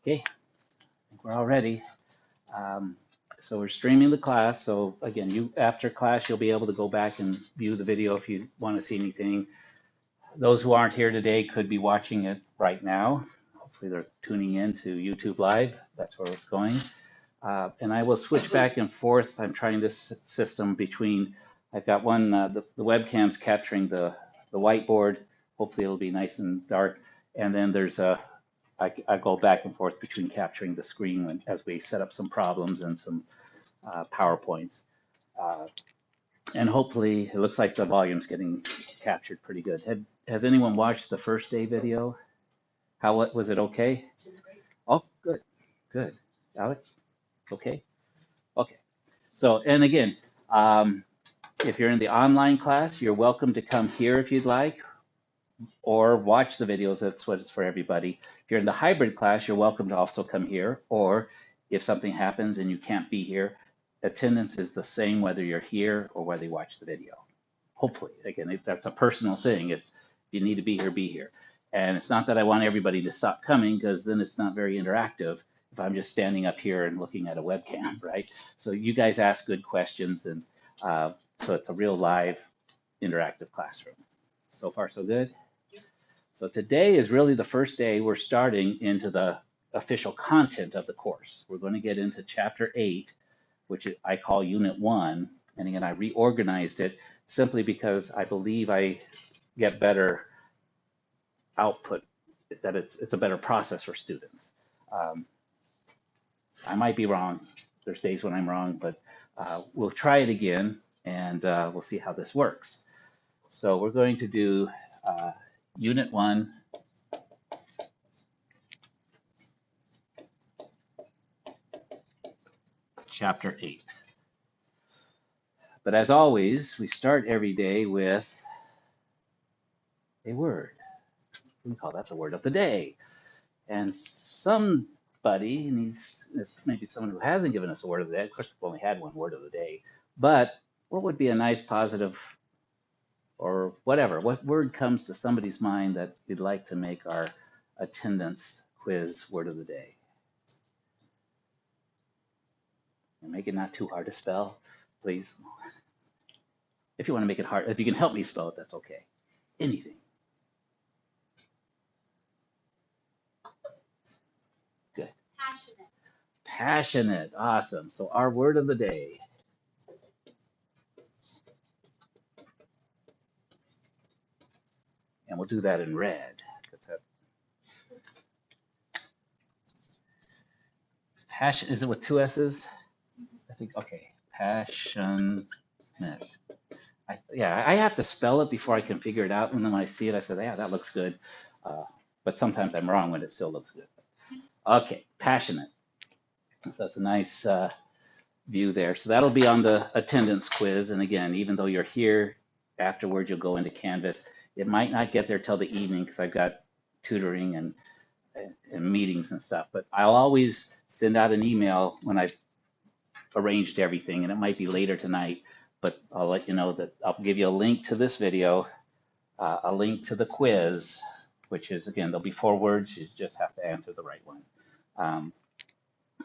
Okay, I think we're all ready. Um, so we're streaming the class. So again, you after class, you'll be able to go back and view the video if you want to see anything. Those who aren't here today could be watching it right now. Hopefully they're tuning in to YouTube Live. That's where it's going. And I will switch back and forth. I'm trying this system between, I've got one, the webcam's capturing the whiteboard. Hopefully it'll be nice and dark. And then there's I go back and forth between capturing the screen as we set up some problems and some PowerPoints. Uh, and hopefully it looks like the volume's getting captured pretty good. Has anyone watched the first day video? How was it okay? Oh, good, good. Alex, okay? Okay. So, and again, if you're in the online class, you're welcome to come here if you'd like, or watch the videos. That's what it's for everybody. If you're in the hybrid class, you're welcome to also come here, or if something happens and you can't be here, attendance is the same whether you're here or whether you watch the video. Hopefully, again, that's a personal thing. If you need to be here, be here. And it's not that I want everybody to stop coming, because then it's not very interactive if I'm just standing up here and looking at a webcam, right? So you guys ask good questions, and so it's a real live interactive classroom. So far, so good. So today is really the first day we're starting into the official content of the course. We're going to get into chapter 8, which I call unit 1. And again, I reorganized it simply because I believe I get better output, that it's a better process for students. I might be wrong. There's days when I'm wrong, but we'll try it again, and we'll see how this works. So we're going to do Unit 1, Chapter 8. But as always, we start every day with a word. We call that the word of the day. And somebody needs, maybe someone who hasn't given us a word of the day, of course we've only had one word of the day, but what would be a nice positive or whatever, what word comes to somebody's mind that you'd like to make our attendance quiz word of the day? And make it not too hard to spell, please. If you want to make it hard, if you can help me spell it, that's okay. Anything. Good. Passionate. Passionate. Awesome. So our word of the day. And we'll do that in red. Passion, is it with two S's? I think, okay. Passionate. I have to spell it before I can figure it out. And then when I see it, I said, yeah, that looks good. But sometimes I'm wrong when it still looks good. Okay, passionate. So that's a nice view there. So that'll be on the attendance quiz. And again, even though you're here, afterwards you'll go into Canvas. It might not get there till the evening because I've got tutoring and meetings and stuff. But I'll always send out an email when I've arranged everything, and it might be later tonight. But I'll let you know that I'll give you a link to this video, a link to the quiz, which is, again, there'll be 4 words. You just have to answer the right one.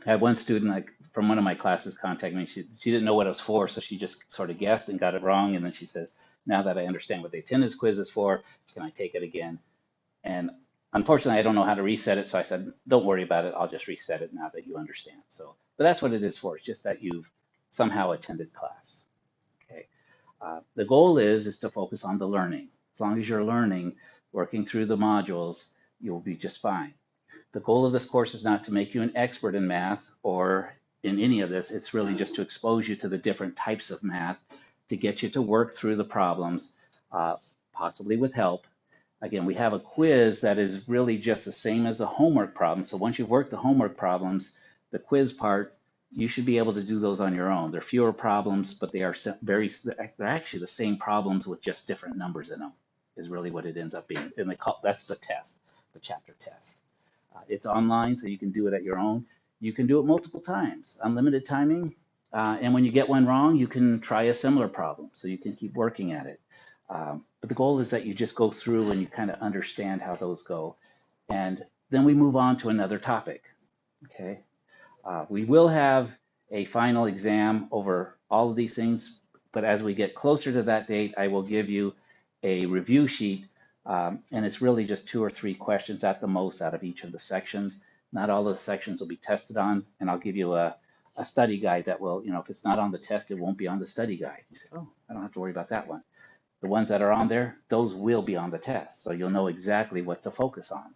I had one student from one of my classes contact me. She didn't know what it was for, so she just sort of guessed and got it wrong. And then she says, now that I understand what the attendance quiz is for, can I take it again? And unfortunately, I don't know how to reset it. So I said, don't worry about it. I'll just reset it now that you understand. So, but that's what it is for. It's just that you've somehow attended class. Okay. The goal is to focus on the learning. As long as you're learning, working through the modules, you'll be just fine. The goal of this course is not to make you an expert in math or in any of this. It's really just to expose you to the different types of math, to get you to work through the problems, possibly with help. Again, we have a quiz that is really just the same as the homework problem. So once you've worked the homework problems, the quiz part, you should be able to do those on your own. They're fewer problems, but they're actually the same problems with just different numbers in them, is really what it ends up being. And that's the test, the chapter test. It's online, so you can do it at your own. You can do it multiple times, unlimited timing. And when you get one wrong, you can try a similar problem, so you can keep working at it. But the goal is that you just go through and you kind of understand how those go. And then we move on to another topic. Okay. We will have a final exam over all of these things, but as we get closer to that date, I will give you a review sheet, and it's really just 2 or 3 questions at the most out of each of the sections. Not all of the sections will be tested on, and I'll give you a study guide that will, if it's not on the test, it won't be on the study guide. You say, oh, I don't have to worry about that one. The ones that are on there, those will be on the test, so you'll know exactly what to focus on.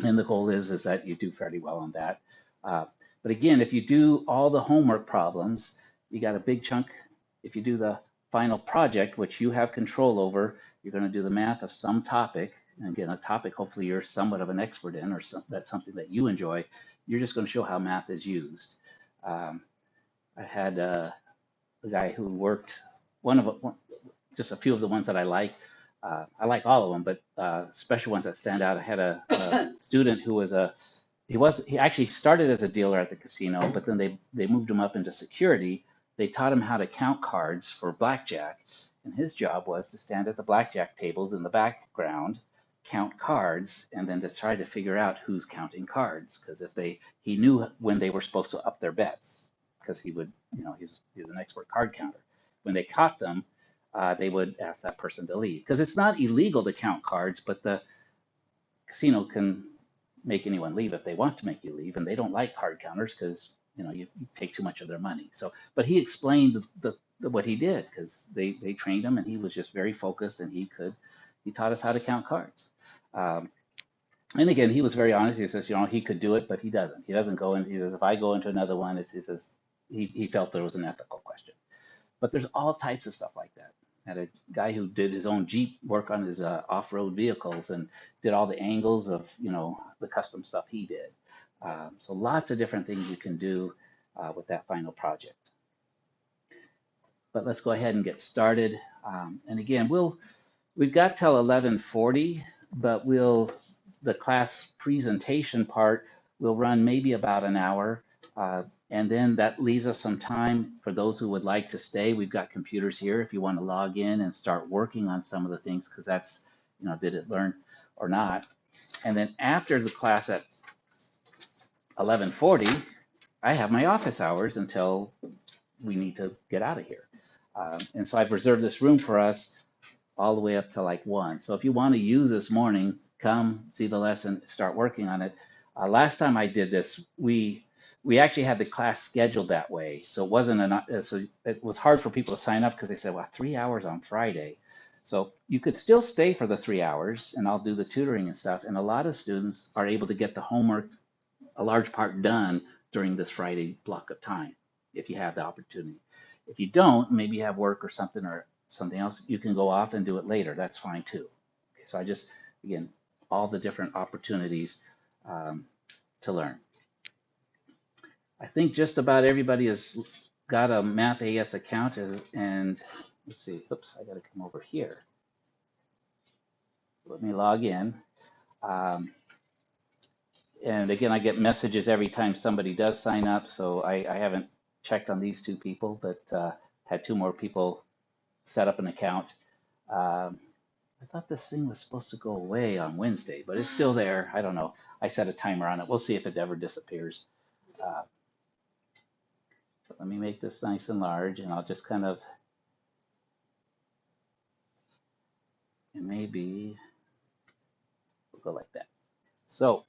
And the goal is that you do fairly well on that. Uh, but again, if you do all the homework problems, you got a big chunk. If you do the final project, which you have control over, you're going to do the math of some topic. And again, a topic hopefully you're somewhat of an expert in, or that's something that you enjoy. You're just going to show how math is used. Um, I had a guy who worked just a few of the ones that I like. I like all of them, but special ones that stand out. I had a student who was he actually started as a dealer at the casino, but then they moved him up into security. They taught him how to count cards for blackjack, and his job was to stand at the blackjack tables in the background, count cards, and then to try to figure out who's counting cards. Because he knew when they were supposed to up their bets, because he would, he's an expert card counter. When they caught them, they would ask that person to leave, because it's not illegal to count cards, but the casino can make anyone leave if they want to make you leave, and they don't like card counters because you take too much of their money. So, but he explained what he did, because they trained him, and he was just very focused, and he taught us how to count cards. And again, he was very honest. He says, he could do it, but he doesn't. He doesn't go in. He says, if I go into another one, he says he felt there was an ethical question. But there's all types of stuff like that. Had a guy who did his own Jeep work on his off-road vehicles and did all the angles of the custom stuff he did. So lots of different things you can do with that final project. But let's go ahead and get started. And again, we've got till 11:40, but the class presentation part will run maybe about an hour. And then that leaves us some time for those who would like to stay. We've got computers here if you want to log in and start working on some of the things, because that's, did it learn or not? And then after the class at 11:40, I have my office hours until we need to get out of here. And so I've reserved this room for us all the way up to like 1. So if you want to use this morning, come see the lesson, start working on it. Last time I did this, we actually had the class scheduled that way. So it was hard for people to sign up, because they said, well, 3 hours on Friday. So you could still stay for the 3 hours, and I'll do the tutoring and stuff. And a lot of students are able to get the homework, a large part, done during this Friday block of time, if you have the opportunity. If you don't, maybe you have work or something else, you can go off and do it later. That's fine too. Okay, so again, all the different opportunities to learn. I think just about everybody has got a MathAS account, and let's see, oops, I got to come over here. Let me log in. And again, I get messages every time somebody does sign up, so I haven't checked on these 2 people, but had 2 more people set up an account. I thought this thing was supposed to go away on Wednesday, but it's still there. I don't know. I set a timer on it. We'll see if it ever disappears. But let me make this nice and large, and I'll just kind of, and maybe we'll go like that. So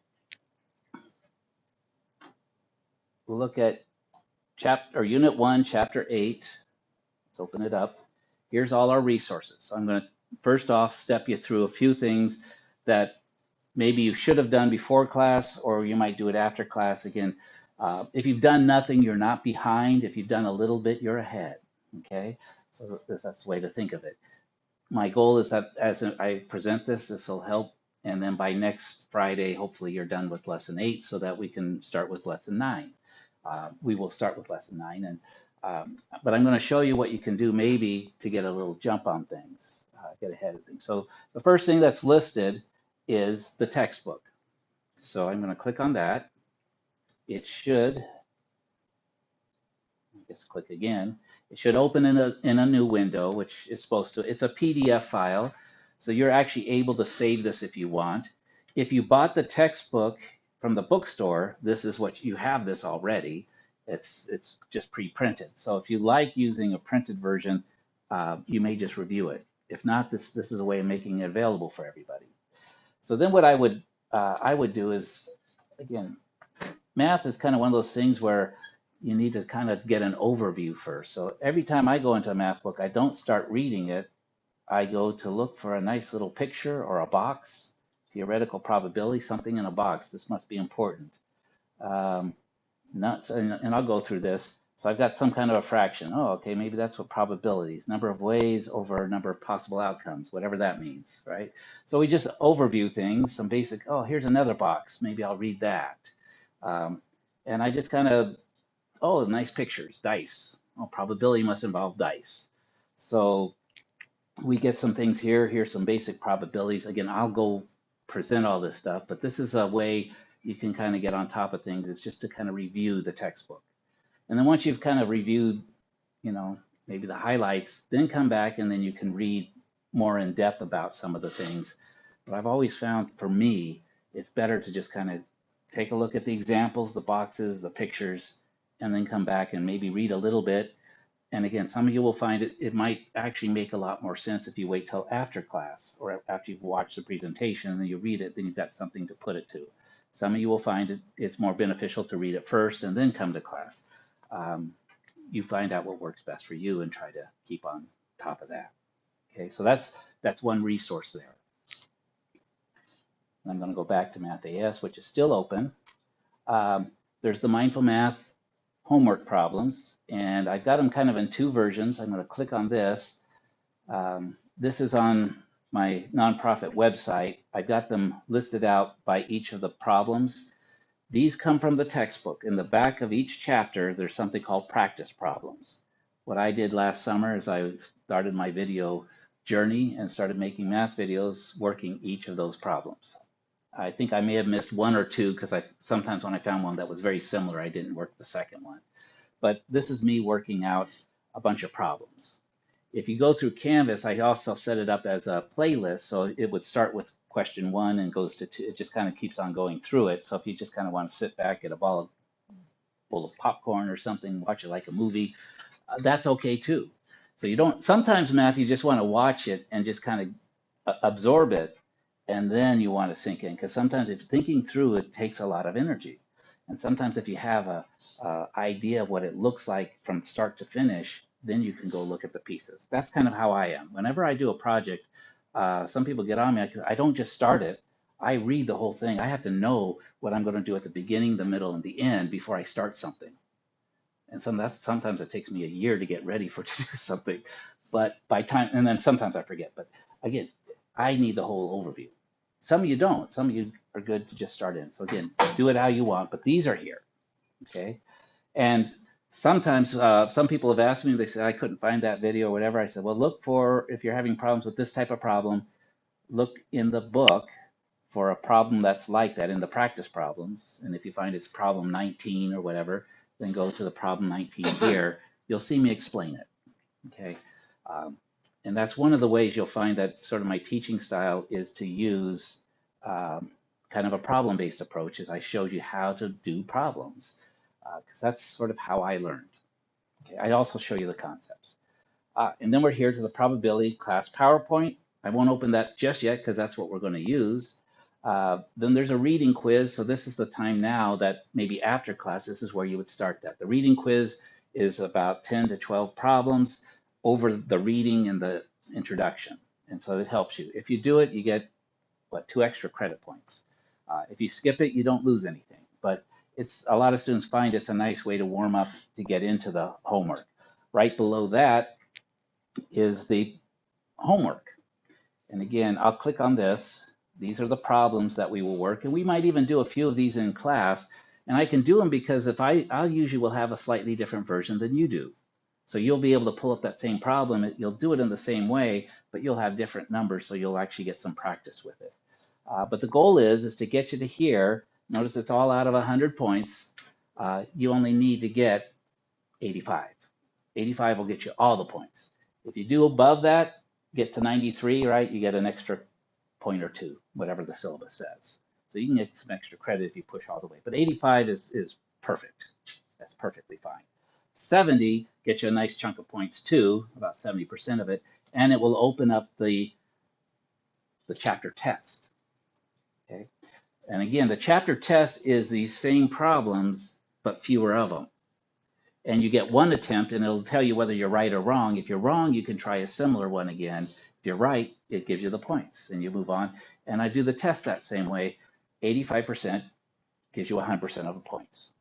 we'll look at Unit 1, Chapter 8. Let's open it up. Here's all our resources. So I'm going to first off step you through a few things that maybe you should have done before class, or you might do it after class. Again, if you've done nothing, you're not behind. If you've done a little bit, you're ahead. Okay, so that's the way to think of it. My goal is that as I present this will help, and then by next Friday, hopefully you're done with lesson 8, so that we can start with lesson 9. We will start with lesson 9, and but I'm going to show you what you can do maybe to get a little jump on things, get ahead of things. So the first thing that's listed is the textbook. So I'm going to click on that. It should, just click again. It should open in a new window, which is supposed to. It's a PDF file, so you're actually able to save this if you want. If you bought the textbook from the bookstore, this is what you have this already. It's just pre-printed. So if you like using a printed version, you may just review it. If not, this is a way of making it available for everybody. So then what I would do is, again, math is kind of one of those things where you need to kind of get an overview first. So every time I go into a math book, I don't start reading it. I go to look for a nice little picture or a box, theoretical probability, something in a box. This must be important. Um, and I'll go through this. So I've got some kind of a fraction. Oh, okay, maybe that's what probabilities, number of ways over number of possible outcomes, whatever that means, right? So we just overview things, some basic, oh, here's another box. Maybe I'll read that. Um, and I just kind of, oh, nice pictures, dice. Oh, probability must involve dice. So we get some things here. Here's some basic probabilities. Again, I'll go present all this stuff, but this is a way you can kind of get on top of things. It's just to kind of review the textbook. And then once you've kind of reviewed, you know, maybe the highlights, then come back and then you can read more in depth about some of the things. But I've always found for me, it's better to just kind of take a look at the examples, the boxes, the pictures, and then come back and maybe read a little bit. And again, some of you will find it might actually make a lot more sense if you wait till after class or after you've watched the presentation and then you read it, then you've got something to put it to. Some of you will find it's more beneficial to read it first and then come to class. You find out what works best for you and try to keep on top of that. Okay, so that's one resource there. I'm going to go back to MathAS, which is still open. There's the Mindful Math homework problems, and I've got them kind of in two versions. I'm going to click on this. This is on my nonprofit website. I've got them listed out by each of the problems. These come from the textbook. In the back of each chapter, there's something called practice problems. What I did last summer is I started my video journey and started making math videos working each of those problems. I think I may have missed one or two because sometimes when I found one that was very similar, I didn't work the second one. But this is me working out a bunch of problems. If you go through Canvas, I also set it up as a playlist. So it would start with question 1 and goes to 2. It just kind of keeps on going through it. So if you just kind of want to sit back, get a bowl of popcorn or something, watch it like a movie, that's okay too. So you don't, sometimes math, you just want to watch it and just kind of absorb it. And then you want to sink in, because sometimes if thinking through it takes a lot of energy. And sometimes if you have a idea of what it looks like from start to finish, then you can go look at the pieces. That's kind of how I am. Whenever I do a project, some people get on me. I don't just start it. I read the whole thing. I have to know what I'm going to do at the beginning, the middle, and the end before I start something. And sometimes it takes me a year to get ready to do something. But by time, and then sometimes I forget. But again, I need the whole overview. Some of you don't. Some of you are good to just start in. So again, do it how you want, but these are here, okay? And sometimes some people have asked me, they say, I couldn't find that video or whatever. I said, well, look for, if you're having problems with this type of problem, look in the book for a problem that's like that in the practice problems. And if you find it's problem 19 or whatever, then go to the problem 19 here. You'll see me explain it, okay? And that's one of the ways you'll find that sort of my teaching style is to use kind of a problem-based approach, as I showed you how to do problems, because that's sort of how I learned. Okay, I also show you the concepts. And then we're here to the probability class PowerPoint. I won't open that just yet because that's what we're going to use. Then there's a reading quiz. So this is the time now that maybe after class, this is where you would start that. The reading quiz is about 10 to 12 problems over the reading and the introduction. And so it helps you. If you do it, you get, 2 extra credit points. If you skip it, you don't lose anything. But it's a lot of students find it's a nice way to warm up to get into the homework. Right below that is the homework. And again, I'll click on this. These are the problems that we will work. And we might even do a few of these in class. And I can do them because if I'll usually will have a slightly different version than you do. So you'll be able to pull up that same problem. You'll do it in the same way, but you'll have different numbers, so you'll actually get some practice with it. But the goal is to get you to here. Notice it's all out of 100 points. You only need to get 85. 85 will get you all the points. If you do above that, get to 93, right? You get an extra point or two, whatever the syllabus says. So you can get some extra credit if you push all the way. But 85 is perfect. That's perfectly fine. 70 gets you a nice chunk of points too, about 70% of it, and it will open up the chapter test. Okay. And again, the chapter test is these same problems, but fewer of them. And you get one attempt and it'll tell you whether you're right or wrong. If you're wrong, you can try a similar one again. If you're right, it gives you the points and you move on. And I do the test that same way. 85% gives you 100% of the points.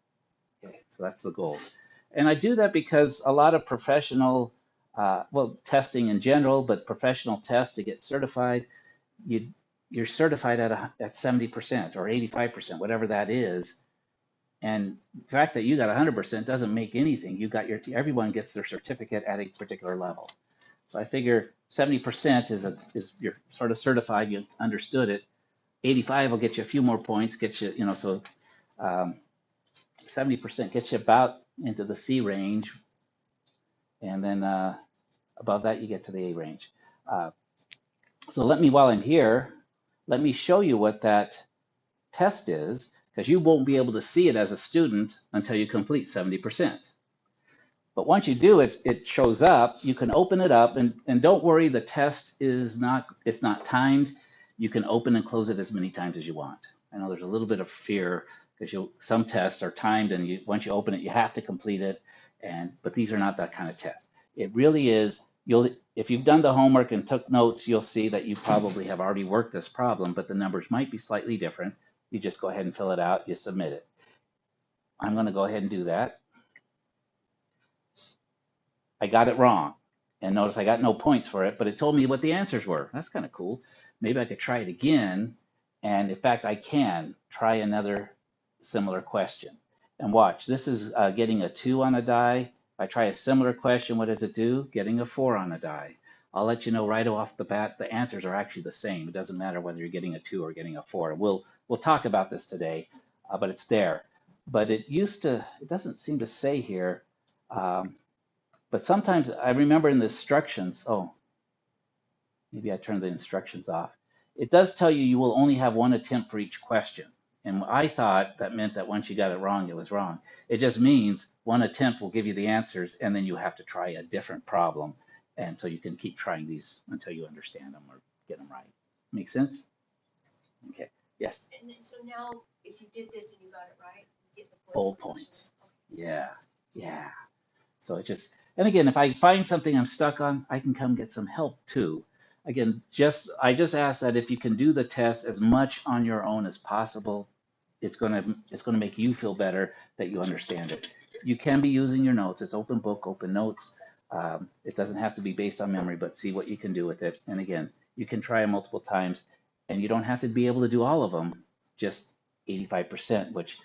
Okay, so that's the goal. And I do that because a lot of professional, well, testing in general, but professional tests to get certified, you're certified at 70% or 85%, whatever that is. And the fact that you got 100% doesn't make anything. You got everyone gets their certificate at a particular level. So I figure 70% is you're sort of certified. You understood it. 85 will get you a few more points. Get you, so 70% gets you about into the C range, and then above that you get to the A range. So while I'm here, let me show you what that test is, because you won't be able to see it as a student until you complete 70%. But once you do it, it shows up. You can open it up, and don't worry, the test it's not timed. You can open and close it as many times as you want. I know there's a little bit of fear because some tests are timed, and once you open it, you have to complete it. But these are not that kind of test. It really is. If you've done the homework and took notes, you'll see that you probably have already worked this problem, but the numbers might be slightly different. You just go ahead and fill it out. You submit it. I'm going to go ahead and do that. I got it wrong. And notice I got no points for it, but it told me what the answers were. That's kind of cool. Maybe I could try it again. And in fact, I can try another similar question. And watch, this is getting a 2 on a die. If I try a similar question, what does it do? Getting a 4 on a die. I'll let you know right off the bat, the answers are actually the same. It doesn't matter whether you're getting a 2 or getting a 4. We'll talk about this today, but it's there. But it doesn't seem to say here, but sometimes I remember in the instructions, maybe I turned the instructions off. It does tell you will only have one attempt for each question. And I thought that meant that once you got it wrong, it was wrong. It just means one attempt will give you the answers, and then you have to try a different problem. And so you can keep trying these until you understand them or get them right. Make sense? Okay. Yes. And then, so now, if you did this and you got it right, you get the points. Full points. Yeah. Yeah. So and again, if I find something I'm stuck on, I can come get some help too. Again, I just ask that if you can do the test as much on your own as possible, it's gonna make you feel better that you understand it. You can be using your notes. It's open book, open notes. It doesn't have to be based on memory, but see what you can do with it. And again, you can try it multiple times, and you don't have to be able to do all of them. Just 85%, which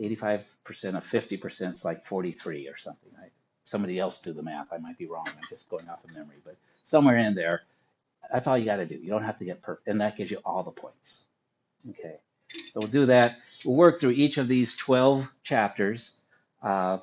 85% of 50% is like 43 or something. Right? Somebody else do the math. I might be wrong. I'm just going off of memory, but somewhere in there, that's all you got to do. You don't have to get perfect, and that gives you all the points. Okay, so we'll do that. We'll work through each of these 12 chapters. Then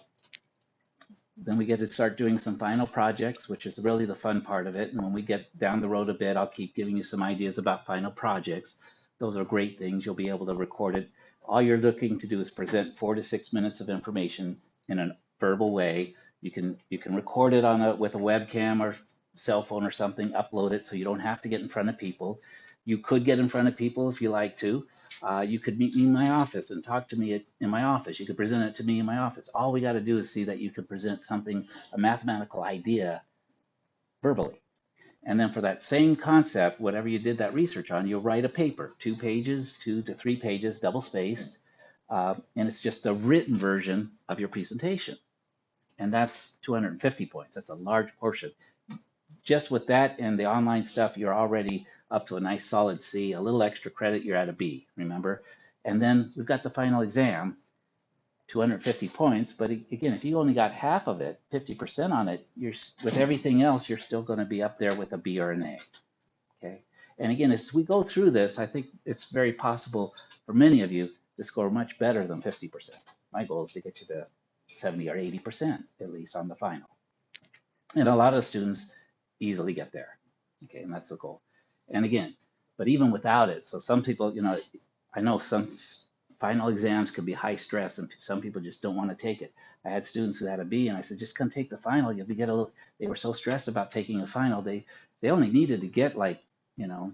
we get to start doing some final projects, which is really the fun part of it. And when we get down the road a bit, I'll keep giving you some ideas about final projects. Those are great things. You'll be able to record it. All you're looking to do is present 4 to 6 minutes of information in a verbal way. You can record it with a webcam or cell phone or something, upload it so you don't have to get in front of people. You could get in front of people if you like to. You could meet me in my office and talk to me in my office. You could present it to me in my office. All we got to do is see that you can present something, a mathematical idea, verbally. And then for that same concept, whatever you did that research on, you'll write a paper, 2 pages, 2 to 3 pages, double spaced. And it's just a written version of your presentation. And that's 250 points. That's a large portion. Just with that and the online stuff, you're already up to a nice solid C. A little extra credit, you're at a B, remember? And then we've got the final exam, 250 points. But again, if you only got half of it, 50% on it, with everything else, you're still going to be up there with a B or an A. Okay. And again, as we go through this, I think it's very possible for many of you to score much better than 50%. My goal is to get you to 70 or 80% at least on the final. And a lot of students easily get there. Okay, and that's the goal. And again, but even without it, so some people, I know final exams can be high stress and some people just don't want to take it. I had students who had a B and I said, just come take the final. You'll get a little, they were so stressed about taking a final. They only needed to get like, you know,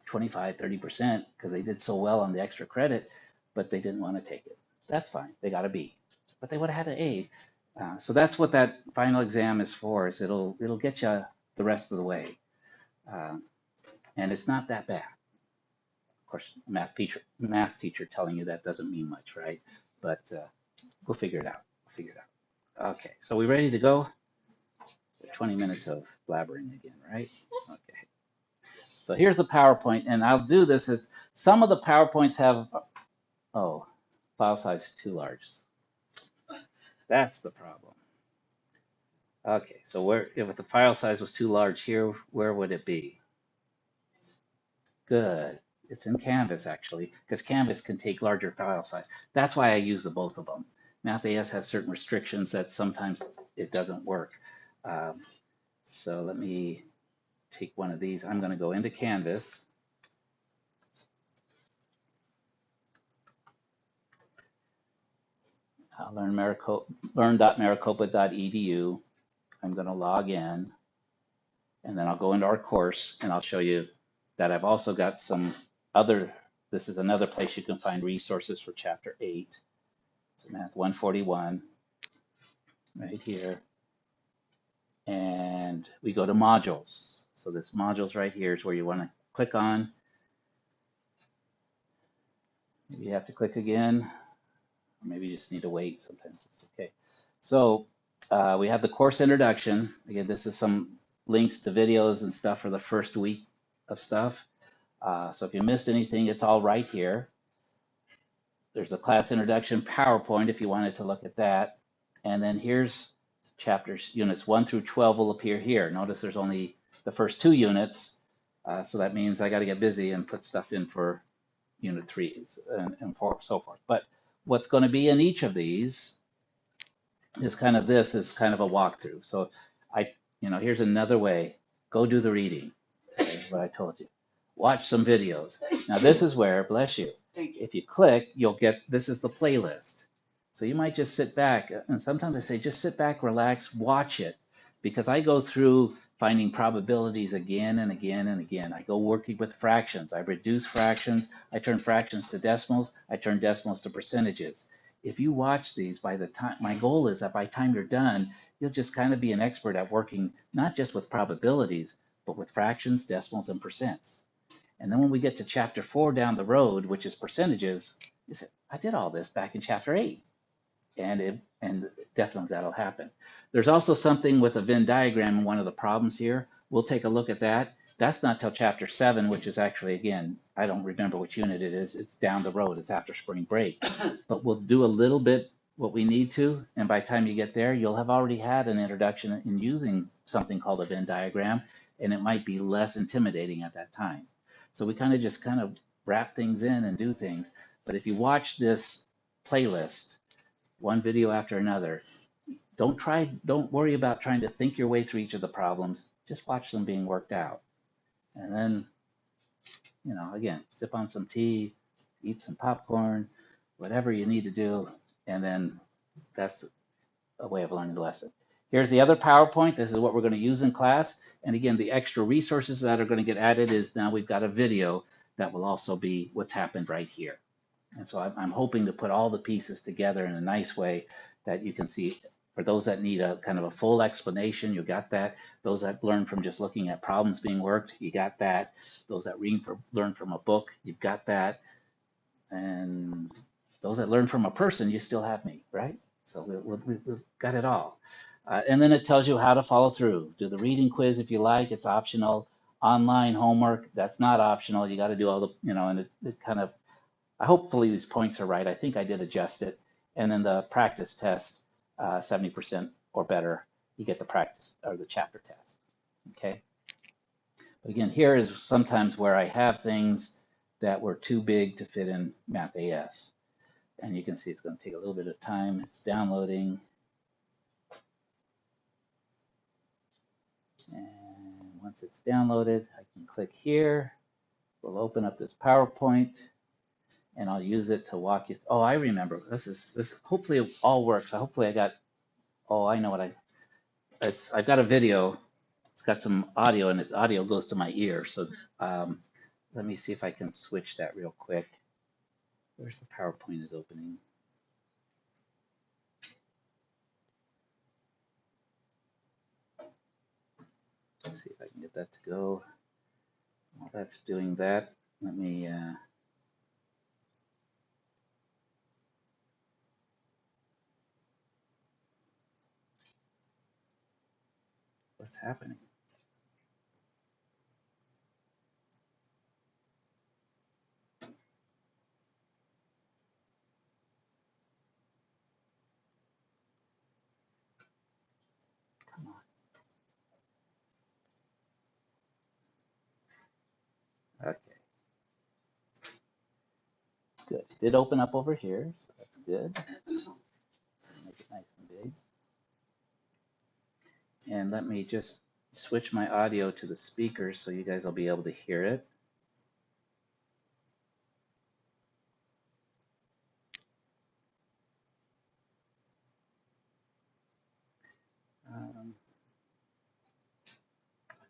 25, 30% because they did so well on the extra credit, but they didn't want to take it. That's fine. They got a B, but they would have had an A. So that's what that final exam is for. Is it'll get you the rest of the way, um, and it's not that bad. Of course, math teacher telling you that doesn't mean much, right? But we'll figure it out. We'll figure it out. Okay, so we ready to go? 20 minutes of blabbering again, right? Okay. So here's the PowerPoint, and I'll do this. It's some of the PowerPoints have file size too large. That's the problem. Okay, so where if the file size was too large here, where would it be? Good. It's in Canvas actually, because Canvas can take larger file size. That's why I use the both of them. MathAS has certain restrictions that sometimes it doesn't work. Um, so let me take one of these. I'm going to go into Canvas. learn.maricopa.edu. I'm going to log in, and then I'll go into our course, and I'll show you that I've also got some other, this is another place you can find resources for Chapter 8. So Math 141, right here. And we go to modules. So this modules right here is where you want to click on. Maybe you have to click again, or maybe you just need to wait. Sometimes it's okay. So we have the course introduction. Again, this is some links to videos and stuff for the first week of stuff. So if you missed anything, it's all right here. There's the class introduction PowerPoint if you wanted to look at that. And then here's chapters, units 1 through 12 will appear here. Notice there's only the first 2 units. So that means I got to get busy and put stuff in for unit 3 and so forth. But what's going to be in each of these is kind of this is kind of a walkthrough. So here's another way. Go do the reading. Okay, what I told you. Watch some videos. Now this is where, bless you, if you click, you'll get, this is the playlist. So you might just sit back, and sometimes I say, just sit back, relax, watch it. Because I go through finding probabilities again and again and again. I go working with fractions. I reduce fractions. I turn fractions to decimals. I turn decimals to percentages. If you watch these, by the time, my goal is that by the time you're done, you'll just kind of be an expert at working not just with probabilities, but with fractions, decimals, and percents. And then when we get to chapter 4 down the road, which is percentages, you say, I did all this back in chapter 8. And definitely that'll happen. There's also something with a Venn diagram in one of the problems here. We'll take a look at that. That's not till chapter 7, which is actually, again, I don't remember which unit it is. It's down the road. It's after spring break. But we'll do a little bit what we need to. And by the time you get there, you'll have already had an introduction in using something called a Venn diagram. And it might be less intimidating at that time. So we kind of wrap things in and do things. But if you watch this playlist, one video after another, don't worry about trying to think your way through each of the problems. Just watch them being worked out. And then, again, sip on some tea, eat some popcorn, whatever you need to do. And then that's a way of learning the lesson. Here's the other PowerPoint. This is what we're going to use in class. And again, the extra resources that are going to get added is now we've got a video that will also be what's happened right here. And so I'm hoping to put all the pieces together in a nice way that you can see. For those that need a kind of a full explanation, you got that. Those that learn from just looking at problems being worked, you got that. Those that learn from a book, you've got that. And those that learn from a person, you still have me, right? So we've got it all. And then it tells you how to follow through. Do the reading quiz if you like. It's optional. Online homework, that's not optional. You got to do all the, and it kind of, hopefully these points are right. I think I did adjust it. And then the practice test, 70% or better, you get the practice or the chapter test. Okay. But again, here is sometimes where I have things that were too big to fit in MathAS. And you can see it's going to take a little bit of time. It's downloading. And once it's downloaded, I can click here. We'll open up this PowerPoint. and I'll use it to walk you. Oh, I remember. This. Hopefully it all works. Hopefully I got. Oh, I know what I've got a video. It's got some audio, and its audio goes to my ear. So let me see if I can switch that real quick. Where's the PowerPoint is opening? Let's see if I can get that to go. While that's doing that, let me. What's happening? Come on. Okay. Good. It did open up over here, so that's good. Make it nice and big. And let me just switch my audio to the speakers so you guys will be able to hear it.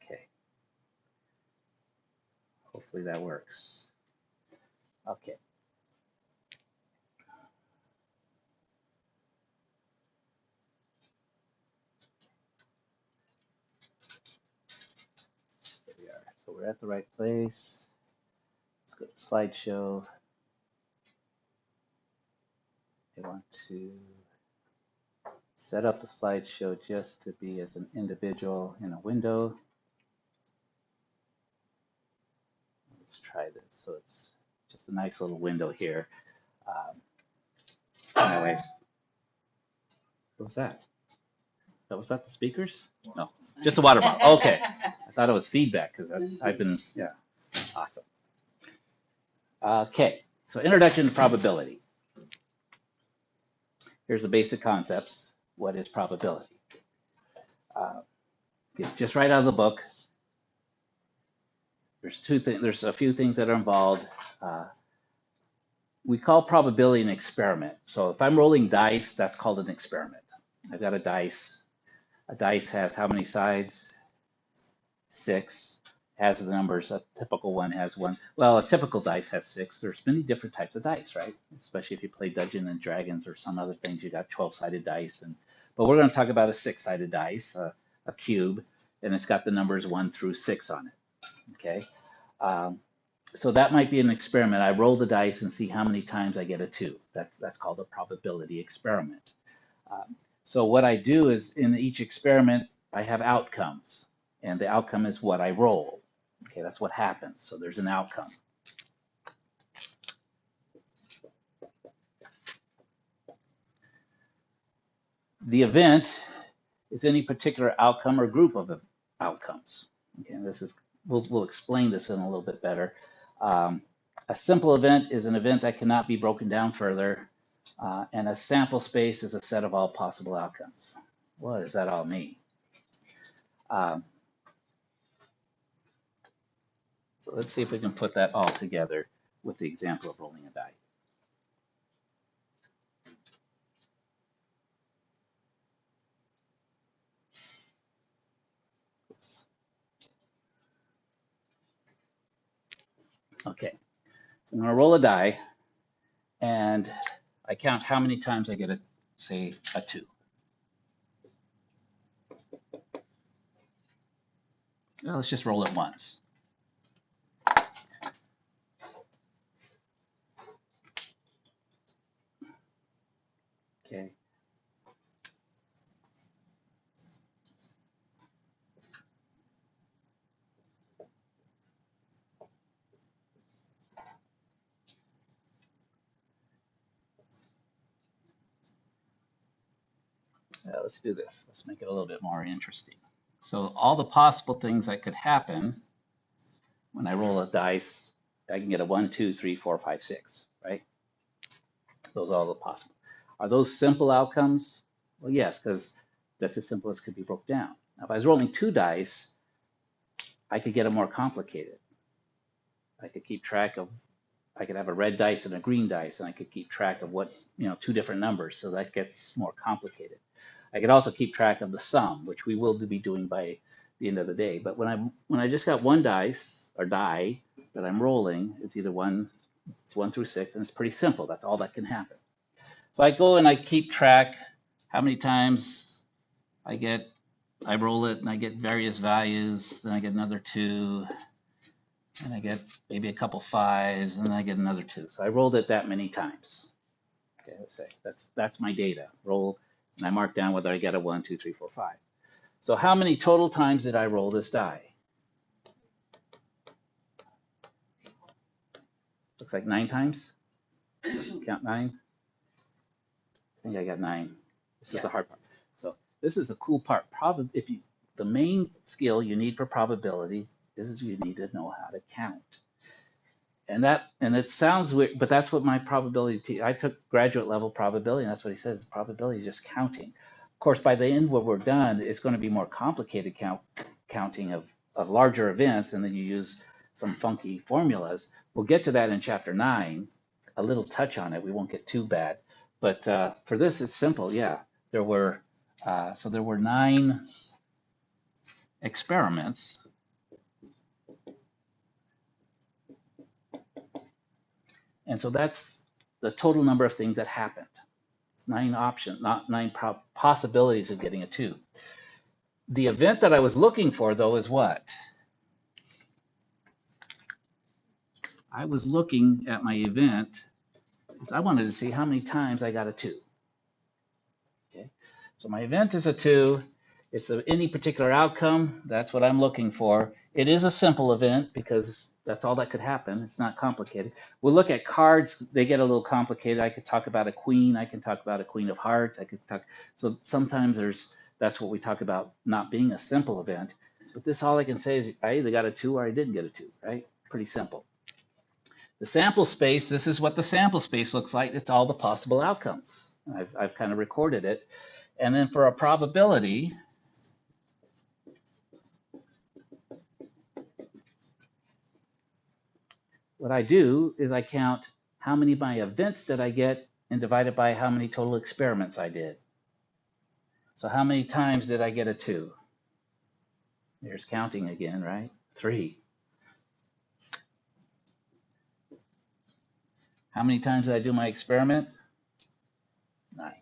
Okay. Hopefully that works. Okay. There we are. So we're at the right place. Let's go to slideshow. I want to set up the slideshow just to be as an individual in a window. Let's try this. So it's just a nice little window here. Anyways, what was that? Was that the speakers? No, just a water bottle. Okay. I thought it was feedback because I've been, yeah, awesome. Okay, so introduction to probability. Here's the basic concepts. What is probability? Just right out of the book. There's two things. There's a few things that are involved. We call probability an experiment. So if I'm rolling dice, that's called an experiment. I've got a dice. A dice has how many sides? 6. Has the numbers. A typical one has 1. Well, a typical dice has 6. There's many different types of dice, right? Especially if you play Dungeons and Dragons or some other things, you got 12-sided dice. But we're going to talk about a 6-sided dice, a cube, and it's got the numbers 1 through 6 on it. Okay. So that might be an experiment. I roll the dice and see how many times I get a 2. That's called a probability experiment. So what I do is in each experiment, I have outcomes, and the outcome is what I roll. Okay, that's what happens. So there's an outcome. The event is any particular outcome or group of outcomes. Okay, and this is we'll explain this in a little bit better. A simple event is an event that cannot be broken down further, and a sample space is a set of all possible outcomes. What does that all mean? So let's see if we can put that all together with the example of rolling a die. Oops. Okay, so I'm going to roll a die, and I count how many times I get a, say, a 2. Well, let's just roll it once. Okay. Let's do this. Let's make it a little bit more interesting. So all the possible things that could happen when I roll a dice, I can get a 1, 2, 3, 4, 5, 6, right? Those are all the possible. Are those simple outcomes? Well, yes, because that's as simple as could be broke down. Now, if I was rolling 2 dice, I could get it more complicated. I could keep track of I could have a red dice and a green dice, and I could keep track of what, two different numbers. So that gets more complicated. I could also keep track of the sum, which we will be doing by the end of the day. But when I just got one dice or die that I'm rolling, it's it's 1 through 6, and it's pretty simple. That's all that can happen. So I go and I keep track how many times I roll it and I get various values. Then I get another 2, and I get maybe a couple 5s, and then I get another 2. So I rolled it that many times. Okay, let's say that's my data. Roll, and I mark down whether I get a 1, 2, 3, 4, 5. So how many total times did I roll this die? Looks like 9 times. Count 9. I think I got 9. This is the hard part. So this is a cool part. The main skill you need for probability is you need to know how to count. And it sounds weird, but that's what my probability. I took graduate level probability, and that's what he says. Probability is just counting. Of course, by the end, when we're done, it's going to be more complicated counting of larger events, and then you use some funky formulas. We'll get to that in chapter 9. A little touch on it. We won't get too bad, but for this, it's simple. Yeah, there were 9 experiments. And so that's the total number of things that happened. It's 9 options, not 9 possibilities of getting a 2. The event that I was looking for, though, is what? I was looking at my event because I wanted to see how many times I got a 2. Okay, so my event is a 2. It's any particular outcome. That's what I'm looking for. It is a simple event because that's all that could happen. It's not complicated. We'll look at cards. They get a little complicated. I could talk about a queen. I can talk about a queen of hearts. So sometimes that's what we talk about not being a simple event. But this, all I can say is I either got a 2 or I didn't get a 2, right? Pretty simple. The sample space, this is what the sample space looks like. It's all the possible outcomes. I've kind of recorded it. And then for a probability, what I do is I count how many of my events did I get and divide it by how many total experiments I did. So how many times did I get a 2? There's counting again, right? 3. How many times did I do my experiment? 9.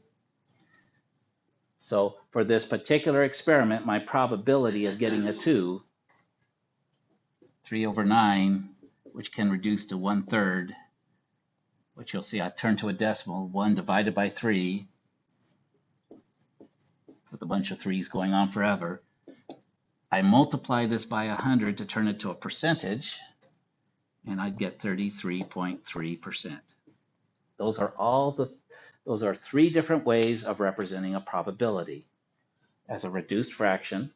So for this particular experiment, my probability of getting a 2, 3 over 9, which can reduce to 1/3, which you'll see I turn to a decimal, 1 divided by 3, with a bunch of 3's going on forever. I multiply this by 100 to turn it to a percentage, and I'd get 33.3%. Those are 3 different ways of representing a probability. As a reduced fraction,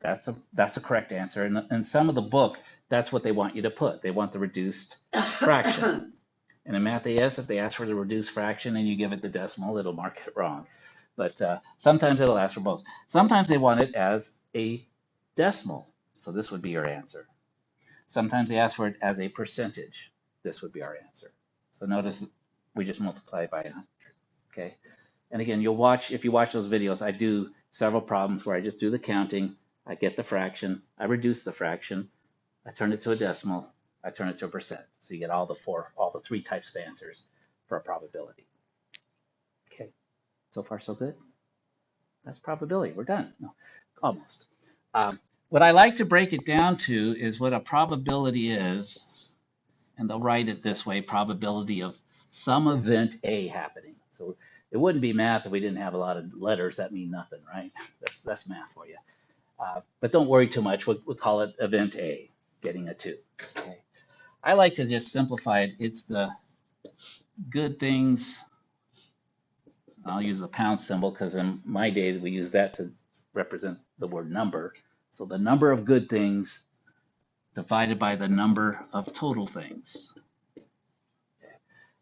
that's a correct answer. And in some of the book, that's what they want you to put. They want the reduced fraction. And in MathAS, if they ask for the reduced fraction and you give it the decimal, it'll mark it wrong. But sometimes it'll ask for both. Sometimes they want it as a decimal. So this would be your answer. Sometimes they ask for it as a percentage. This would be our answer. So notice we just multiply it by 100. Okay. And again, if you watch those videos, I do several problems where I just do the counting. I get the fraction. I reduce the fraction. I turn it to a decimal. I turn it to a percent. So you get all the 3 types of answers for a probability. Okay. So far, so good. That's probability. We're done. No, almost. What I like to break it down to is what a probability is. And they'll write it this way: probability of some event A happening. So it wouldn't be math if we didn't have a lot of letters that mean nothing, right? That's math for you. But don't worry too much. We'll call it event A, getting a 2. Okay. I like to just simplify it. It's the good things. I'll use the pound symbol because in my day we use that to represent the word number. So the number of good things divided by the number of total things.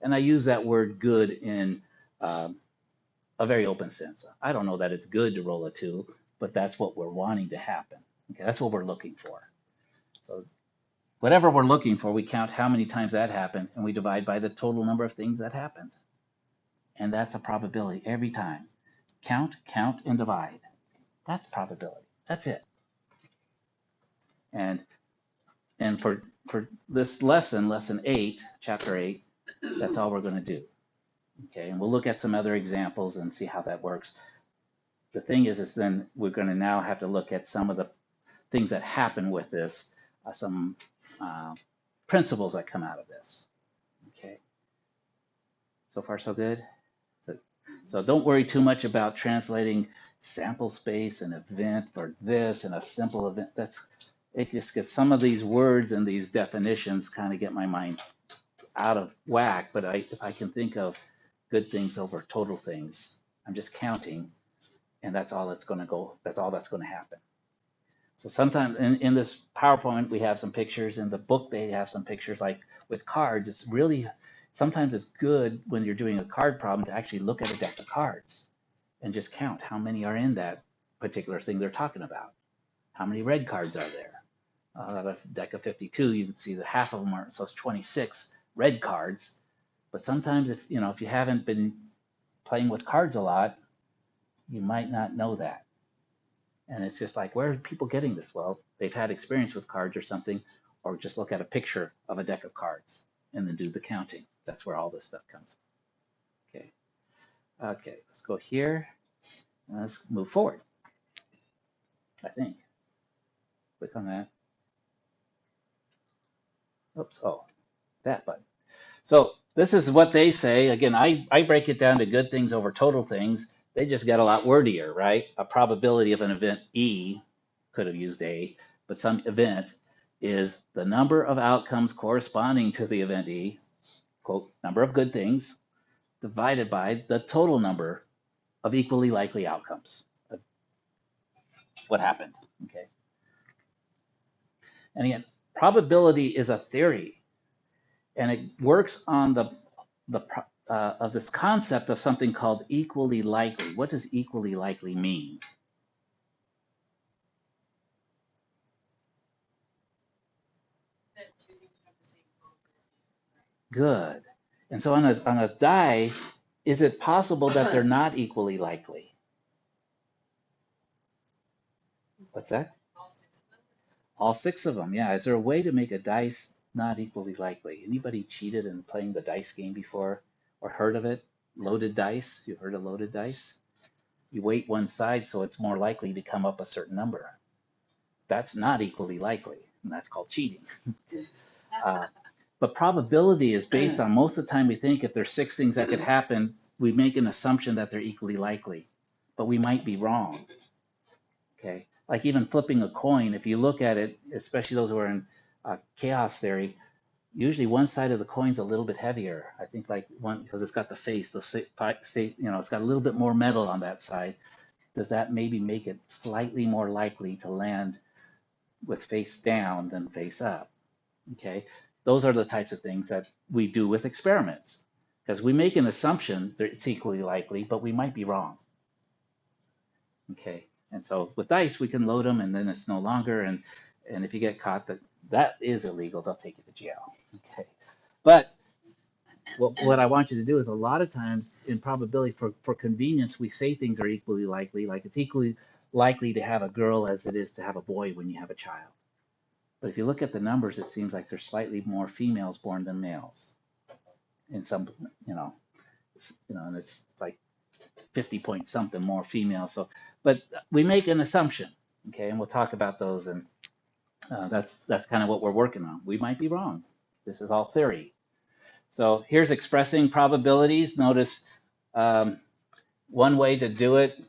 And I use that word good in a very open sense. I don't know that it's good to roll a 2, but that's what we're wanting to happen. Okay, that's what we're looking for. So whatever we're looking for, we count how many times that happened, and we divide by the total number of things that happened. And that's a probability every time. Count, count, and divide. That's probability. That's it. And for this lesson, lesson 8, chapter 8, that's all we're going to do. Okay, and we'll look at some other examples and see how that works. The thing is then we're going to now have to look at some of the things that happen with this, some principles that come out of this. Okay, so far so good. So don't worry too much about translating sample space and event for this and a simple event. It just gets some of these words and these definitions kind of get my mind out of whack. But if I can think of good things over total things, I'm just counting, and that's all that's going to go. That's all that's going to happen. So sometimes in this PowerPoint, we have some pictures. In the book, they have some pictures. Like with cards, it's really, sometimes it's good when you're doing a card problem to actually look at a deck of cards and just count how many are in that particular thing they're talking about. How many red cards are there? Out of a deck of 52, you can see that half of them are, so it's 26 red cards. But sometimes if you haven't been playing with cards a lot, you might not know that. And it's just like, where are people getting this? Well, they've had experience with cards or something, or just look at a picture of a deck of cards and then do the counting. That's where all this stuff comes from. Okay. Okay, let's go here. And let's move forward. I think. Click on that. Oops. Oh, that button. So this is what they say. Again, I break it down to good things over total things. They just got a lot wordier, right? A probability of an event E, could have used A, but some event is the number of outcomes corresponding to the event E, quote, number of good things, divided by the total number of equally likely outcomes of what happened, okay? And again, probability is a theory, and it works on the of this concept of something called equally likely. What does equally likely mean? That two things have the same probability. Good. And so on a die, is it possible that they're not equally likely? What's that? All six of them. All 6 of them, yeah. Is there a way to make a dice not equally likely? Anybody cheated in playing the dice game before or heard of it? Loaded dice? You've heard of loaded dice? You weight one side so it's more likely to come up a certain number. That's not equally likely, and that's called cheating. But probability is based on, most of the time we think if there's 6 things that could happen, we make an assumption that they're equally likely, but we might be wrong. Okay, like even flipping a coin, if you look at it, especially those who are in chaos theory, usually one side of the coin's a little bit heavier. I think like one, because it's got the face, it's got a little bit more metal on that side. Does that maybe make it slightly more likely to land with face down than face up? Okay, those are the types of things that we do with experiments, because we make an assumption that it's equally likely, but we might be wrong. Okay, and so with dice, we can load them, and then it's no longer. And if you get caught, that is illegal. They'll take you to jail. Okay, but what I want you to do is, a lot of times in probability, for convenience, we say things are equally likely. Like it's equally likely to have a girl as it is to have a boy when you have a child. But if you look at the numbers, it seems like there's slightly more females born than males. In some, and it's like 50 point something more female. So, but we make an assumption, okay, and we'll talk about those, and that's kind of what we're working on. We might be wrong. This is all theory. So here's expressing probabilities. Notice one way to do it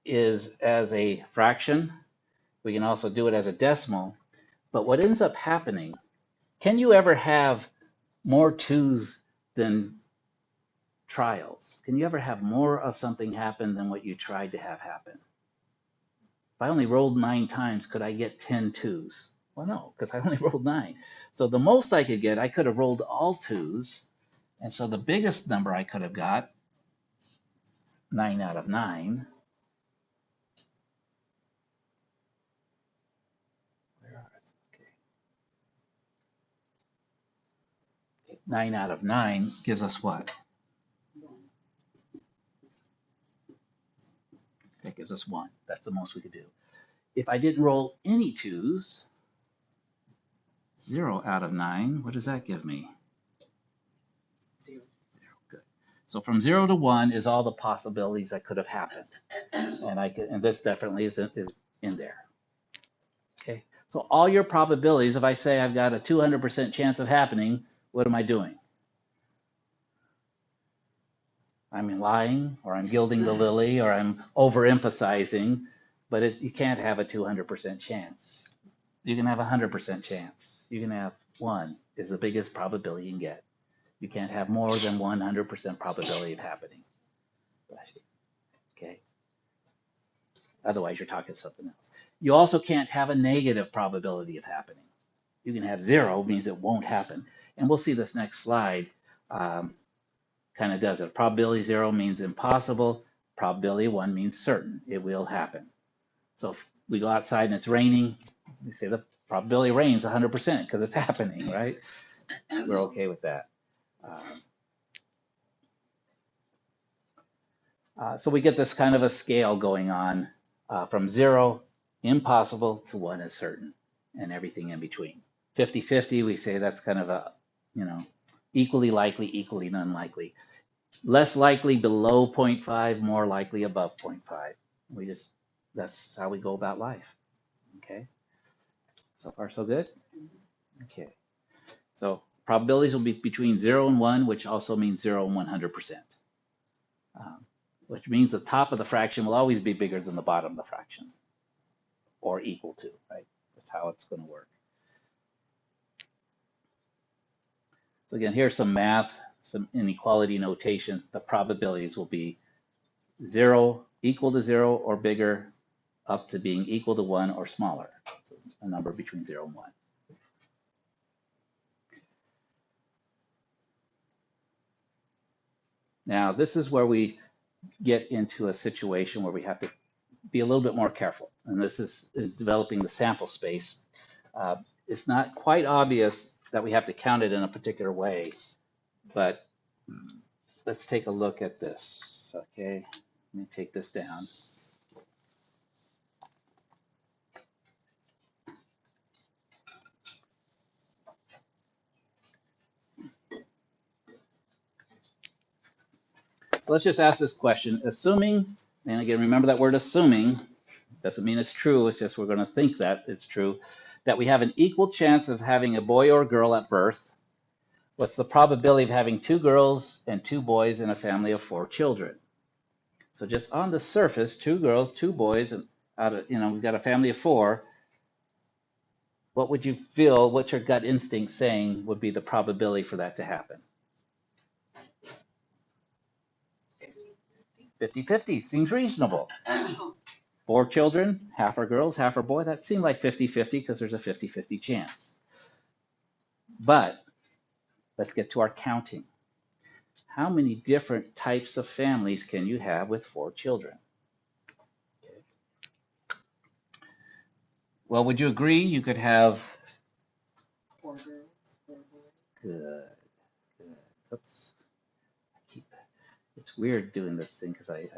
is as a fraction. We can also do it as a decimal. But what ends up happening, can you ever have more twos than trials? Can you ever have more of something happen than what you tried to have happen? If I only rolled 9 times, could I get 10 twos? Well, no, because I only rolled 9. So the most I could get, I could have rolled all twos. And so the biggest number I could have got, 9 out of 9. Where are it? Okay. 9 out of 9 gives us what? That gives us 1. That's the most we could do. If I didn't roll any 2s, 0 out of 9, what does that give me? 0. Good. So from 0 to 1 is all the possibilities that could have happened. And this definitely is in there. Okay. So all your probabilities, if I say I've got a 200% chance of happening, what am I doing? I'm lying, or I'm gilding the lily, or I'm overemphasizing, but you can't have a 200% chance. You can have a 100% chance. You can have 1 is the biggest probability you can get. You can't have more than 100% probability of happening. Okay. Otherwise, you're talking something else. You also can't have a negative probability of happening. You can have 0, means it won't happen. And we'll see this next slide kind of does it. Probability 0 means impossible. Probability 1 means certain. It will happen. So if we go outside and it's raining, we say the probability of rain is 100% because it's happening, right? We're okay with that. So we get this kind of a scale going on from 0, impossible, to 1 is certain, and everything in between. 50-50, we say that's kind of a, equally likely, equally unlikely. Less likely below 0.5, more likely above 0.5. That's how we go about life. Okay. So far, so good? Okay. So probabilities will be between 0 and 1, which also means 0 and 100%. Which means the top of the fraction will always be bigger than the bottom of the fraction, or equal to, right? That's how it's going to work. So again, here's some math, some inequality notation. The probabilities will be 0, equal to 0 or bigger, up to being equal to 1 or smaller. So a number between 0 and 1. Now, this is where we get into a situation where we have to be a little bit more careful. And this is developing the sample space. It's not quite obvious that we have to count it in a particular way, but let's take a look at this. Okay, let me take this down. So let's just ask this question. Assuming, and again, remember that word assuming, doesn't mean it's true, it's just we're going to think that it's true, that we have an equal chance of having a boy or girl at birth. What's the probability of having 2 girls and 2 boys in a family of 4 children? So just on the surface, 2 girls, 2 boys, and out of, we've got a family of 4. What would you feel, what's your gut instinct saying would be the probability for that to happen? 50-50 seems reasonable. 4 children, half are girls, half are boys. That seemed like 50-50 because there's a 50-50 chance. But let's get to our counting. How many different types of families can you have with 4 children? Well, would you agree you could have 4 girls, 4 boys. Good. It's weird doing this thing because I'm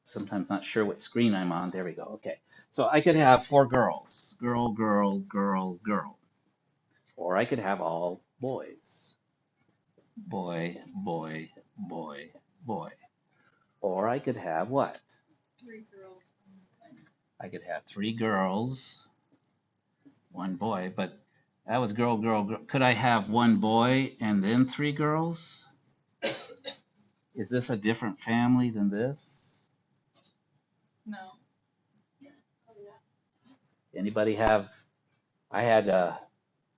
sometimes not sure what screen I'm on. There we go. Okay. So I could have 4 girls. Girl, girl, girl, girl. Or I could have all boys. Boy, boy, boy, boy. Or I could have what? 3 girls. I could have 3 girls, 1 boy, but that was girl, girl, girl. Could I have 1 boy and then 3 girls? Is this a different family than this? No. Anybody have? I had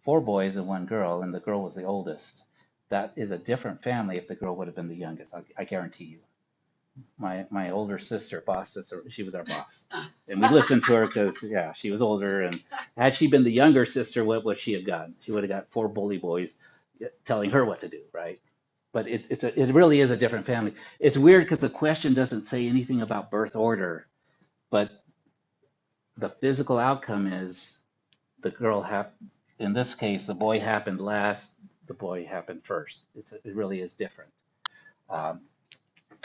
4 boys and 1 girl, and the girl was the oldest. That is a different family if the girl would have been the youngest. I guarantee you. My older sister bossed us. She was our boss, and we listened to her because she was older. And had she been the younger sister, what would she have gotten? She would have got 4 bully boys telling her what to do, right? But it really is a different family. It's weird because the question doesn't say anything about birth order, but the physical outcome is the girl in this case, the boy happened last, the boy happened first. It really is different. Um,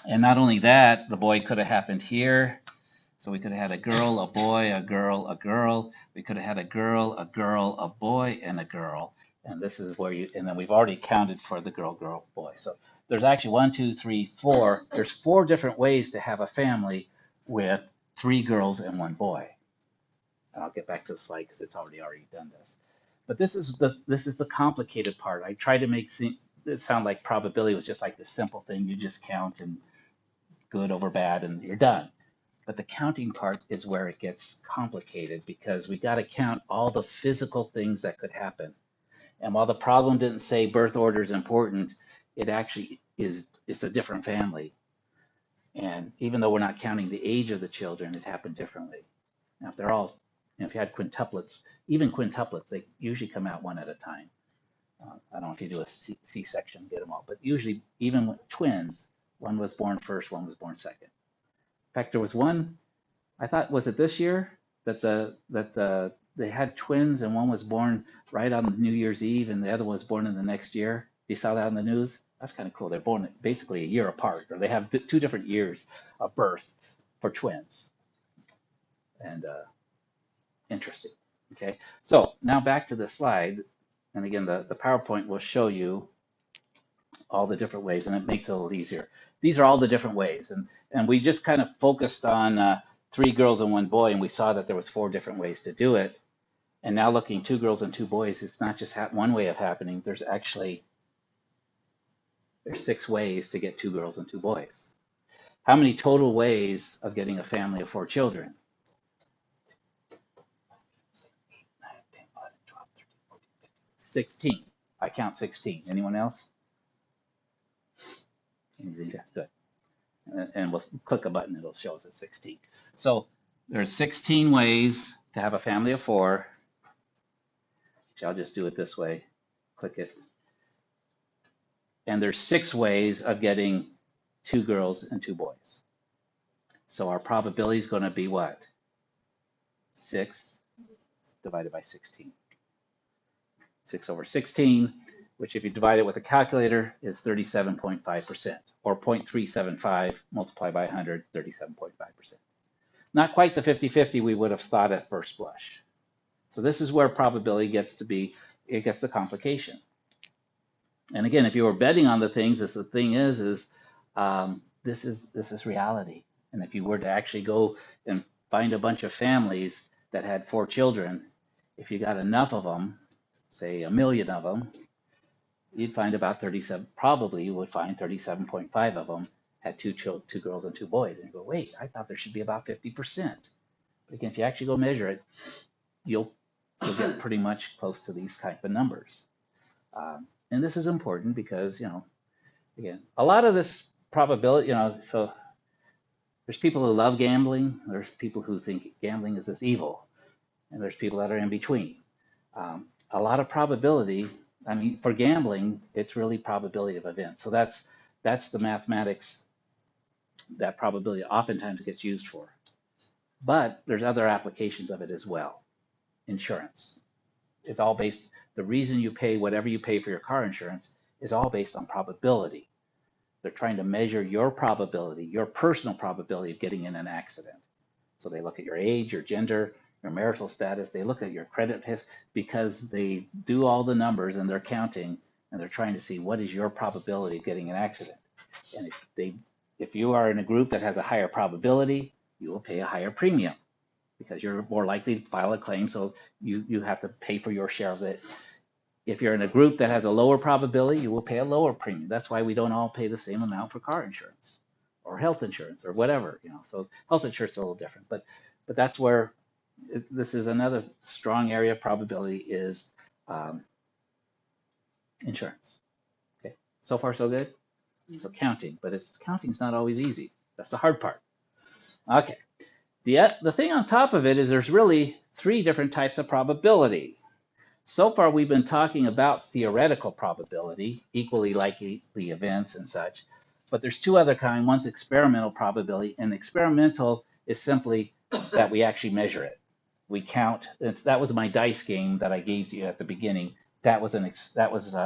and not only that, the boy could have happened here. So we could have had a girl, a boy, a girl, a girl. We could have had a girl, a boy, and a girl. And this is where and then we've already counted for the girl, girl, boy. So there's actually 1, 2, 3, 4. There's 4 different ways to have a family with 3 girls and 1 boy. And I'll get back to the slide because it's already done this. But this is the complicated part. I try to make it sound like probability was just like the simple thing. You just count and good over bad and you're done. But the counting part is where it gets complicated because we got to count all the physical things that could happen. And while the problem didn't say birth order is important, it actually is. It's a different family. And even though we're not counting the age of the children, it happened differently. Now, if they're all, if you had quintuplets, even quintuplets, they usually come out one at a time. I don't know if you do a C-section, get them all, but usually even with twins, one was born first, one was born second. In fact, there was one, I thought, was it this year that they had twins and one was born right on New Year's Eve and the other was born in the next year. You saw that on the news? That's kind of cool. They're born basically a year apart, or they have 2 different years of birth for twins. And interesting. Okay, so now back to the slide. And again, the PowerPoint will show you all the different ways, and it makes it a little easier. These are all the different ways, and we just kind of focused on 3 girls and 1 boy, and we saw that there was 4 different ways to do it. And now looking 2 girls and 2 boys, it's not just one way of happening. There's 6 ways to get 2 girls and 2 boys. How many total ways of getting a family of 4 children? 16. I count 16. Anyone else? That's good. And we'll click a button, it'll show us at 16. So there's 16 ways to have a family of 4. I'll just do it this way. Click it. And there's 6 ways of getting 2 girls and 2 boys. So our probability is going to be what? 6 divided by 16. 6 over 16, which if you divide it with a calculator is 37.5%, or 0.375 multiplied by 100, 37.5%. Not quite the 50-50 we would have thought at first blush. So this is where probability gets to be, it gets the complication. And again, if you were betting on the things, as the thing is this is reality. And if you were to actually go and find a bunch of families that had 4 children, if you got enough of them, say 1 million of them, you'd find about 37, probably you would find 37.5 of them had 2 girls and 2 boys. And you go, wait, I thought there should be about 50%. But again, if you actually go measure it, you'll get pretty much close to these type of numbers. And this is important because, again, a lot of this probability, so there's people who love gambling. There's people who think gambling is this evil. And there's people that are in between. A lot of probability, I mean, for gambling, it's really probability of events. So that's the mathematics that probability oftentimes gets used for. But there's other applications of it as well. Insurance. It's all based, the reason you pay whatever you pay for your car insurance is all based on probability. They're trying to measure your probability, your personal probability of getting in an accident. So they look at your age, your gender, your marital status, they look at your credit history, because they do all the numbers and they're counting and they're trying to see what is your probability of getting an accident. And if you are in a group that has a higher probability, you will pay a higher premium because you're more likely to file a claim, so you have to pay for your share of it. If you're in a group that has a lower probability, you will pay a lower premium. That's why we don't all pay the same amount for car insurance or health insurance or whatever, So health insurance is a little different, but that's where this is another strong area of probability is insurance. Okay, so far so good. So counting, but counting's not always easy. That's the hard part. Okay, the thing on top of it is there's really 3 different types of probability. So far, we've been talking about theoretical probability, equally likely events and such, but there's 2 other kinds. One's experimental probability, and experimental is simply that we actually measure it. We count. That was my dice game that I gave you at the beginning. that was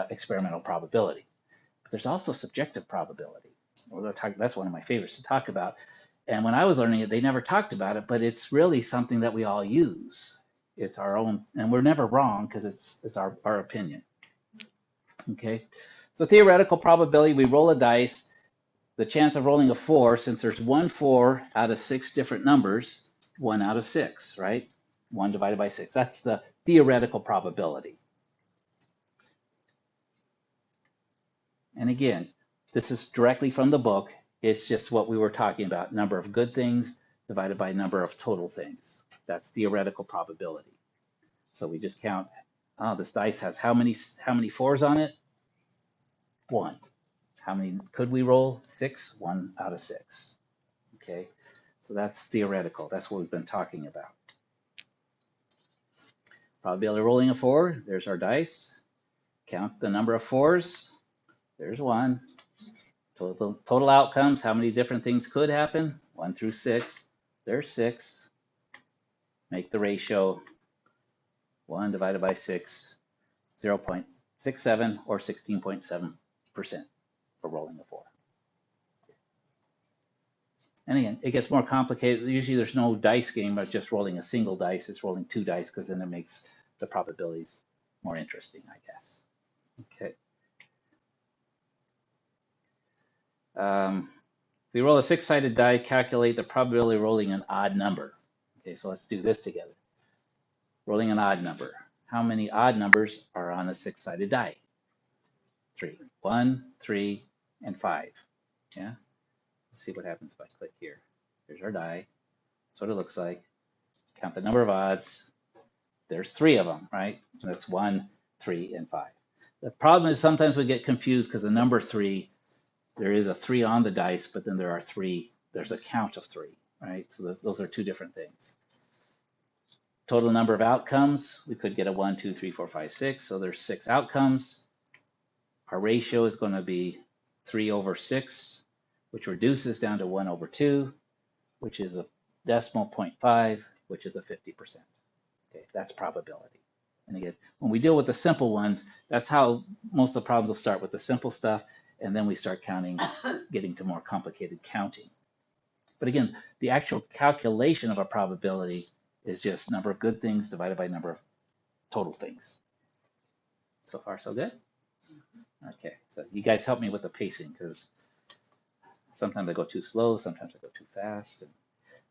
experimental probability. But there's also subjective probability. That's one of my favorites to talk about. And when I was learning it, they never talked about it, but it's really something that we all use. It's our own, and we're never wrong because it's our opinion. Okay, so theoretical probability, we roll a dice. The chance of rolling a 4, since there's 1 4 out of 6 different numbers, 1 out of 6, right? 1 divided by 6. That's the theoretical probability. And again, this is directly from the book. It's just what we were talking about. Number of good things divided by number of total things. That's theoretical probability. So we just count, oh, this dice has how many 4s on it? 1. How many could we roll? 6. 1 out of 6. Okay, so that's theoretical. That's what we've been talking about. Probability of rolling a 4. There's our dice. Count the number of 4s. There's 1. Total outcomes, how many different things could happen? 1 through 6. There's 6. Make the ratio 1 divided by 6, 0.67 or 16.7% for rolling a 4. And again, it gets more complicated. Usually there's no dice game, but just rolling a single dice. It's rolling 2 dice because then it makes the probabilities more interesting, I guess. Okay. If we roll a 6-sided die, calculate the probability of rolling an odd number. Okay, so let's do this together. Rolling an odd number. How many odd numbers are on a 6-sided die? 3. 1, 3, and 5. Yeah. Let's see what happens if I click here. Here's our die. That's what it looks like. Count the number of odds. There's 3 of them, right? So that's 1, 3, and 5. The problem is sometimes we get confused because the number 3, there is a 3 on the dice, but then there are 3. There's a count of 3, right? So those are 2 different things. Total number of outcomes, we could get a 1, 2, 3, 4, 5, 6. So there's 6 outcomes. Our ratio is going to be 3 over 6, which reduces down to 1 over 2, which is a decimal 0.5, which is a 50%. Okay, that's probability. And again, when we deal with the simple ones, that's how most of the problems will start, with the simple stuff, and then we start counting, getting to more complicated counting. But again, the actual calculation of a probability is just number of good things divided by number of total things. So far, so good? Okay, so you guys help me with the pacing, because sometimes I go too slow, sometimes I go too fast.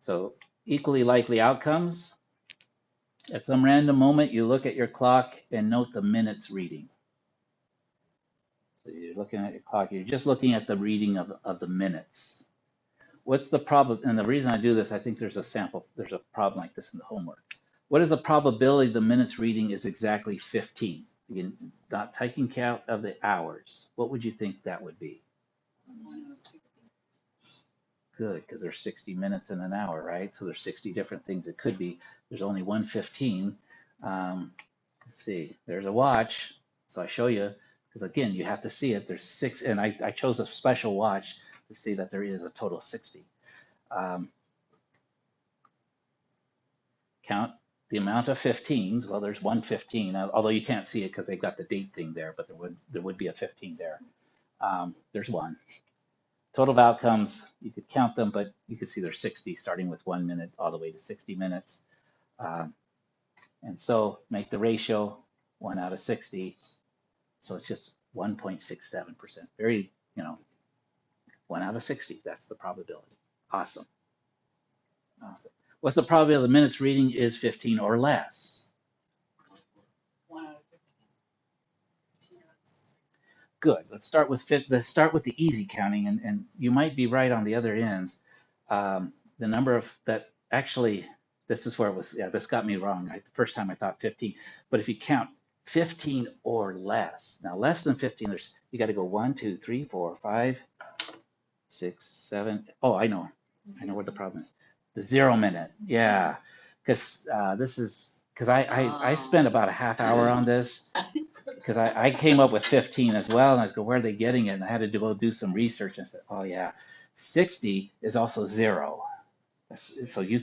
So equally likely outcomes. At some random moment, you look at your clock and note the minutes reading. So you're looking at your clock, you're just looking at the reading of the minutes. What's the problem? And the reason I do this, I think there's a problem like this in the homework. What is the probability the minutes reading is exactly 15? Again, not taking count of the hours. What would you think that would be? 1 out of 60. Good, because there's 60 minutes in an hour, right? So there's 60 different things it could be. There's only 1:15. Let's see, there's a watch. So I show you, because again, you have to see it. There's 6, and I chose a special watch to see that there is a total of 60. Count the amount of 15s. Well, there's 115, although you can't see it because they've got the date thing there, but there would be a 15 there. There's 1. Total of outcomes, you could count them, but you could see there's 60, starting with 1 minute all the way to 60 minutes. And so make the ratio 1 out of 60. So it's just 1.67%. Very, 1 out of 60. That's the probability. Awesome. What's the probability of the minutes reading is 15 or less? 1 out of 15. 15 out of 6. Good. Let's start with the easy counting, and you might be right on the other ends. The number of that actually, this is where it was. Yeah, this got me wrong. The first time I thought 15, but if you count 15 or less, now less than 15, you got to go 1, 2, 3, 4, 5, 6, 7. Oh, I know where the problem is. The 0 minute. Yeah, because I spent about a half hour on this. Because I came up with 15 as well, and I was going, where are they getting it? And I had to go do some research, and I said, oh yeah, 60 is also 0. So you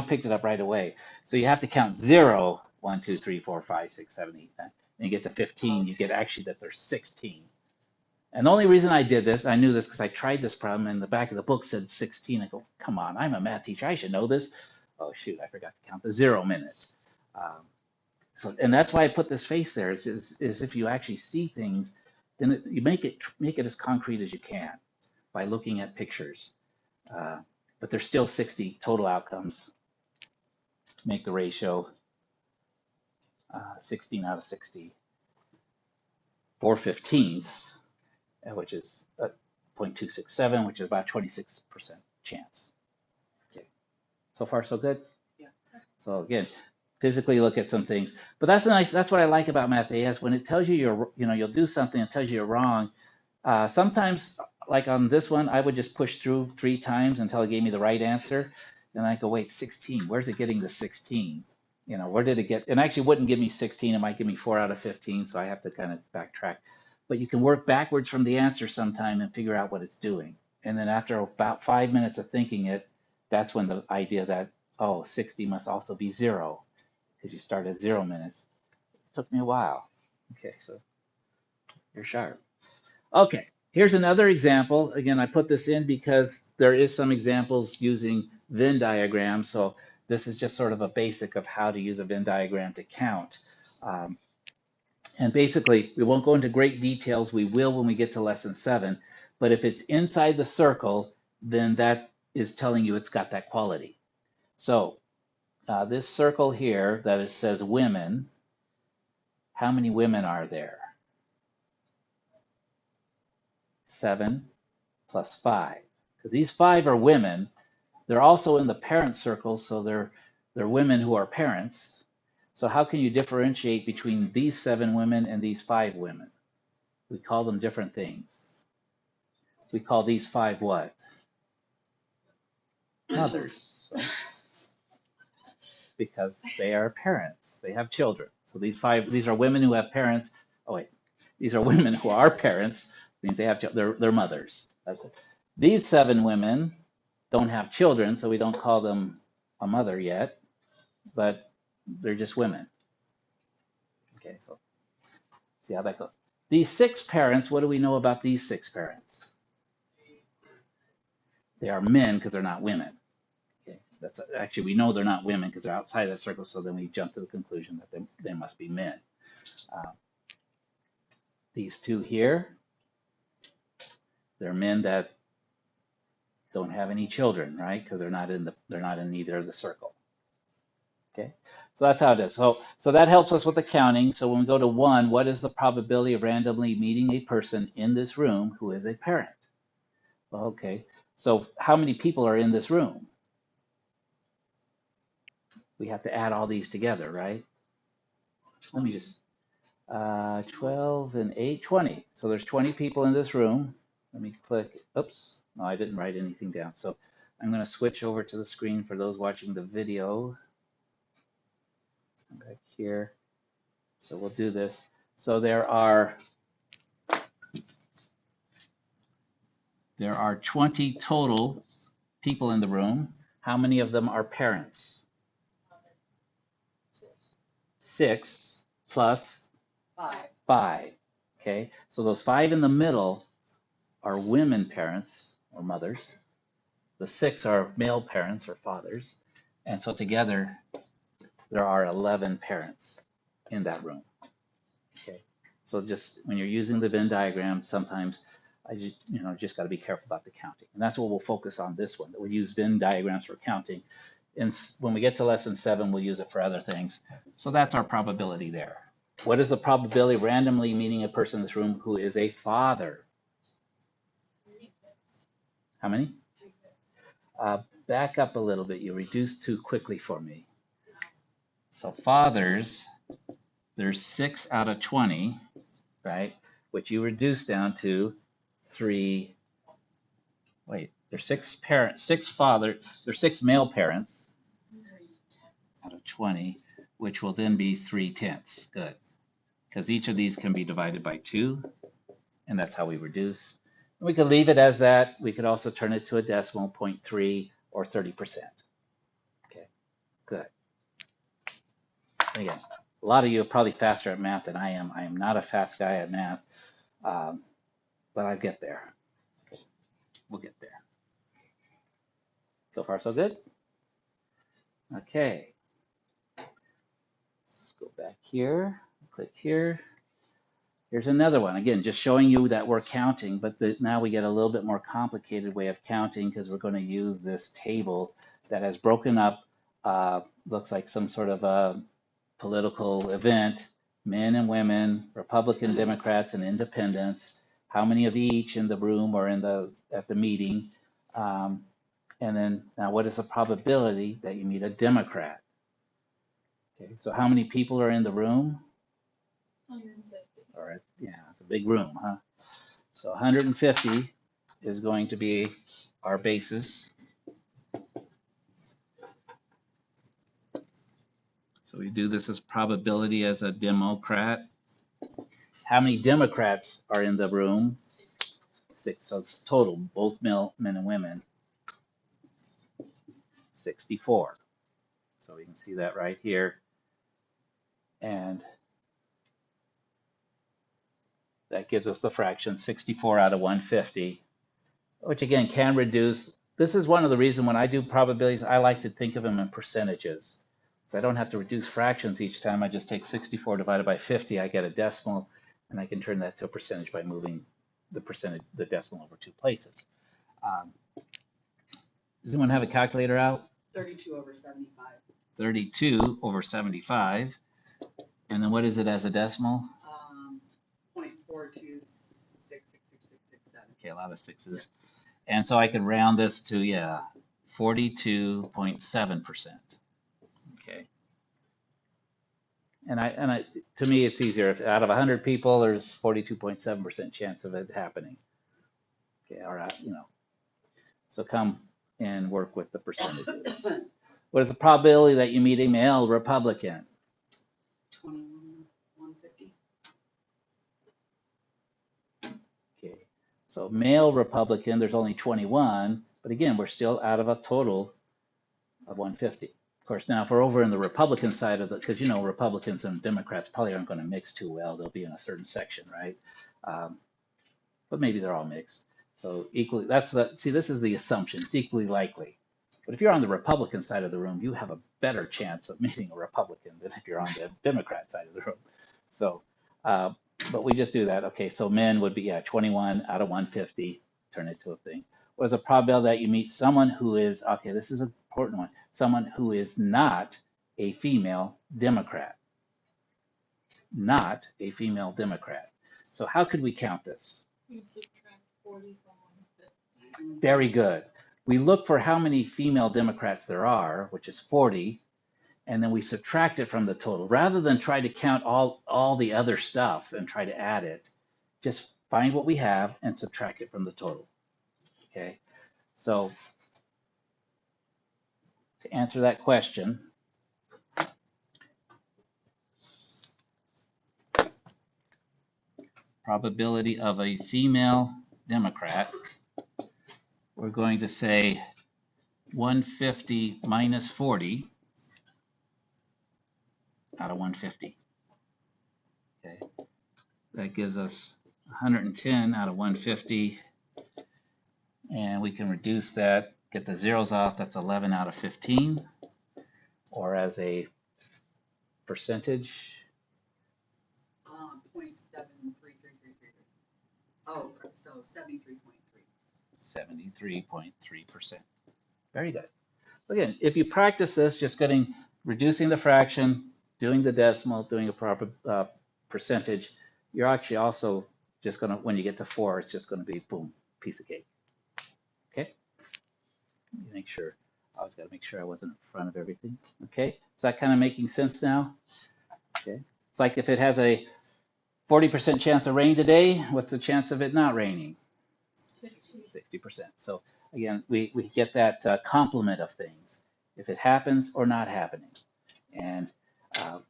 picked it up right away. So you have to count 0, 1, 2, 3, 4, 5, 6, 7, 8, 9. and you get to 15, you get actually that there's 16. And the only reason I did this, I knew this because I tried this problem and the back of the book said 16. I go, come on, I'm a math teacher. I should know this. Oh, shoot, I forgot to count the 0 minute. And that's why I put this face there is if you actually see things, then you make it as concrete as you can by looking at pictures. But there's still 60 total outcomes. Make the ratio 16 out of 60. 4/15ths, which is 0.267, which is about 26% chance. Okay, so far so good. Yeah. So again, physically look at some things, but that's what I like about MathAS. When it tells you you'll do something, it tells you you're wrong. Sometimes, like on this one, I would just push through 3 times until it gave me the right answer, and I go, wait, 16. Where's it getting the 16? Where did it get? And actually, wouldn't give me 16. It might give me 4 out of 15. So I have to kind of backtrack. But you can work backwards from the answer sometime and figure out what it's doing. And then after about 5 minutes of thinking it, that's when the idea that 60 must also be 0 because you start at 0 minutes. It took me a while. Okay, so you're sharp. Okay, here's another example. Again, I put this in because there is some examples using Venn diagrams. So this is just sort of a basic of how to use a Venn diagram to count. And basically, we won't go into great details. We will when we get to lesson 7. But if it's inside the circle, then that is telling you it's got that quality. So this circle here that it says women, how many women are there? 7 plus 5. Because these 5 are women. They're also in the parent circle, so they're women who are parents. So how can you differentiate between these 7 women and these 5 women? We call them different things. We call these 5 what? Mothers. Right? Because they are parents. They have children. So these are women who have parents. Oh wait, these are women who are parents. Means they have they're mothers. These 7 women don't have children, so we don't call them a mother yet, but they're just women. Okay, so see how that goes. These 6 parents, what do we know about these 6 parents? They are men because they're not women. Okay, that's actually, we know they're not women because they're outside that circle, so then we jump to the conclusion that they must be men. These 2 here, they're men that don't have any children, right? Because they're not in either of the circle. Okay, so that's how it is. So that helps us with the counting. So when we go to 1, what is the probability of randomly meeting a person in this room who is a parent? Well, okay, so how many people are in this room? We have to add all these together, right? Let me just, 12 and 8, 20. So there's 20 people in this room. Let me click, oops, no, I didn't write anything down. So I'm going to switch over to the screen for those watching the video. Back here. So we'll do this. So there are 20 total people in the room. How many of them are parents? 6 plus 5. Okay, so those 5 in the middle are women parents or mothers. The 6 are male parents or fathers. And so together there are 11 parents in that room. Okay, so just when you're using the Venn diagram, sometimes just got to be careful about the counting. And that's what we'll focus on this one, that we'll use Venn diagrams for counting. And when we get to lesson 7, we'll use it for other things. So that's our probability there. What is the probability of randomly meeting a person in this room who is a father? How many? Back up a little bit. You reduced too quickly for me. So fathers, there's 6 out of 20, right? Which you reduce down to 3. Wait, there's 6 parents, 6 fathers, there's 6 male parents out of 20, which will then be 3/10. Good. Because each of these can be divided by 2, and that's how we reduce. And we could leave it as that. We could also turn it to a decimal, 0.3 or 30%. Okay, good. Again, A lot of you are probably faster at math than I am. I am not a fast guy at math, but I'll get there. Okay, we'll get there. So far, so good. Okay, let's go back here, click here. Here's another one. Again, just showing you that we're counting, but now we get a little bit more complicated way of counting because we're going to use this table that has broken up, looks like some sort of a political event, men and women, Republican, Democrats, and independents, how many of each in the room or at the meeting, and then now what is the probability that you meet a Democrat? Okay, so how many people are in the room? 150. All right, yeah, it's a big room, huh? So 150 is going to be our basis. So we do this as probability as a Democrat. How many Democrats are in the room? 6. So it's total, both men and women, 64. So we can see that right here. And that gives us the fraction 64 out of 150, which again can reduce. This is one of the reasons when I do probabilities, I like to think of them in percentages. So I don't have to reduce fractions each time. I just take 64 divided by 50, I get a decimal, and I can turn that to a percentage by moving the decimal over 2 places. Does anyone have a calculator out? 32 over 75. 32 over 75. And then what is it as a decimal? 0.42666667. Okay, a lot of sixes. And so I could round this to, 42.7%. Okay. And to me, it's easier. If out of 100 people, there's 42.7% chance of it happening. Okay, all right, So come and work with the percentages. What is the probability that you meet a male Republican? 150. Okay, so male Republican, there's only 21, but again, we're still out of a total of 150. Of course, now if we're over in the Republican side of because Republicans and Democrats probably aren't going to mix too well. They'll be in a certain section, right? But maybe they're all mixed. So equally, see, this is the assumption. It's equally likely. But if you're on the Republican side of the room, you have a better chance of meeting a Republican than if you're on the Democrat side of the room. So, but we just do that. Okay, so men would be 21 out of 150. Turn it to a thing. What is the probability that you meet someone who is, okay, this is an important one, someone who is not a female Democrat? Not a female Democrat. So how could we count this? You'd subtract 40 from 150. Very good. We look for how many female Democrats there are, which is 40, and then we subtract it from the total. Rather than try to count all the other stuff and try to add it, just find what we have and subtract it from the total. Okay, so to answer that question, probability of a female Democrat, we're going to say 150 minus 40 out of 150. Okay, that gives us 110 out of 150, and we can reduce that, get the zeros off, that's 11 out of 15, or as a percentage. 0.73333. Oh, so 73.3. 73.3%. Very good. Again, if you practice this, just reducing the fraction, doing the decimal, doing a proper percentage, you're actually also just going to, when you get to 4, it's just going to be, boom, piece of cake. Okay? Let me make sure. I always got to make sure I wasn't in front of everything. Okay? Is that kind of making sense now? Okay. It's like if it has a 40% chance of rain today, what's the chance of it not raining? 60%. So again, we get that complement of things. If it happens or not happening. And the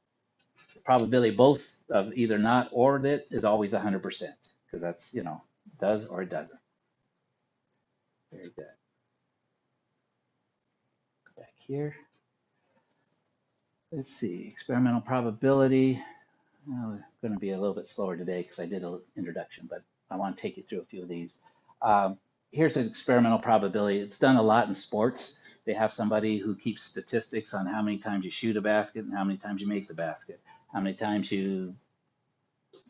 probability both of either not or it is always 100%, because that's, does or it doesn't. Very good. Go back here. Let's see, experimental probability. I'm going to be a little bit slower today because I did an introduction, but I want to take you through a few of these. Um, Here's an experimental probability. It's done a lot in sports. They have somebody who keeps statistics on how many times you shoot a basket and how many times you make the basket, how many times you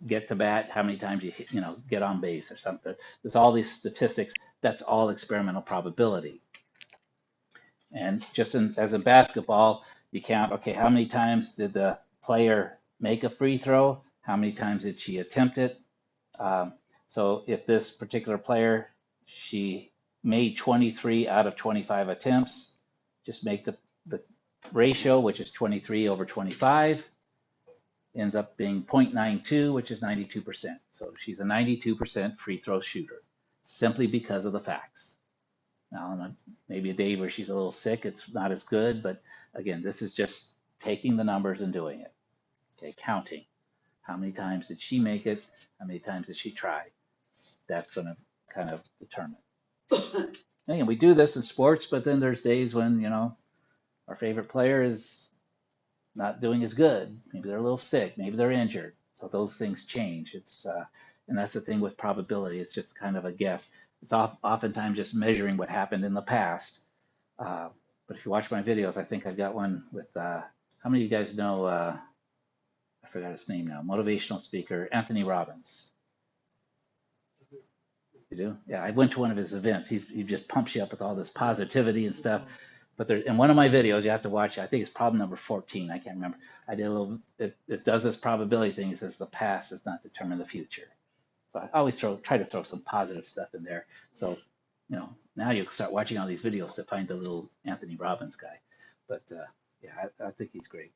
get to bat, how many times you get on base or something. There's all these statistics. That's all experimental probability. And just as in basketball, you count, okay, how many times did the player make a free throw? How many times did she attempt it? Um, so if this particular player, she made 23 out of 25 attempts, just make the ratio, which is 23 over 25, ends up being 0.92, which is 92%. So she's a 92% free throw shooter simply because of the facts. Now, maybe a day where she's a little sick, it's not as good, but again, this is just taking the numbers and doing it. Okay, counting. How many times did she make it? How many times did she try? That's going to kind of determine. And again, we do this in sports, but then there's days when, our favorite player is not doing as good. Maybe they're a little sick. Maybe they're injured. So those things change. And that's the thing with probability. It's just kind of a guess. It's oftentimes just measuring what happened in the past. But if you watch my videos, I think I've got one with, how many of you guys know, I forgot his name now, motivational speaker, Anthony Robbins. You do? Yeah, I went to one of his events. He just pumps you up with all this positivity and stuff. But there, in one of my videos, you have to watch it. I think it's problem number 14. I can't remember. I did a little. It does this probability thing. It says the past does not determine the future. So I always try to throw some positive stuff in there. So now you start watching all these videos to find the little Anthony Robbins guy. But yeah, I think he's great.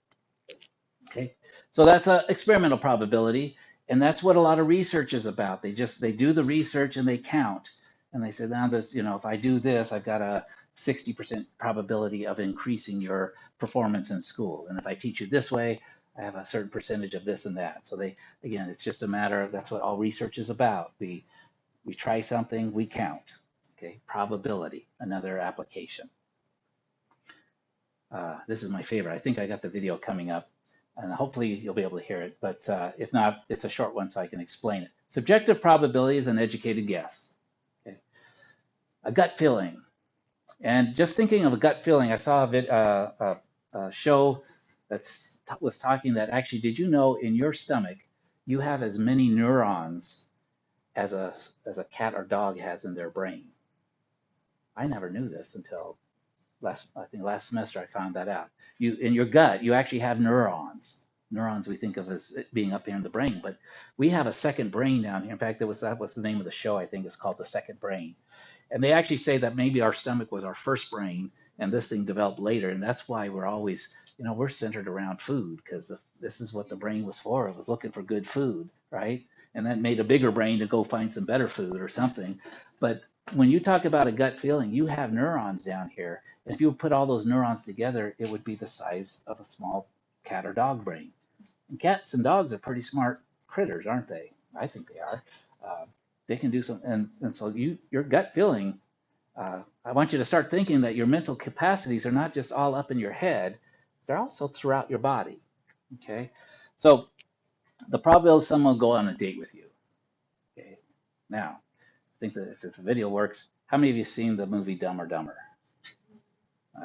Okay, so that's a experimental probability, and that's what a lot of research is about. They do the research and they count, and they say now this, if I do this, I've got a 60% probability of increasing your performance in school, and if I teach you this way, I have a certain percentage of this and that. So again, it's just a matter of, that's what all research is about. We try something, we count. Okay, probability, another application. This is my favorite. I think I got the video coming up, and hopefully you'll be able to hear it. But if not, it's a short one, so I can explain it. Subjective probability is an educated guess. Okay. A gut feeling. And just thinking of a gut feeling, I saw a show that was talking that actually, did you know in your stomach, you have as many neurons as a cat or dog has in their brain? I never knew this until I think last semester I found that out. You, in your gut, you actually have neurons. Neurons we think of as being up here in the brain, but we have a second brain down here. In fact, that was the name of the show. I think it's called The Second Brain. And they actually say that maybe our stomach was our first brain, and this thing developed later. And that's why we're always, we're centered around food, because this is what the brain was for. It was looking for good food, right? And then made a bigger brain to go find some better food or something. But when you talk about a gut feeling, you have neurons down here. And if you would put all those neurons together, it would be the size of a small cat or dog brain. And cats and dogs are pretty smart critters, aren't they? I think they are. Uh, they can do some, and so your gut feeling. I want you to start thinking that your mental capacities are not just all up in your head; they're also throughout your body. Okay, so the probability someone will go on a date with you. Okay, now I think that if the video works, how many of you seen the movie Dumb or Dumber?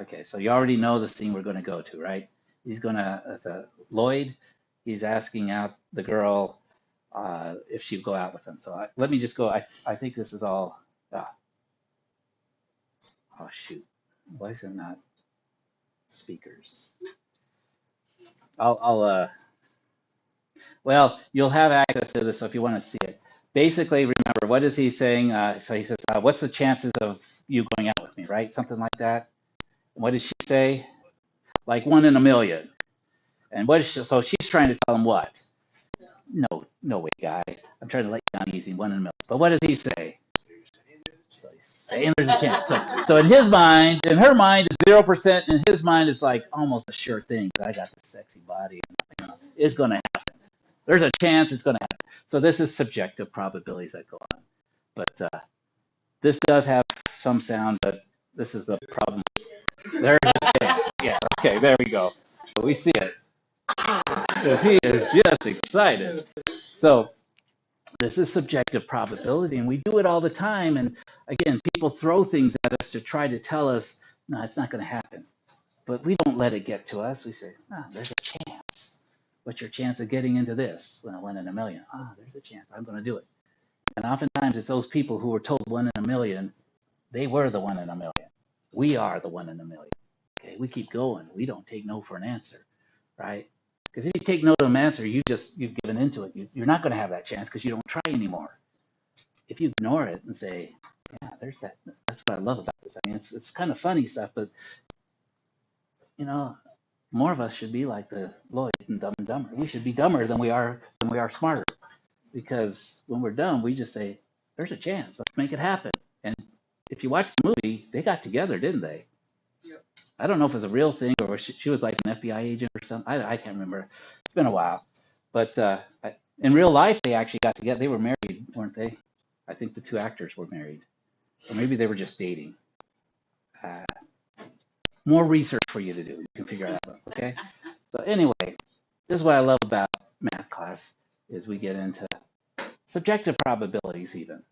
Okay, so you already know the scene we're going to go to, right? It's a Lloyd, he's asking out the girl if she'd go out with him. So let me just go. I think this is all, ah, oh shoot, why is it not speakers? I'll well, you'll have access to this, so if you want to see it. Basically, remember, what is he saying? So he says, what's the chances of you going out with me, right? Something like that. What did she say? Like 1 in a million. And so she's trying to tell him what? No way, guy. I'm trying to let you down easy, 1 in a million. But what does he say? So he's saying there's a chance. So in his mind, in her mind, it's 0%. In his mind, it's like almost a sure thing. I got this sexy body. It's going to happen. There's a chance it's going to happen. So this is subjective probabilities that go on. But this does have some sound, but this is the problem. There's a chance. Yeah. Okay. There we go. So we see it. He is just excited. So this is subjective probability, and we do it all the time. And again, people throw things at us to try to tell us, no, it's not going to happen. But we don't let it get to us. We say, there's a chance. What's your chance of getting into this? Well, 1 in a million. There's a chance. I'm going to do it. And oftentimes it's those people who were told 1 in a million, they were the 1 in a million. We are the 1 in a million. Okay, we keep going. We don't take no for an answer, right? Because if you take no to an answer, you've given into it. You're not going to have that chance because you don't try anymore. If you ignore it and say, yeah, there's that. That's what I love about this. I mean, it's kind of funny stuff, but more of us should be like the Lloyd and Dumb and Dumber. We should be dumber than we are smarter, because when we're dumb, we just say, "There's a chance. Let's make it happen." And if you watch the movie, they got together, didn't they? Yep. I don't know if it's a real thing or she was like an FBI agent or something. I can't remember. It's been a while, but in real life, they actually got together. They were married, weren't they? I think the two actors were married, or maybe they were just dating. More research for you to do. You can figure it out. Okay. So anyway, this is what I love about math class is we get into subjective probabilities even.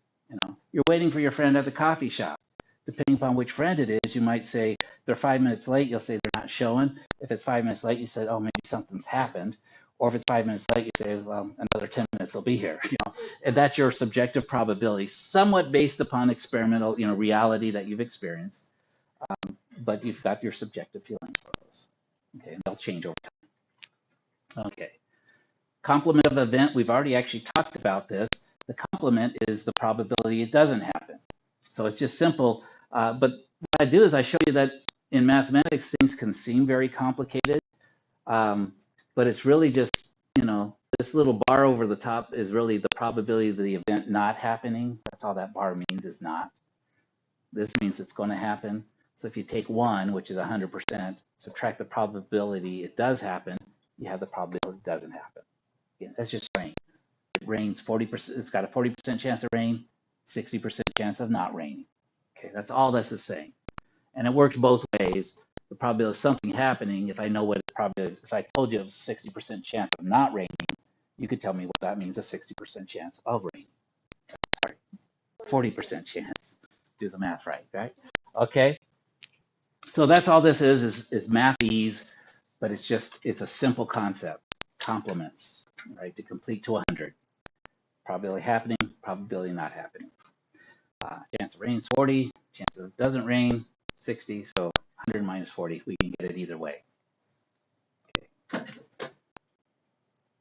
You're waiting for your friend at the coffee shop. Depending upon which friend it is, you might say they're 5 minutes late. You'll say they're not showing. If it's 5 minutes late, you say, oh, maybe something's happened. Or if it's 5 minutes late, you say, well, another 10 minutes they'll be here. And that's your subjective probability, somewhat based upon experimental, reality that you've experienced. But you've got your subjective feelings for those. Okay, and they'll change over time. Okay. Complement of event, we've already actually talked about this. The complement is the probability it doesn't happen. So it's just simple. But what I do is I show you that in mathematics, things can seem very complicated. But it's really just, this little bar over the top is really the probability of the event not happening. That's all that bar means, is not. This means it's going to happen. So if you take 1, which is 100%, subtract the probability it does happen, you have the probability it doesn't happen. Yeah, that's just rain. It rains 40%. It's got a 40% chance of rain, 60% chance of not raining. Okay, that's all this is saying. And it works both ways. The probability of something happening, if I know what it probably is, if I told you it was a 60% chance of not raining, you could tell me what that means, a 60% chance of raining. Sorry, 40% chance. Do the math right? Okay. So that's all this is MathAS, but it's a simple concept. Complements, right? To complete to 100. Probability happening, probability not happening. Chance of rain is 40, chance of it doesn't rain, 60. So 100 minus 40, we can get it either way. Okay.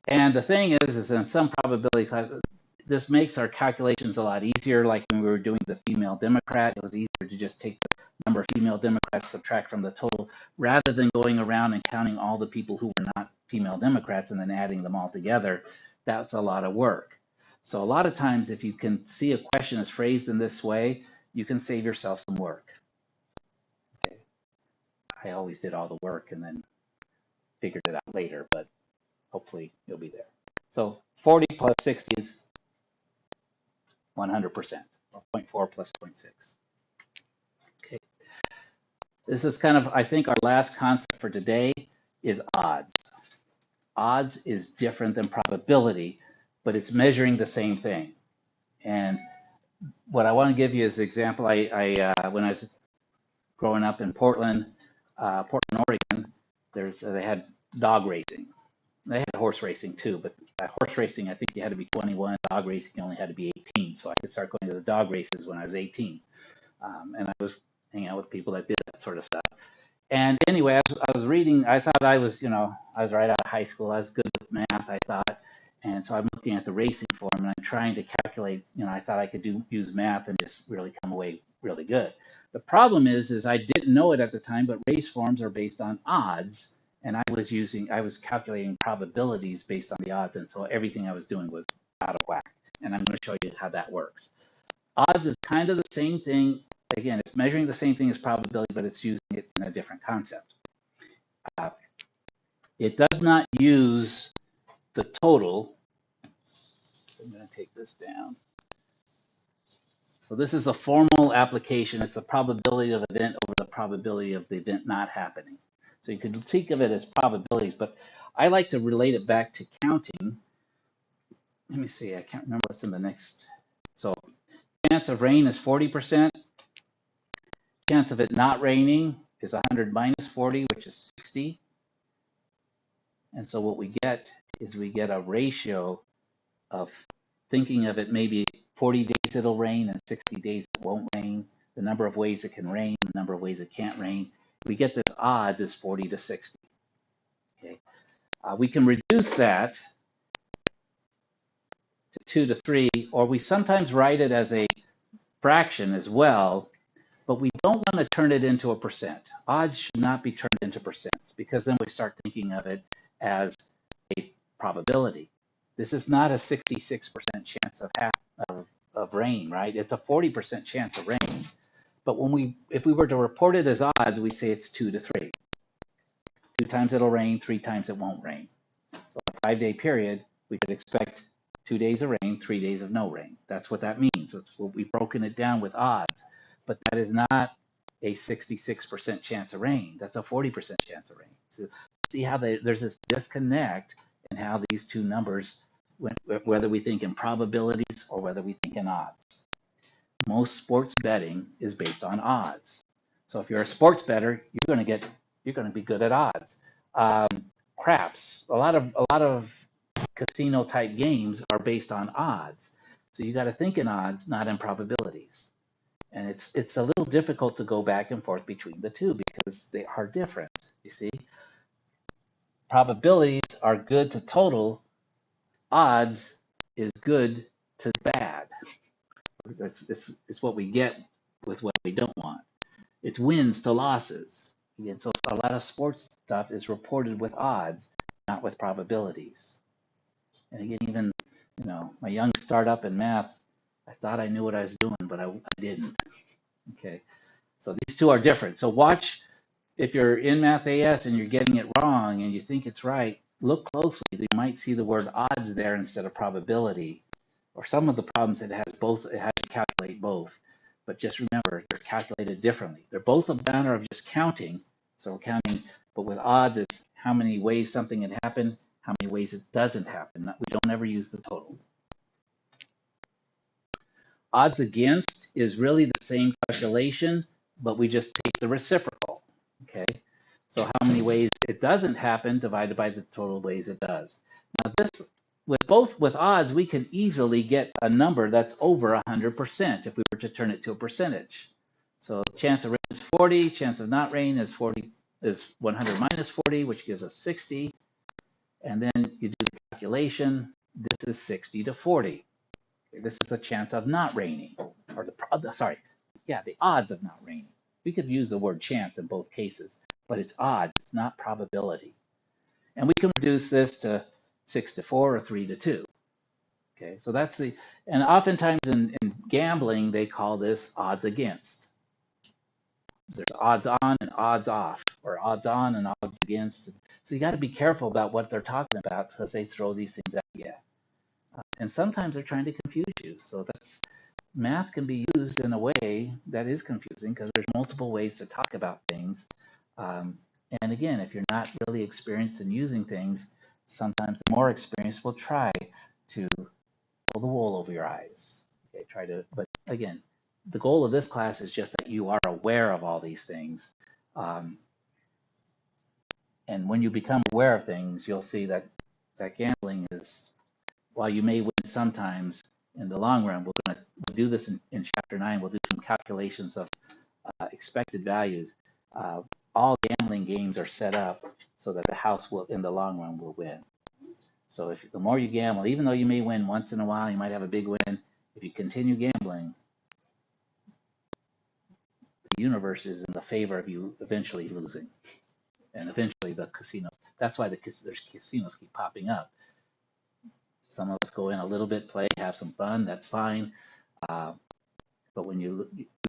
And the thing is in some probability class, this makes our calculations a lot easier. Like when we were doing the female Democrat, it was easier to just take the number of female Democrats, subtract from the total, rather than going around and counting all the people who were not female Democrats and then adding them all together. That's a lot of work. So a lot of times, if you can see a question is phrased in this way, you can save yourself some work. Okay. I always did all the work and then figured it out later, but hopefully you'll be there. So 40 plus 60 is 100%, or 0.4 plus 0.6. Okay. This is kind of, I think, our last concept for today is odds. Odds is different than probability, but it's measuring the same thing. And what I want to give you as an example, when I was growing up in Portland, Oregon, they had dog racing. They had horse racing too, but by horse racing, I think you had to be 21. Dog racing, you only had to be 18. So I could start going to the dog races when I was 18. And I was hanging out with people that did that sort of stuff. And anyway, I was reading. I thought I was right out of high school. I was good with math, I thought. And so I'm looking at the racing form and I'm trying to calculate, I thought I could use math and just really come away really good. The problem is I didn't know it at the time, but race forms are based on odds. And I was calculating probabilities based on the odds. And so everything I was doing was out of whack. And I'm going to show you how that works. Odds is kind of the same thing. Again, it's measuring the same thing as probability, but it's using it in a different concept. It does not use the total. So I'm going to take this down. So this is a formal application. It's the probability of event over the probability of the event not happening. So you could think of it as probabilities, but I like to relate it back to counting. Let me see, I can't remember what's in the next. So chance of rain is 40%. Chance of it not raining is 100 minus 40, which is 60. And so what we get is we get a ratio of thinking of it maybe 40 days it'll rain and 60 days it won't rain, the number of ways it can rain, the number of ways it can't rain. We get this odds is 40 to 60. Okay. We can reduce that to 2 to 3, or we sometimes write it as a fraction as well, but we don't want to turn it into a percent. Odds should not be turned into percents because then we start thinking of it as a probability. This is not a 66% chance of rain, right? It's a 40% chance of rain. But if we were to report it as odds, we'd say it's 2 to 3. 2 times it'll rain, 3 times it won't rain. So a 5-day period, we could expect 2 days of rain, 3 days of no rain. That's what that means. It's what we've broken it down with odds. But that is not a 66% chance of rain. That's a 40% chance of rain. So see how there's this disconnect in how these two numbers, whether we think in probabilities or whether we think in odds. Most sports betting is based on odds. So if you're a sports bettor, you're going to be good at odds. Craps, a lot of casino type games are based on odds. So you got to think in odds, not in probabilities. And it's a little difficult to go back and forth between the two because they are different. You see, probabilities are good to total. Odds is good to bad. It's what we get with what we don't want. It's wins to losses. Again, so a lot of sports stuff is reported with odds, not with probabilities. And again, even my young startup in math, I thought I knew what I was doing, but I didn't. Okay, so these two are different. So watch if you're in MathAS and you're getting it wrong and you think it's right. Look closely. You might see the word odds there instead of probability. Or some of the problems it has both. It has to calculate both. But just remember, they're calculated differently. They're both a matter of just counting. So we're counting, but with odds, it's how many ways something can happen, how many ways it doesn't happen. We don't ever use the total. Odds against is really the same calculation, but we just take the reciprocal. Okay, so how many ways it doesn't happen divided by the total ways it does. Now this, with odds, we can easily get a number that's over 100% if we were to turn it to a percentage. So chance of rain is 40, chance of not rain is 100 minus 40, which gives us 60. And then you do the calculation. This is 60 to 40. Okay, this is the chance of not raining, or the odds of not raining. We could use the word chance in both cases, but it's odds, it's not probability. And we can reduce this to 6 to 4 or 3 to 2. Okay, so and oftentimes in gambling, they call this odds against. There's odds on and odds off, or odds on and odds against. So you got to be careful about what they're talking about because they throw these things at you. And sometimes they're trying to confuse you. So math can be used in a way that is confusing because there's multiple ways to talk about things. And again, if you're not really experienced in using things, sometimes the more experienced will try to pull the wool over your eyes. Okay, but again, the goal of this class is just that you are aware of all these things. And when you become aware of things, you'll see that gambling is, while you may win sometimes, in the long run, we'll do this in chapter 9. We'll do some calculations of expected values. All gambling games are set up so that the house will, in the long run, will win. So the more you gamble, even though you may win once in a while, you might have a big win. If you continue gambling, the universe is in the favor of you eventually losing, and eventually the casino. That's why there's casinos keep popping up. Some of us go in a little bit, play, have some fun. That's fine. But we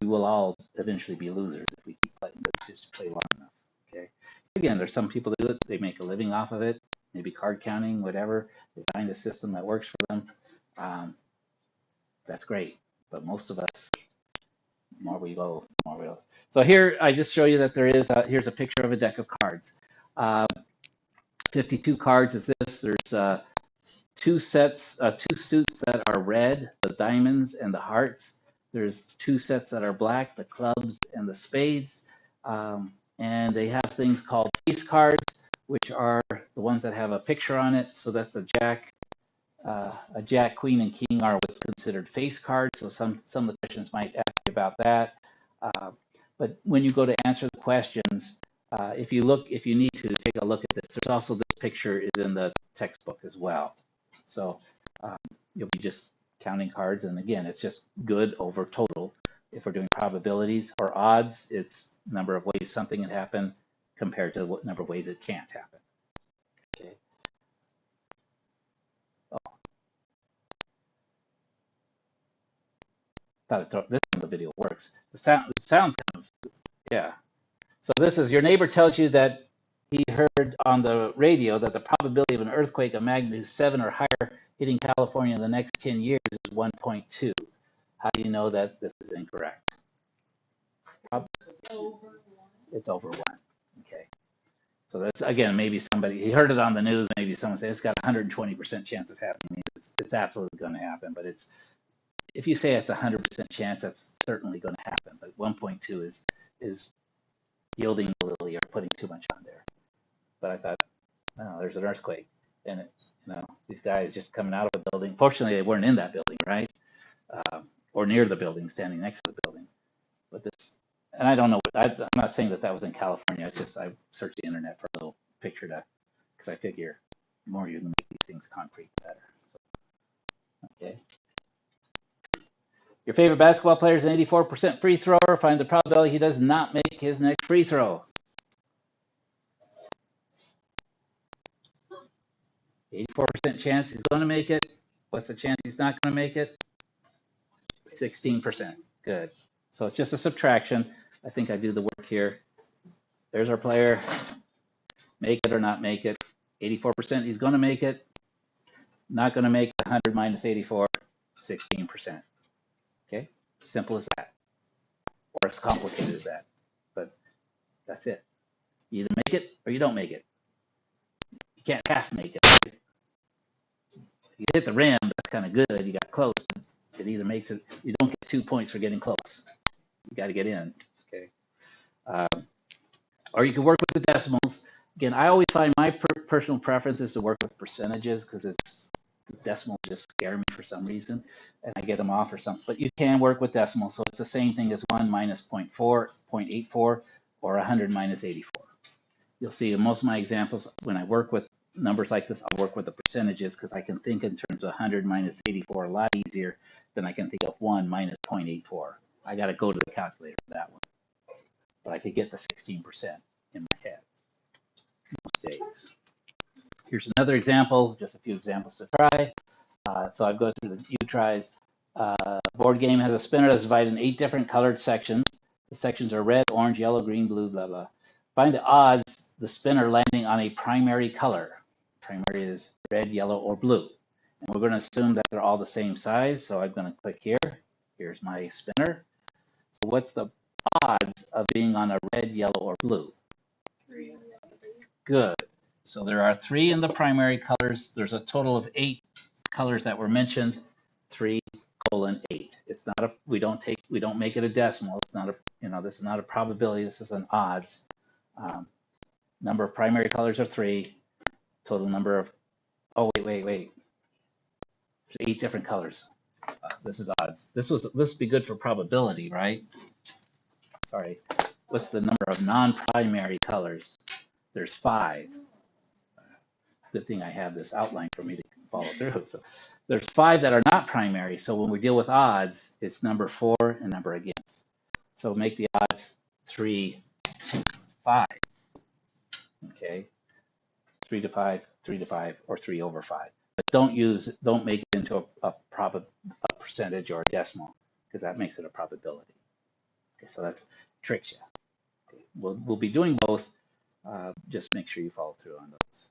will all eventually be losers if we keep playing. Just play long enough. Okay. Again, there's some people that do it. They make a living off of it. Maybe card counting, whatever. They find a system that works for them. That's great. But most of us, More we go, more we go. So here I just show you that there is here's a picture of a deck of cards. 52 cards is this. There's two suits that are red, the diamonds and the hearts. There's two sets that are black, the clubs and the spades. And they have things called face cards, which are the ones that have a picture on it. So that's a jack, queen, and king are what's considered face cards. So some of the questions might ask you about that. Uh, but when you go to answer the questions, if you need to take a look at this, there's also this picture is in the textbook as well. So you'll be just counting cards, and again, it's just good over total. If we're doing probabilities or odds, it's number of ways something can happen compared to what number of ways it can't happen. Okay. Thought this one the video works. The sounds kind of, yeah. So this is your neighbor tells you that he heard on the radio that the probability of an earthquake of magnitude 7 or higher hitting California in the next 10 years is 1.2. How do you know that this is incorrect? It's over 1. Okay. So that's, again, maybe somebody, he heard it on the news, maybe someone said it's got a 120% chance of happening. It's absolutely going to happen, but if you say it's a 100% chance, that's certainly going to happen. But 1.2 is yielding a little, you're putting too much on there. But I thought, no, there's an earthquake, and these guys just coming out of a building. Fortunately, they weren't in that building, right, or near the building, standing next to the building. But this, and I don't know. I'm not saying that was in California. It's just I searched the internet for a little picture because I figure the more you can make these things concrete, the better. Okay. Your favorite basketball player is an 84% free thrower. Find the probability he does not make his next free throw. 84% chance he's going to make it. What's the chance he's not going to make it? 16%. Good. So it's just a subtraction. I think I do the work here. There's our player. Make it or not make it. 84% he's going to make it. Not going to make it. 100 minus 84, 16%. Okay? Simple as that. Or as complicated as that. But that's it. You either make it or you don't make it. You can't half make it. Right? You hit the rim, that's kind of good. You got close. But it either makes it, you don't get 2 points for getting close. You got to get in. Okay. Or you can work with the decimals. Again, I always find my personal preference is to work with percentages because the decimals just scare me for some reason, and I get them off or something. But you can work with decimals, so it's the same thing as 1 minus 0.4, 0.84, or 100 minus 84. You'll see in most of my examples, when I work with numbers like this, I'll work with the percentages because I can think in terms of 100 minus 84 a lot easier than I can think of 1 minus 0.84. I got to go to the calculator for that one. But I could get the 16% in my head most days. Here's another example, just a few examples to try. So I've gone through the few tries. Board game has a spinner that's divided in 8 different colored sections. The sections are red, orange, yellow, green, blue, blah, blah. Find the odds the spinner landing on a primary color. Primary is red, yellow, or blue. And we're going to assume that they're all the same size. So I'm going to click here. Here's my spinner. So what's the odds of being on a red, yellow, or blue? 3. Good. So there are 3 in the primary colors. There's a total of 8 colors that were mentioned. 3:8. It's not a. We don't make it a decimal. It's not a. This is not a probability. This is an odds. Number of primary colors are 3. Total number of. Oh wait. There's 8 different colors. This is odds. This would be good for probability, right? Sorry. What's the number of non-primary colors? There's 5. Good thing I have this outline for me to follow through. So there's 5 that are not primary. So when we deal with odds, it's number 4 and number against. So make the odds 3 to 5. Okay. 3 to 5, 3 to 5, or 3 over 5. But don't make it into a percentage or a decimal because that makes it a probability. Okay, so that's tricks you. Okay. We'll be doing both. Just make sure you follow through on those.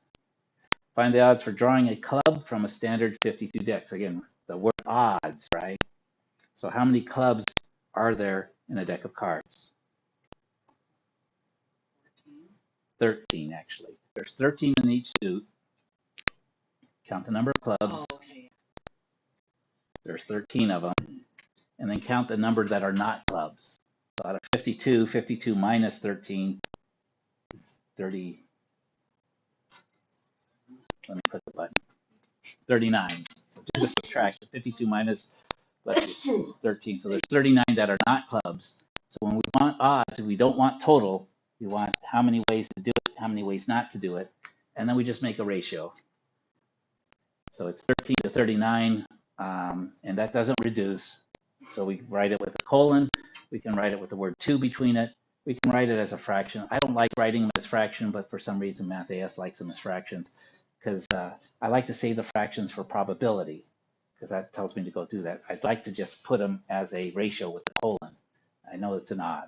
Find the odds for drawing a club from a standard 52 decks. Again, the word odds, right? So how many clubs are there in a deck of cards? 14. 13, actually. There's 13 in each suit. Count the number of clubs. Oh, okay. There's 13 of them. And then count the number that are not clubs. So out of 52, 52 minus 13 is 30. Let me click the button. 39. So do the subtraction. 52 minus 13. So there's 39 that are not clubs. So when we want odds, we don't want total. We want how many ways to do it, how many ways not to do it. And then we just make a ratio. So it's 13 to 39, and that doesn't reduce. So we write it with a colon. We can write it with the word 2 between it. We can write it as a fraction. I don't like writing them as fraction, but for some reason MathAS likes them as fractions because I like to save the fractions for probability because that tells me to go do that. I'd like to just put them as a ratio with the colon. I know it's an odd.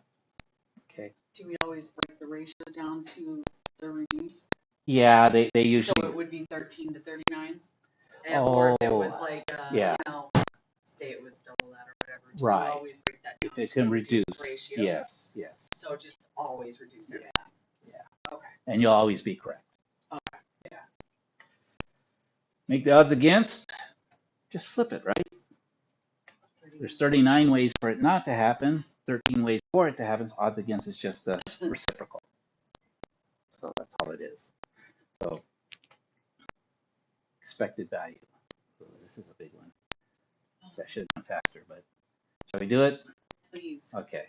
Okay. Do we always break the ratio down to the reduced? Yeah, they usually. So it would be 13 to 39? Or if it was Oh, like, yeah. you know, say it was double that or whatever. Do Right. you always break that down If it to can a reduce, reduced ratio? yes, yes. So just always reduce every time. Yeah. Okay. And you'll always be correct. Okay. Yeah. Make the odds against, just flip it, right? There's 39 ways for it not to happen, 13 ways for it to happen. So odds against is just the reciprocal. So that's all it is. So expected value. Ooh, this is a big one. That should have gone faster, but shall we do it? Please. Okay.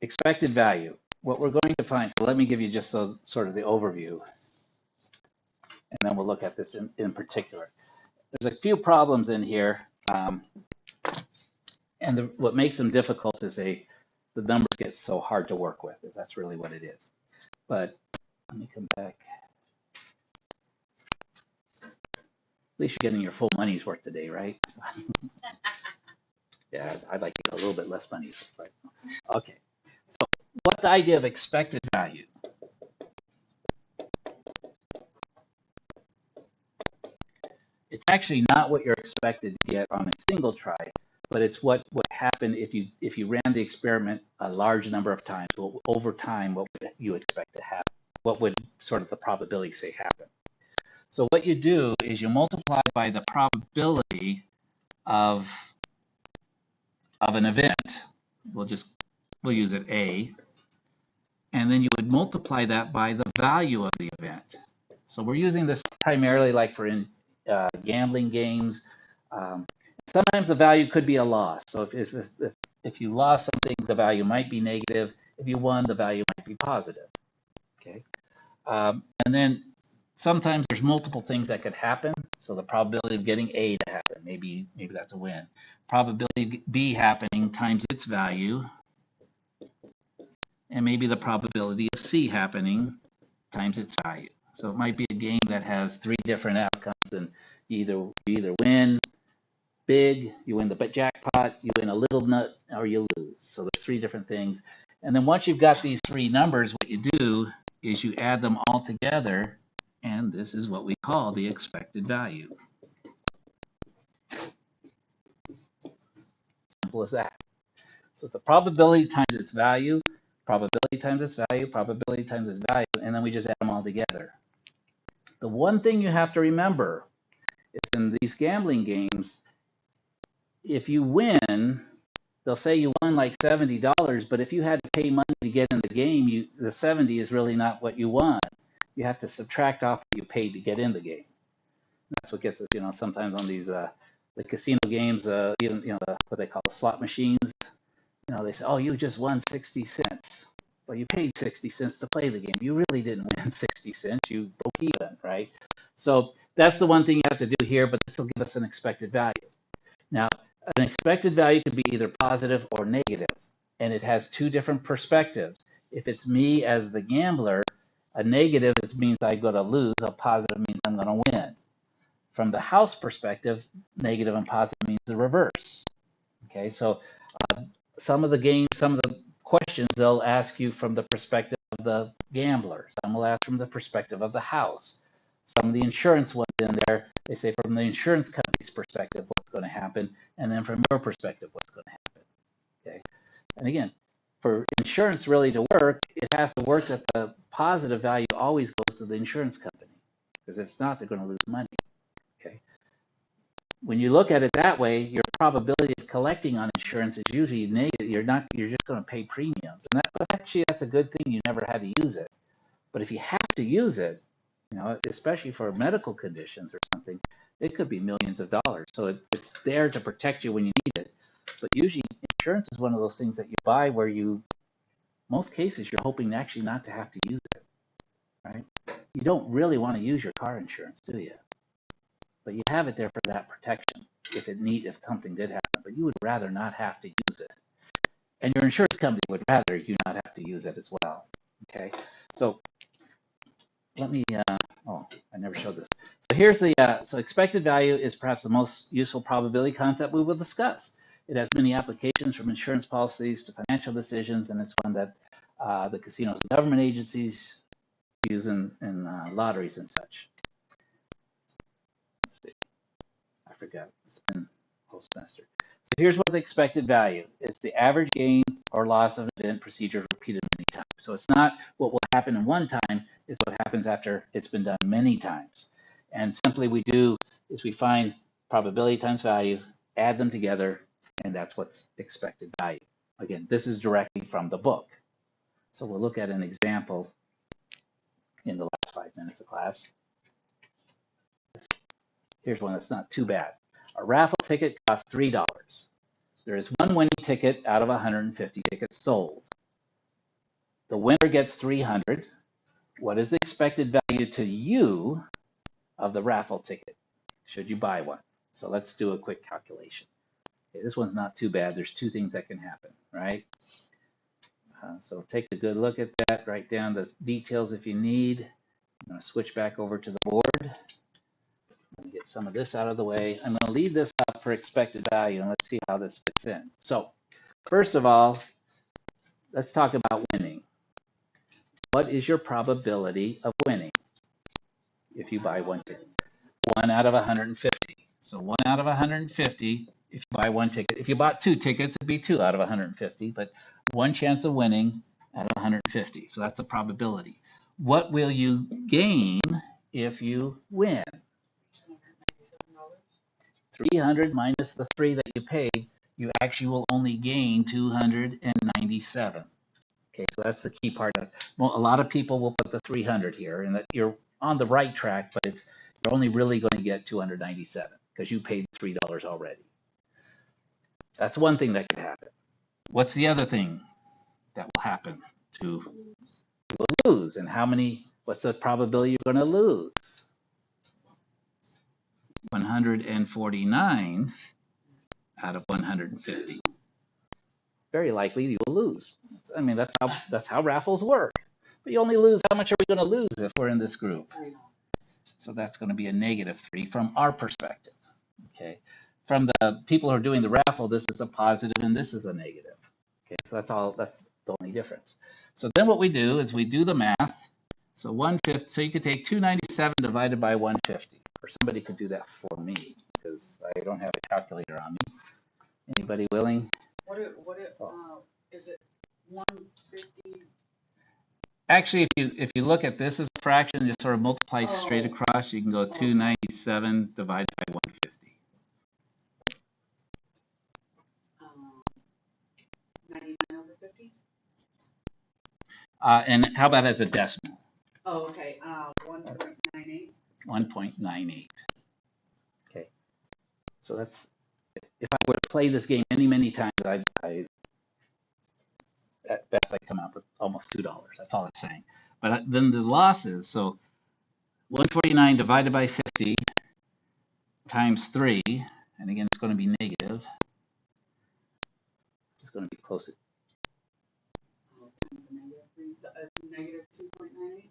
Expected value. What we're going to find, so let me give you just sort of the overview, and then we'll look at this in particular. There's a few problems in here, and what makes them difficult is the numbers get so hard to work with. That's really what it is. But let me come back. At least you're getting your full money's worth today, right? Yeah, Yes. I'd like to get a little bit less money. But okay. So what's the idea of expected value? It's actually not what you're expected to get on a single try, but it's what would happen if you ran the experiment a large number of times. Well, over time, what would you expect to happen? What would sort of the probability say happen? So what you do is you multiply by the probability of an event. We'll use it A, and then you would multiply that by the value of the event. So we're using this primarily like for gambling games. Sometimes the value could be a loss. So if you lost something, the value might be negative. If you won, the value might be positive. Okay, and then sometimes there's multiple things that could happen. So the probability of getting A to happen, maybe that's a win. Probability of B happening times its value, and maybe the probability of C happening times its value. So it might be a game that has 3 different outcomes, and you either win big, you win the jackpot, you win a little nut, or you lose. So there's 3 different things. And then once you've got these 3 numbers, what you do is you add them all together, and this is what we call the expected value. Simple as that. So it's a probability times its value, probability times its value, probability times its value, and then we just add them all together. The one thing you have to remember is in these gambling games, if you win, they'll say you won like $70, but if you had to pay money to get in the game, the 70 is really not what you won. You have to subtract off what you paid to get in the game. That's what gets us, sometimes on these the casino games, even what they call the slot machines. They say, "Oh, you just won 60 cents." Well, you paid 60 cents to play the game. You really didn't win 60 cents. You broke even, right? So that's the one thing you have to do here, but this will give us an expected value. Now, an expected value could be either positive or negative, and it has 2 different perspectives. If it's me as the gambler, a negative means I'm going to lose. A positive means I'm going to win. From the house perspective, negative and positive means the reverse. Okay, so some of the questions they'll ask you from the perspective of the gambler. Some will ask from the perspective of the house. Some of the insurance ones in there, they say from the insurance company's perspective, what what's going to happen, and then from your perspective, what's going to happen. Okay. And again, for insurance really to work, it has to work that the positive value always goes to the insurance company, because if it's not, they're going to lose money. Okay. When you look at it that way, your probability of collecting on insurance is usually negative. You're just going to pay premiums, and but actually that's a good thing. You never had to use it. But if you have to use it, especially for medical conditions or something, it could be millions of dollars. So it's there to protect you when you need it. But usually insurance is one of those things that you buy where most cases, you're hoping actually not to have to use it, right? You don't really want to use your car insurance, do you? But you have it there for that protection if something did happen. But you would rather not have to use it. And your insurance company would rather you not have to use it as well. Okay, so let me, I never showed this. So here's so expected value is perhaps the most useful probability concept we will discuss. It has many applications from insurance policies to financial decisions, and it's one that the casinos and government agencies use in lotteries and such. Let's see. I forgot. It's been a whole semester. So here's what the expected value. It's the average gain or loss of an event procedure repeated many times. So it's not what will happen in one time, it's what happens after it's been done many times. And simply we find probability times value, add them together, and that's what's expected value. Again, this is directly from the book. So we'll look at an example in the last 5 minutes of class. Here's one that's not too bad. A raffle ticket costs $3. There is one winning ticket out of 150 tickets sold. The winner gets 300. What is the expected value to you of the raffle ticket, should you buy one? So let's do a quick calculation. Okay, this one's not too bad. There's two things that can happen, right? So take a good look at that. Write down the details if you need. I'm going to switch back over to the board. Let me get some of this out of the way. I'm going to leave this up for expected value, and let's see how this fits in. So first of all, let's talk about winning. What is your probability of winning if you buy one ticket? 1 out of 150. So 1 out of 150 if you buy one ticket. If you bought two tickets, it'd be 2 out of 150, but one chance of winning out of 150. So that's the probability. What will you gain if you win? $300 minus the 3 that you paid, you actually will only gain 297. Okay, so that's the key part. Well, a lot of people will put the 300 here, and that you're on the right track, but you're only really going to get 297 because you paid $3 already. That's one thing that could happen. What's the other thing that will happen? You will lose, and what's the probability you're going to lose? 149 out of 150. Very likely you will lose. I mean, that's how raffles work. But you only lose, how much are we going to lose if we're in this group? So that's going to be a -3 from our perspective. Okay. From the people who are doing the raffle, this is a positive and this is a negative. Okay, so that's the only difference. So then what we do is we do the math. So 1/5, so you could take 297 divided by 150. Or somebody could do that for me because I don't have a calculator on me. Anybody willing? Is it 150? Actually, if you look at this as a fraction, just sort of multiply straight across, you can go 297 divided by 150. 99 over 50? And how about as a decimal? Oh, okay. 1.98. 1.98. Okay. So that's, if I were to play this game many times, at best I come out with almost $2. That's all it's saying. But then the losses, so 149 divided by 50 times 3, and again it's going to be negative. It's going to be close to Negative 2.98.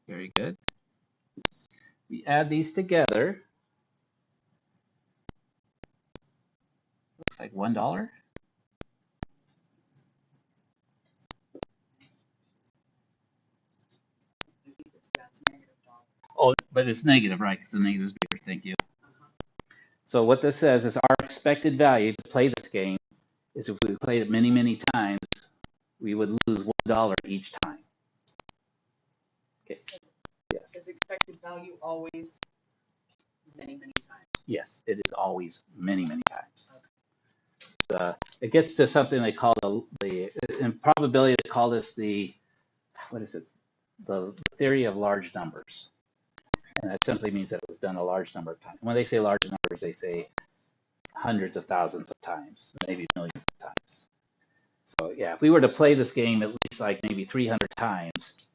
Very good. We add these together. Looks like $1. Oh, but it's negative, right? Because the negative is bigger. Thank you. So what this says is our expected value to play this game is if we played it many, many times, we would lose $1 each time. Okay. So Yes. is expected value always many, many times? Yes, it is always many, many times. It gets to something they call in probability they call this what is it? The theory of large numbers. And that simply means that it was done a large number of times. When they say large numbers, they say hundreds of thousands of times, maybe millions of times. So yeah, if we were to play this game at least like maybe 300 times,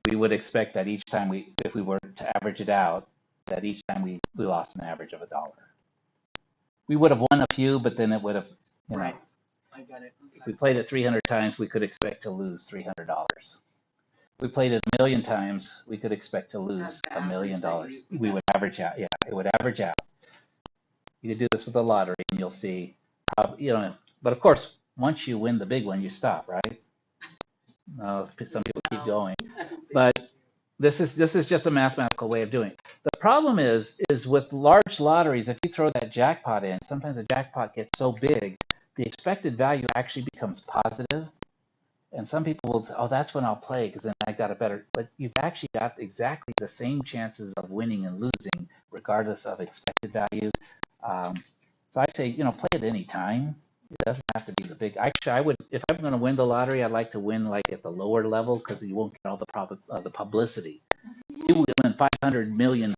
we would expect that each time if we were to average it out, that each time we lost an average of $1. We would have won a few, but then it would have, Right. I got it. if we played it 300 times, we could expect to lose $300. If we played it 1,000,000 times, we could expect to lose $1 million. We would average out. Yeah, it would average out. You could do this with the lottery, and you'll see, but of course, once you win the big one, you stop, right? Some people keep going, but this is just a mathematical way of doing it. The problem is with large lotteries, if you throw that jackpot in, sometimes the jackpot gets so big, the expected value actually becomes positive. And some people will say, oh, that's when I'll play because then I got a better. But you've actually got exactly the same chances of winning and losing, regardless of expected value. So I say, play it any time. It doesn't have to be the big. Actually, I would, if I'm going to win the lottery, I'd like to win like at the lower level because you won't get all the publicity. If you win $500 million,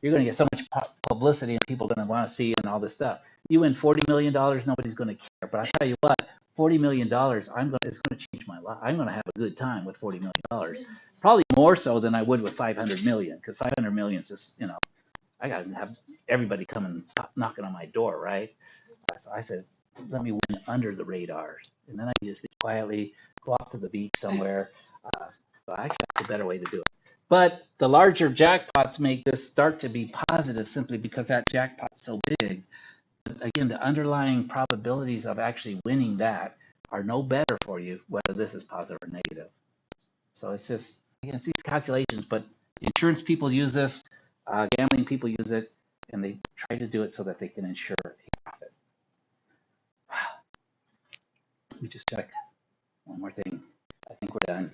you're going to get so much publicity and people are going to want to see it and all this stuff. You win $40 million, nobody's going to care. But I tell you what, $40 million, it's going to change my life. I'm going to have a good time with $40 million. Probably more so than I would with 500 million, because 500 million is just, I got to have everybody coming knocking on my door, right? So I said, let me win under the radar, and then I can just quietly go off to the beach somewhere. So actually, that's a better way to do it. But the larger jackpots make this start to be positive simply because that jackpot's so big. But again, the underlying probabilities of actually winning that are no better for you, whether this is positive or negative. So it's just, it's these calculations, but insurance people use this, gambling people use it, and they try to do it so that they can ensure a profit. Let me just check one more thing. I think we're done.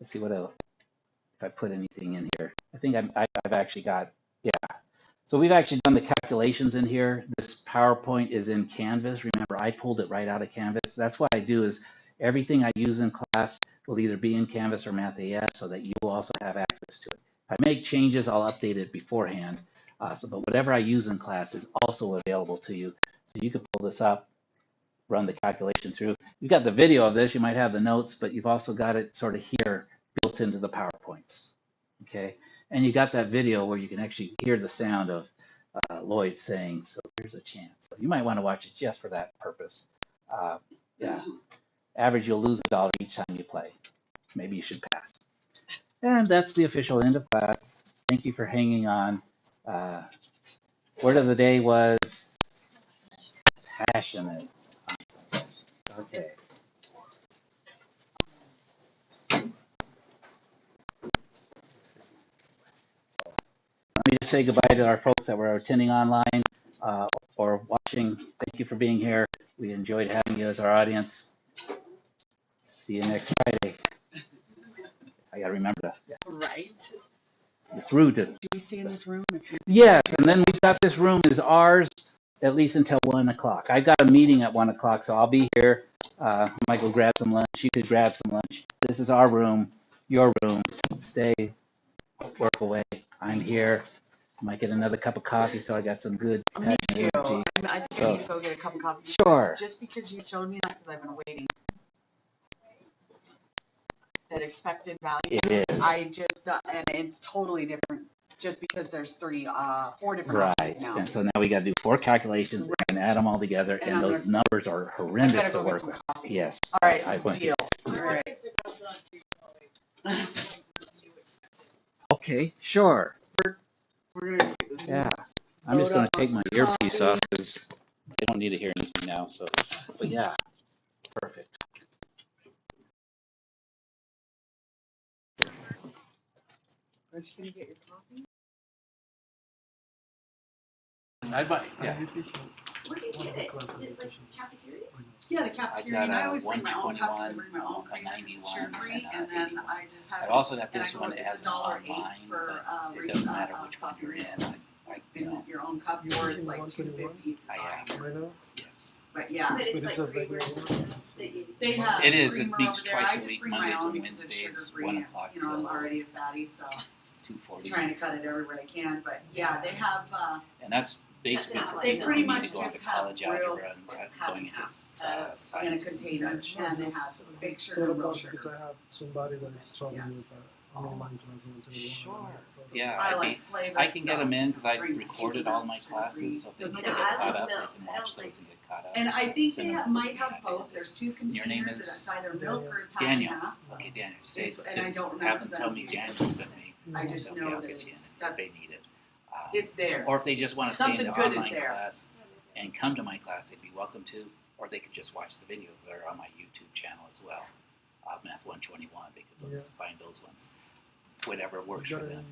Let's see what else, if I put anything in here. I think I've actually got, yeah. So we've actually done the calculations in here. This PowerPoint is in Canvas. Remember, I pulled it right out of Canvas. That's what I do is everything I use in class will either be in Canvas or MathAS so that you will also have access to it. If I make changes, I'll update it beforehand. But whatever I use in class is also available to you. So you can pull this up, run the calculation through. You've got the video of this. You might have the notes, but you've also got it sort of here built into the PowerPoints. Okay. And you got that video where you can actually hear the sound of Lloyd saying, so here's a chance. So you might want to watch it just for that purpose. Yeah. Average, you'll lose $1 each time you play. Maybe you should pass. And that's the official end of class. Thank you for hanging on. Word of the day was passionate. Awesome. Okay. Let me just say goodbye to our folks that were attending online or watching. Thank you for being here. We enjoyed having you as our audience. See you next Friday. I got to remember that. Yeah. Right. It's rude to. Do we stay in this room? Yes, and then we've got this room is ours at least until 1 o'clock. I've got a meeting at 1 o'clock, so I'll be here. I might go grab some lunch. You could grab some lunch. This is our room, your room. Stay, work away. I'm here. Might get another cup of coffee, so I got some good Me too. energy. I think I need to go get a cup of coffee. Sure. Just because you showed me that, because I've been waiting. That expected value. It is. I just, and it's totally different. Just because there's four different options now. And so now we got to do 4 calculations and add them all together, and those numbers are horrendous to work with. Yes. All right, deal. All right. Okay, sure. We're gonna. Yeah. I'm just going to take my earpiece off because I don't need to hear anything now. So, but yeah, perfect. Are you gonna get your coffee? I buy, yeah. Where'd you get it? Did like cafeteria? Yeah, the cafeteria, and I always bring my own cup because I 121, bring my own a cream, 91, sugar free, and and then 81. I just have. I've also got and I this go, one that it's has an $1.08 online, for but it doesn't matter which one coffee you're in. in your own cup, or it's like $2.50. I am. Right now? Yes. But yeah, But it's But it's like a creamers regular and one? stuff that you. they have. It is. It creamer meets over there. twice I a just week, bring my Mondays own and because it's Wednesdays, sugar-free. 1 o'clock You know, I'm till already a fatty, so 2:40. trying to cut it everywhere I can. But yeah, they have. And that's basically That's for not They people pretty who need much to go into just have college real algebra and half going and into half, uh, in a sciences container, and such. and they have fake sugar Thought and real about it because sugar. I have somebody that is struggling Yeah. with an online class. Sure. Yeah, I I'd like be, flavored. I can get them in because I've bring recorded hazelnut, all my sugar-free. classes, so if they But need no, to I get caught like up, milk. they can I watch don't those and get caught up. And I think Send they them might have happy both. to There's just- two your name containers. is It's either milk or it's half and Daniel. half. Okay, Daniel, say, It's- and I just don't remember have them because I tell don't me use it. Daniel sent me. I just Okay, know I'll that get you in it's if that's they need it. it's there. Or if they just want to stay in Something the good is online there. class and come to my class, they'd be welcome to. Or they could just watch the videos that are on my YouTube channel as well. Math 121, they could look to find those ones. Whatever works for them.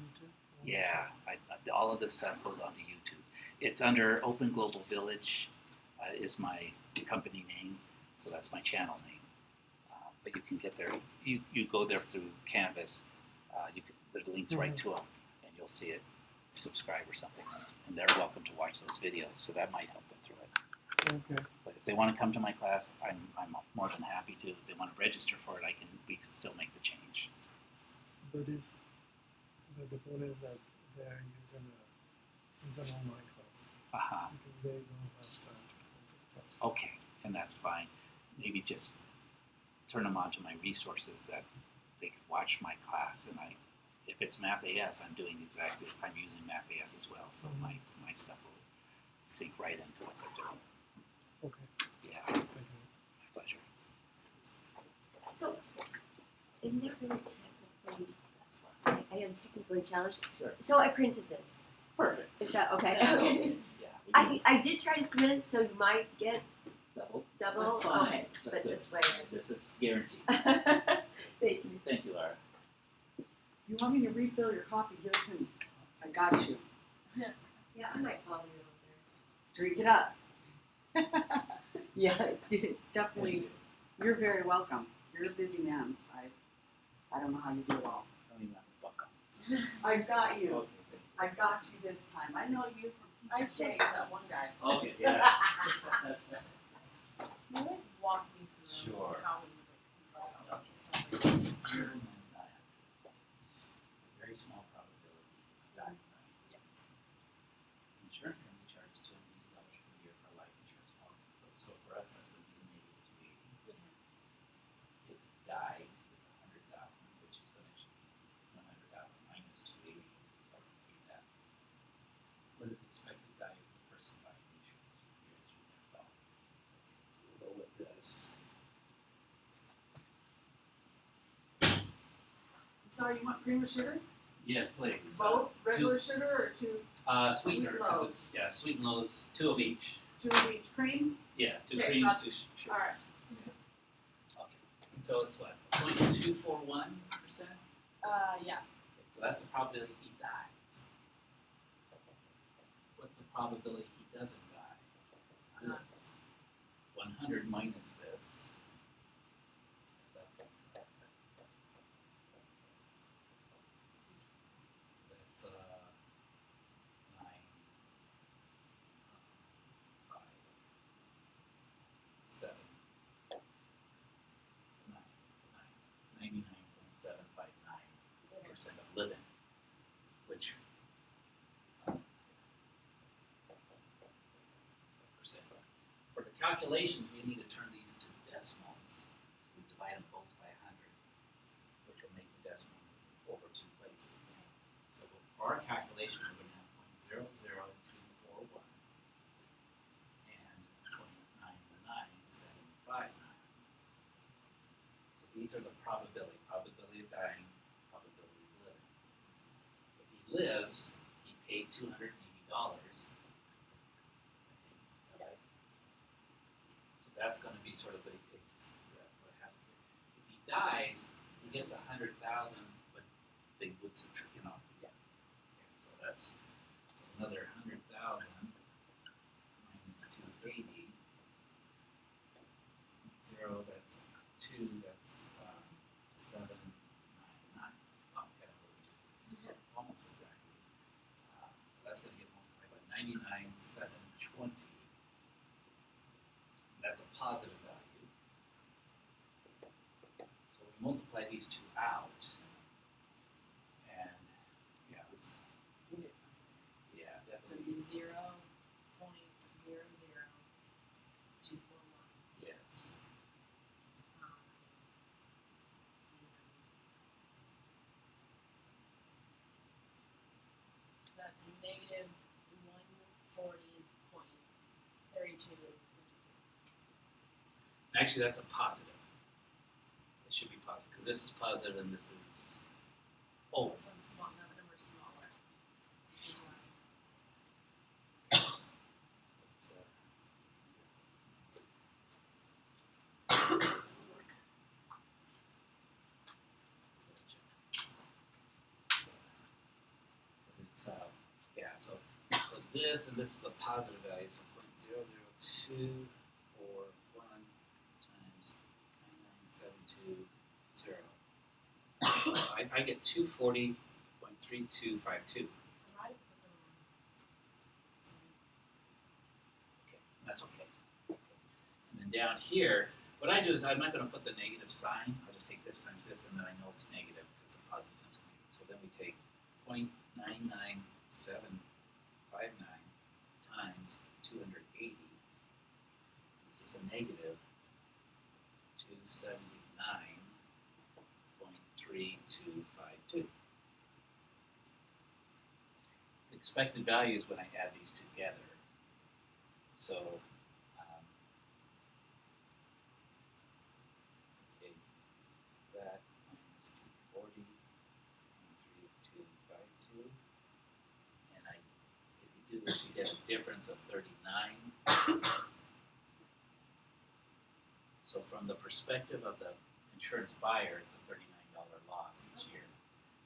Yeah, all of this stuff goes onto YouTube. It's under Open Global Village is my company name, so that's my channel name. But you can get there. You go there through Canvas. There's links right to them, and you'll see it. Subscribe or something, and they're welcome to watch those videos. So that might help them through it. Okay. But if they want to come to my class, I'm more than happy to. If they want to register for it, we can still make the change. But the point is that they are using an online class Aha. because they don't have time to come to the class. Okay, and that's fine. Maybe just turn them on to my resources that they could watch my class. And if it's MathAS, I'm using MathAS as well. So my stuff will sink right into what they're doing. Okay. Yeah, Thank you. my pleasure. So, I'm not really technically. That's fine. I am technically challenged. Sure. So I printed this. Perfect. Is that okay? Yeah, okay. Yeah, we can I did try to submit it, so you might get double. double. That's fine. Okay, That's but good. this way. This is guaranteed. Thank you. Thank you, Laura. If you want me to refill your coffee, give it to me. I got you. Yeah, I might follow you over Drink it up. Yeah, it's definitely. You're very welcome. You're a busy man. I don't know how you do it all. I don't even have to buck on. I got you. Okay. I got you this time. I know you from PJ, that one guy. Okay, yeah. That's Can you like walk me through Sure. how we would like stuff like this? It's a very small probability of dying, right? Yes. The insurance company charges $280 per year for a life insurance policy. So for us, that's going to be -280. If he dies, it's $100,000, which is going to actually be $100,000 minus 280. So I'll pay that. What is the expected value for the person buying the insurance? $300,000. So we'll go with this. Sorry, you want cream or sugar? Yes, please. Both regular sugar or two Sweetener, Sweet because loaves. it's, sweet and lows, 2 of each. of each cream? Yeah, 2 Okay, creams, got- 2 sugars. all right. Okay, so it's what, 0.241%? Yeah. So that's the probability he dies. What's the probability he doesn't die? Lives. 100 minus this. So that's so that's 9, 5, 7, 99.759% of living, which percent. For the calculations, we need to turn these to decimals. So we divide them both by 100, which will make the decimal move over 2 places. So for our calculation, we're going to have 0.00241 and 0.99759. So these are the probability of dying, probability of living. If he lives, he paid $280. So that's going to be sort of what happened here. If he dies, he gets 100,000, but they would subtract, Yeah, so that's another 100,000 times 280. 0, that's 2, that's 799. Oh, kind of just almost exactly. So that's going to get multiplied by 99,720. That's a positive value. So we multiply these two out, and yeah, yeah, So definitely. it'd be 0.00241. Yes. So that's negative 140.3252. Actually, that's a positive. It should be positive because this is positive and this is. Oh, This one's small. No, the number's smaller. it's, it's yeah. So this and this is a positive value. So 0.00241 times 99720. I get 240.3252. I might have put them on. Okay, that's okay. And then down here, what I do is I'm not going to put the negative sign. I'll just take this times this, and then I know it's negative because it's a positive times a negative. So then we take 0.99759 times 280. This is a negative 279.3252. The expected value is when I add these together. So take that minus 240.3252, and if you do this, you get a difference of 39. So from the perspective of the insurance buyer, it's a $39 loss each year.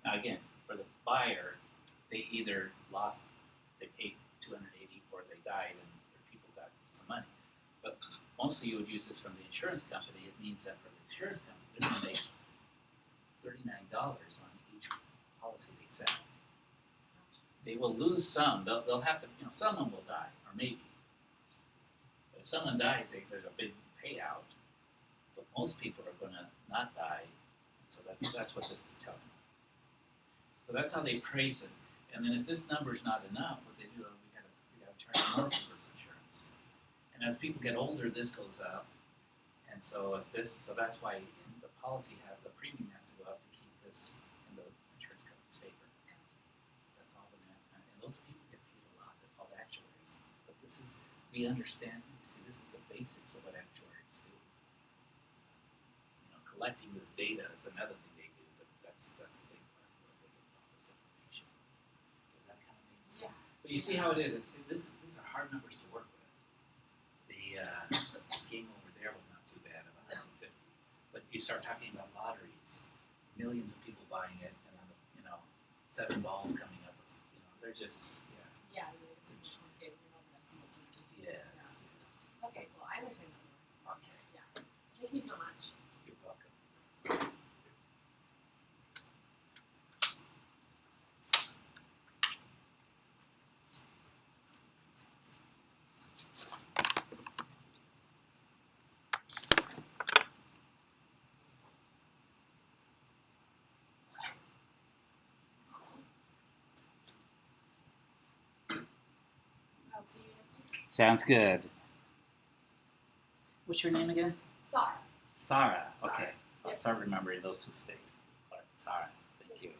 Now again, for the buyer, they either lost, they paid 280 or they died and their people got some money. But mostly you would use this from the insurance company. It means that for the insurance company, they're going to make $39 on each policy they sell. They will lose some. They'll have to, someone will die, or maybe. But if someone dies, there's a big payout. But most people are going to not die. So that's what this is telling me. So that's how they price it. And then if this number's not enough, what they do, we gotta charge more for this insurance. And as people get older, this goes up. And so that's why the premium has to go up to keep this in the insurance company's favor. That's all the math. And those people get paid a lot. They're called actuaries. But we understand. You see, this is the basics of what actuaries do. Collecting this data is another thing they do, but that's the big part where they get all this information. Does that kind of make sense? Yeah. But you see how it is. These are hard numbers to work with. The game over there was not too bad, about 150. But you start talking about lotteries, millions of people buying it, and then 7 balls coming up. They're just Yeah, it's a bit complicated. We're not going to see what we can do. yes. Yeah. Okay, well, I understand that more. Okay, Yeah. Thank you so much. you're welcome. I'll see you next week. Sounds good. What's your name again? Sarah. Sarah. Sarah. Okay. I'll Yes. start remembering those who stayed. All right, Sarah. Thank you.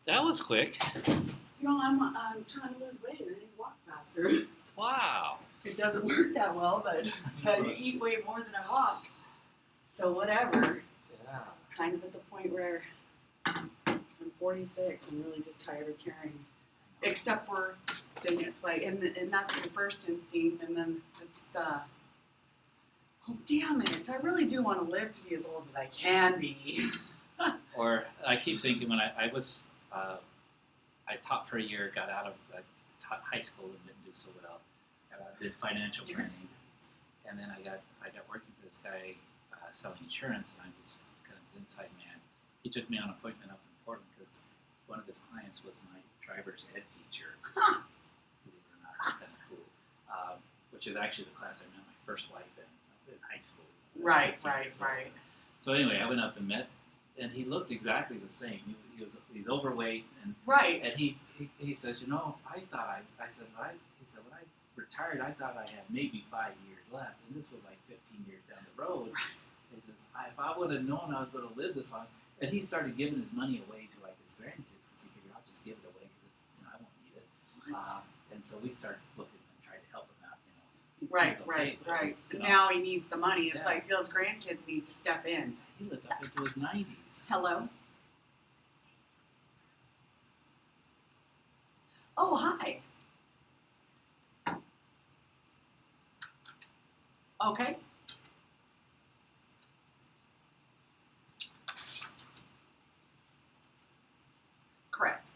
That was quick. You know, I'm trying to lose weight and I need to walk faster. Wow. It doesn't work that well, but I eat way more than I walk. So whatever. Yeah. Kind of at the point where I'm 46. I'm really just tired of carrying. Except for then it's like, and that's the first instinct, and then it's the, oh damn it! I really do want to live to be as old as I can be. Or I keep thinking when I was, I taught for a year, got out of, taught high school and didn't do so well. Did financial training, and then I got working for this guy selling insurance, and I was kind of his inside man. He took me on an appointment up in Portland because one of his clients was my driver's ed teacher. Believe it or not, it's kind of cool. Which is actually the class I met my first wife in high school. Right. So anyway, I went up and met, and he looked exactly the same. He's overweight, and Right. and he says, you know, I said when I retired, I thought I had maybe 5 years left, and this was like 15 years down the road. He says, if I would have known I was going to live this long, and he started giving his money away to like his grandkids because he figured I'll just give it away because I won't need it. What? And so we started looking and trying to help him out. He Right. was okay, but it was, Now he needs the money. It's Yeah. like those grandkids need to step in. he lived up into his 90s. Hello. Oh, hi. Okay. Correct.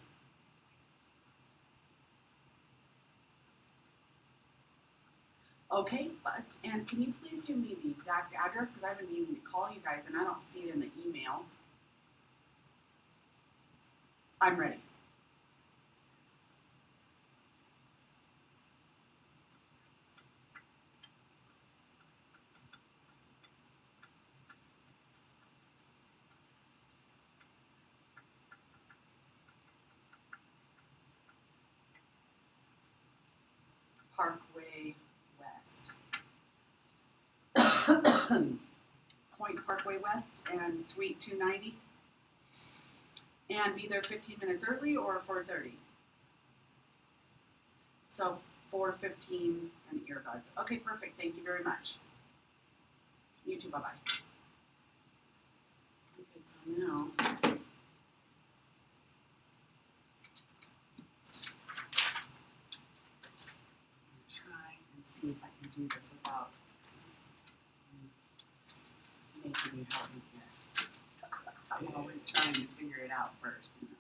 Okay, and can you please give me the exact address? Because I've been meaning to call you guys and I don't see it in the email. I'm ready. Parkway West. Point Parkway West and Suite 290. And be there 15 minutes early or 4:30? So 4:15 and earbuds. Okay, perfect. Thank you very much. You too. Bye-bye. Okay, so now try and see if I can do this without making you help me here. I'm always trying to figure it out first. You know?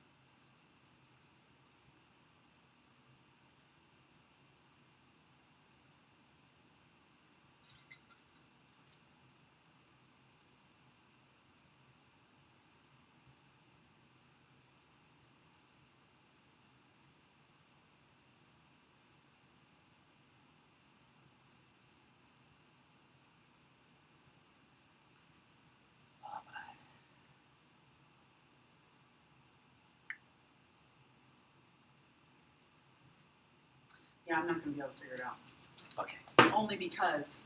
Yeah, I'm not going to be able to figure it out. Okay. Only because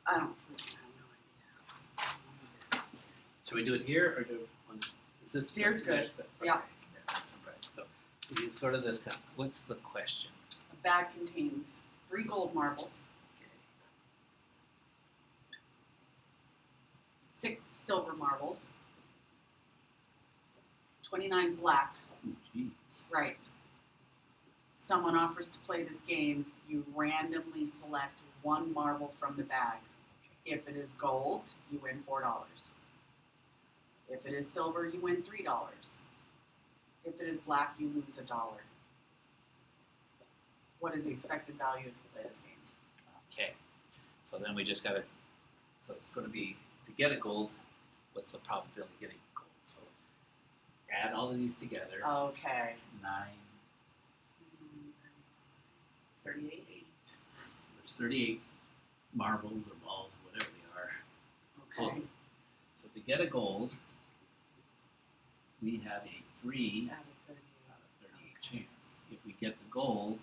I don't freaking have no idea. Should we do it here or is this? Here's good. Okay. Yeah. So we use sort of this kind. What's the question? A bag contains 3 gold marbles, 6 silver marbles, 29 black. Oh, jeez. Right. Someone offers to play this game. You randomly select 1 marble from the bag. If it is gold, you win $4. If it is silver, you win $3. If it is black, you lose $1. What is the expected value if you play this game? Okay. So then we just gotta. So it's going to be to get a gold. What's the probability of getting a gold? So add all of these together. Okay. 9, 38. 8. So there's 38 marbles or balls or whatever they are. Okay. So to get a gold, we have a 3 Out of 38. out of 38 chance. If we get the gold,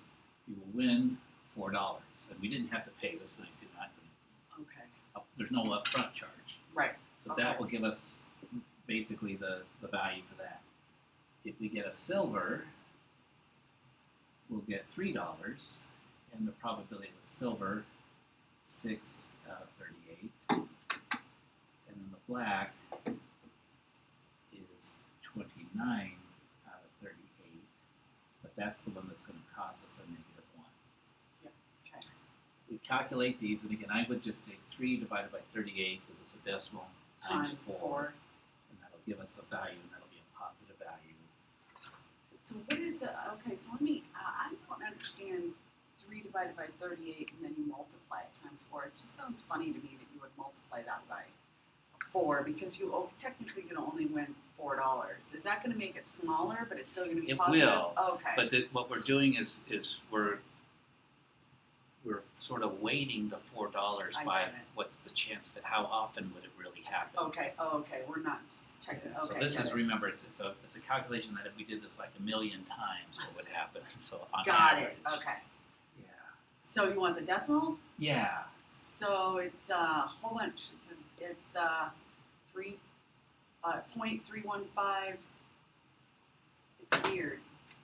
we will win $4. And we didn't have to pay this nice amount. Okay. There's no upfront charge. Right. So Okay. that will give us basically the value for that. if we get a silver, we'll get $3, and the probability of a silver, 6 out of 38. And then the black is 29 out of 38. But that's the one that's going to cost us a -1. Yep, okay. We calculate these, and again, I would just take 3 divided by 38 because it's a decimal times 4. And that'll give us a value, and that'll be a positive value. So what is the, okay, so let me, I don't understand 3 divided by 38 and then you multiply it times 4. It just sounds funny to me that you would multiply that by 4 because you technically can only win $4. Is that going to make it smaller, but it's still going to be It positive? will, Okay. but what we're doing is we're sort of weighting the $4 I by get it. what's the chance of it, how often would it really happen. Okay, okay, we're not technically, okay. So this get is, it. remember, it's a calculation that if we did this like 1,000,000 times, what would happen? So on Got average. it, okay. Yeah. So you want the decimal? Yeah. So it's a whole bunch. It's 3.315. It's weird.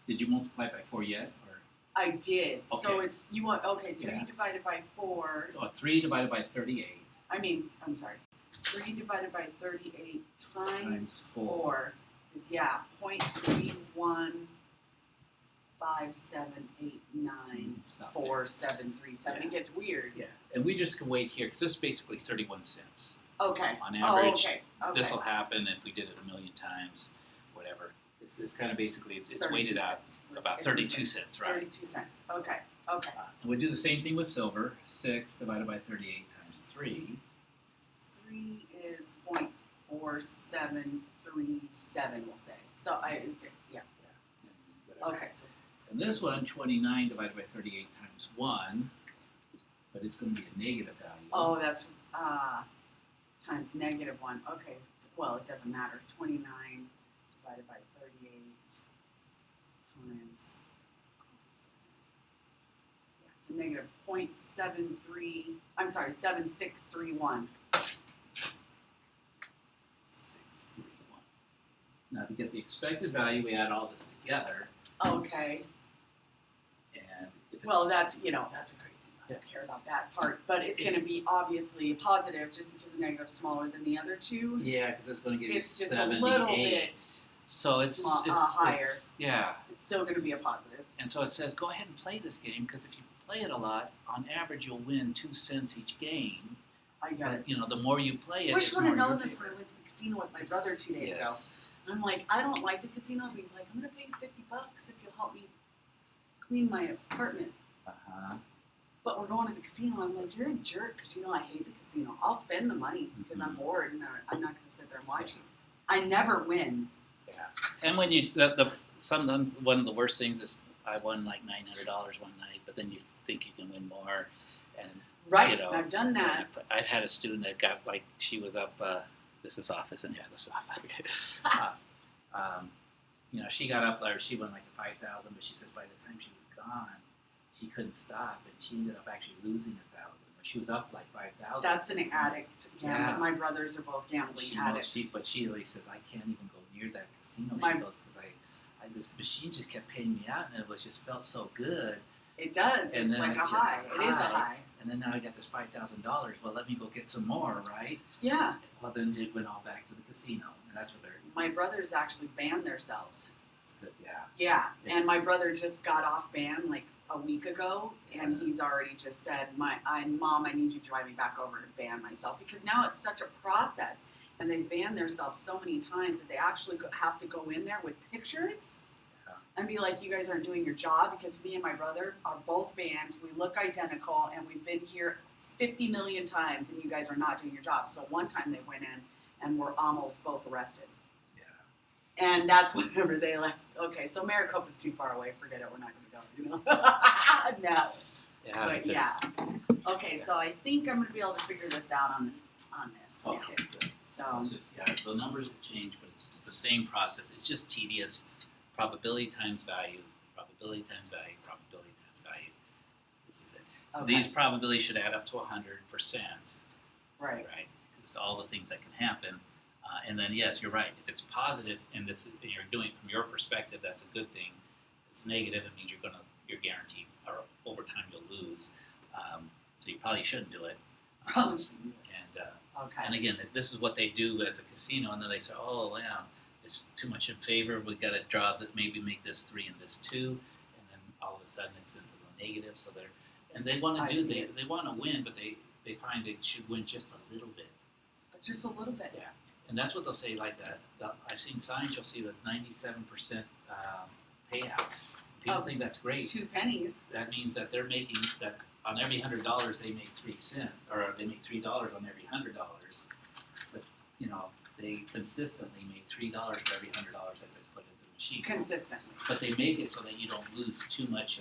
Did you multiply by 4 yet? Or I did. So Okay. it's you want 3 Yeah. divided by 4. so 3 divided by 38 I'm sorry. 3 divided by 38 times Times 4. 4 is 0.315789 Stop 4737. Yeah. It gets weird. Yeah, and we just can wait here because this is basically 31 cents. Okay. On average, Oh, okay. Okay. This will happen if we did it 1,000,000 times, whatever. It's kind of basically, it's 32 weighted out cents. about 32 cents, right? 32 cents. Okay. Okay. And we do the same thing with silver. 6 divided by 38 times 3. 3 is 0.4737, we'll say. So yeah. And whatever. Okay. So And this one, 29 divided by 38 times 1, but it's going to be a negative value. oh, that's times -1. Okay. Well, it doesn't matter. 29 divided by 38 times. Yeah, it's a negative 0.73. I'm sorry, 7631. 631. Now to get the expected value, we add all this together, Okay. and if it's Well, that's a crazy. I don't care about that part, but it's going to be obviously positive just because the negative's smaller than the other two. yeah, because it's going to give you It's just 78. a little bit. So it's higher. Yeah, It's still going to be a positive. and so it says go ahead and play this game because if you play it a lot, on average you'll win 2 cents each game. I got it. But the more you play it, Wish it's would have more known your this when I favorite. went to the casino with my brother 2 days ago. Yes. I'm like, I don't like the casino, but he's like, I'm going to pay you $50 if you'll help me clean my apartment. Uh-huh. But we're going to the casino. I'm like, you're a jerk because I hate the casino. I'll spend the money because I'm bored and I'm not going to sit there and watch you. I never win. Yeah. And when you sometimes one of the worst things is I won like $900 one night, but then you think you can win more, and Right. You know, I've done that. I've had a student that got like she was up. This is office, and yeah, this is office. She got up there. She won like 5,000, but she says by the time she was gone, she couldn't stop, and she ended up actually losing 1,000. But she was up like 5,000. That's an addict gambling. Yeah. My brothers are both gambling addicts. But she at least says I can't even go near that casino. My- She goes because this machine just kept paying me out, and it was just felt so good. It does. And It's then like I a get high. It is a high. high. And then now I got this $5,000. Well, let me go get some more, right? Yeah. Well, then it went all back to the casino, and that's what they're. My brothers actually banned themselves. That's good, yeah. Yeah. And It's- my brother just got off ban like a week ago, and Yeah. he's already just said, Mom, I need you to drive me back over to ban myself because now it's such a process, and they've banned themselves so many times that they actually have to go in there with pictures. Yeah. And be like, you guys aren't doing your job because me and my brother are both banned. We look identical, and we've been here 50 million times, and you guys are not doing your job. So one time they went in and were almost both arrested. Yeah. And that's whenever they like, okay, so Maricopa's too far away. Forget it. We're not going to go. No. Yeah. But it's just- Okay, so I think I'm going to be able to figure this out on this. now. Okay. Good. So It's just the numbers will change, but it's the same process. It's just tedious. Probability times value. Probability times value. Probability times value. This is it. okay, These probabilities should add up to 100%. right. Right? Because it's all the things that can happen. And then yes, you're right. If it's positive and and you're doing it from your perspective, that's a good thing. If it's negative, it means you're guaranteed, or over time you'll lose. So you probably shouldn't do it. Probably shouldn't do And Okay. and again, this is what they do as a casino, and then they say, oh yeah, it's too much in favor. We got to draw that, maybe make this 3 and this 2, and then all of a sudden it's into the negative. So they want I to do see. they want to win, but they find they should win just a little bit. Just a little bit. Yeah, and that's what they'll say. Like I've seen signs. You'll see the 97% payout. People think that's great. 2 pennies. That means that they're making that on every $100 they make 3 cents, or they make $3 on every $100. But they consistently make $3 for every $100 that gets put into the machine. Consistently. But they make it so that you don't lose too much.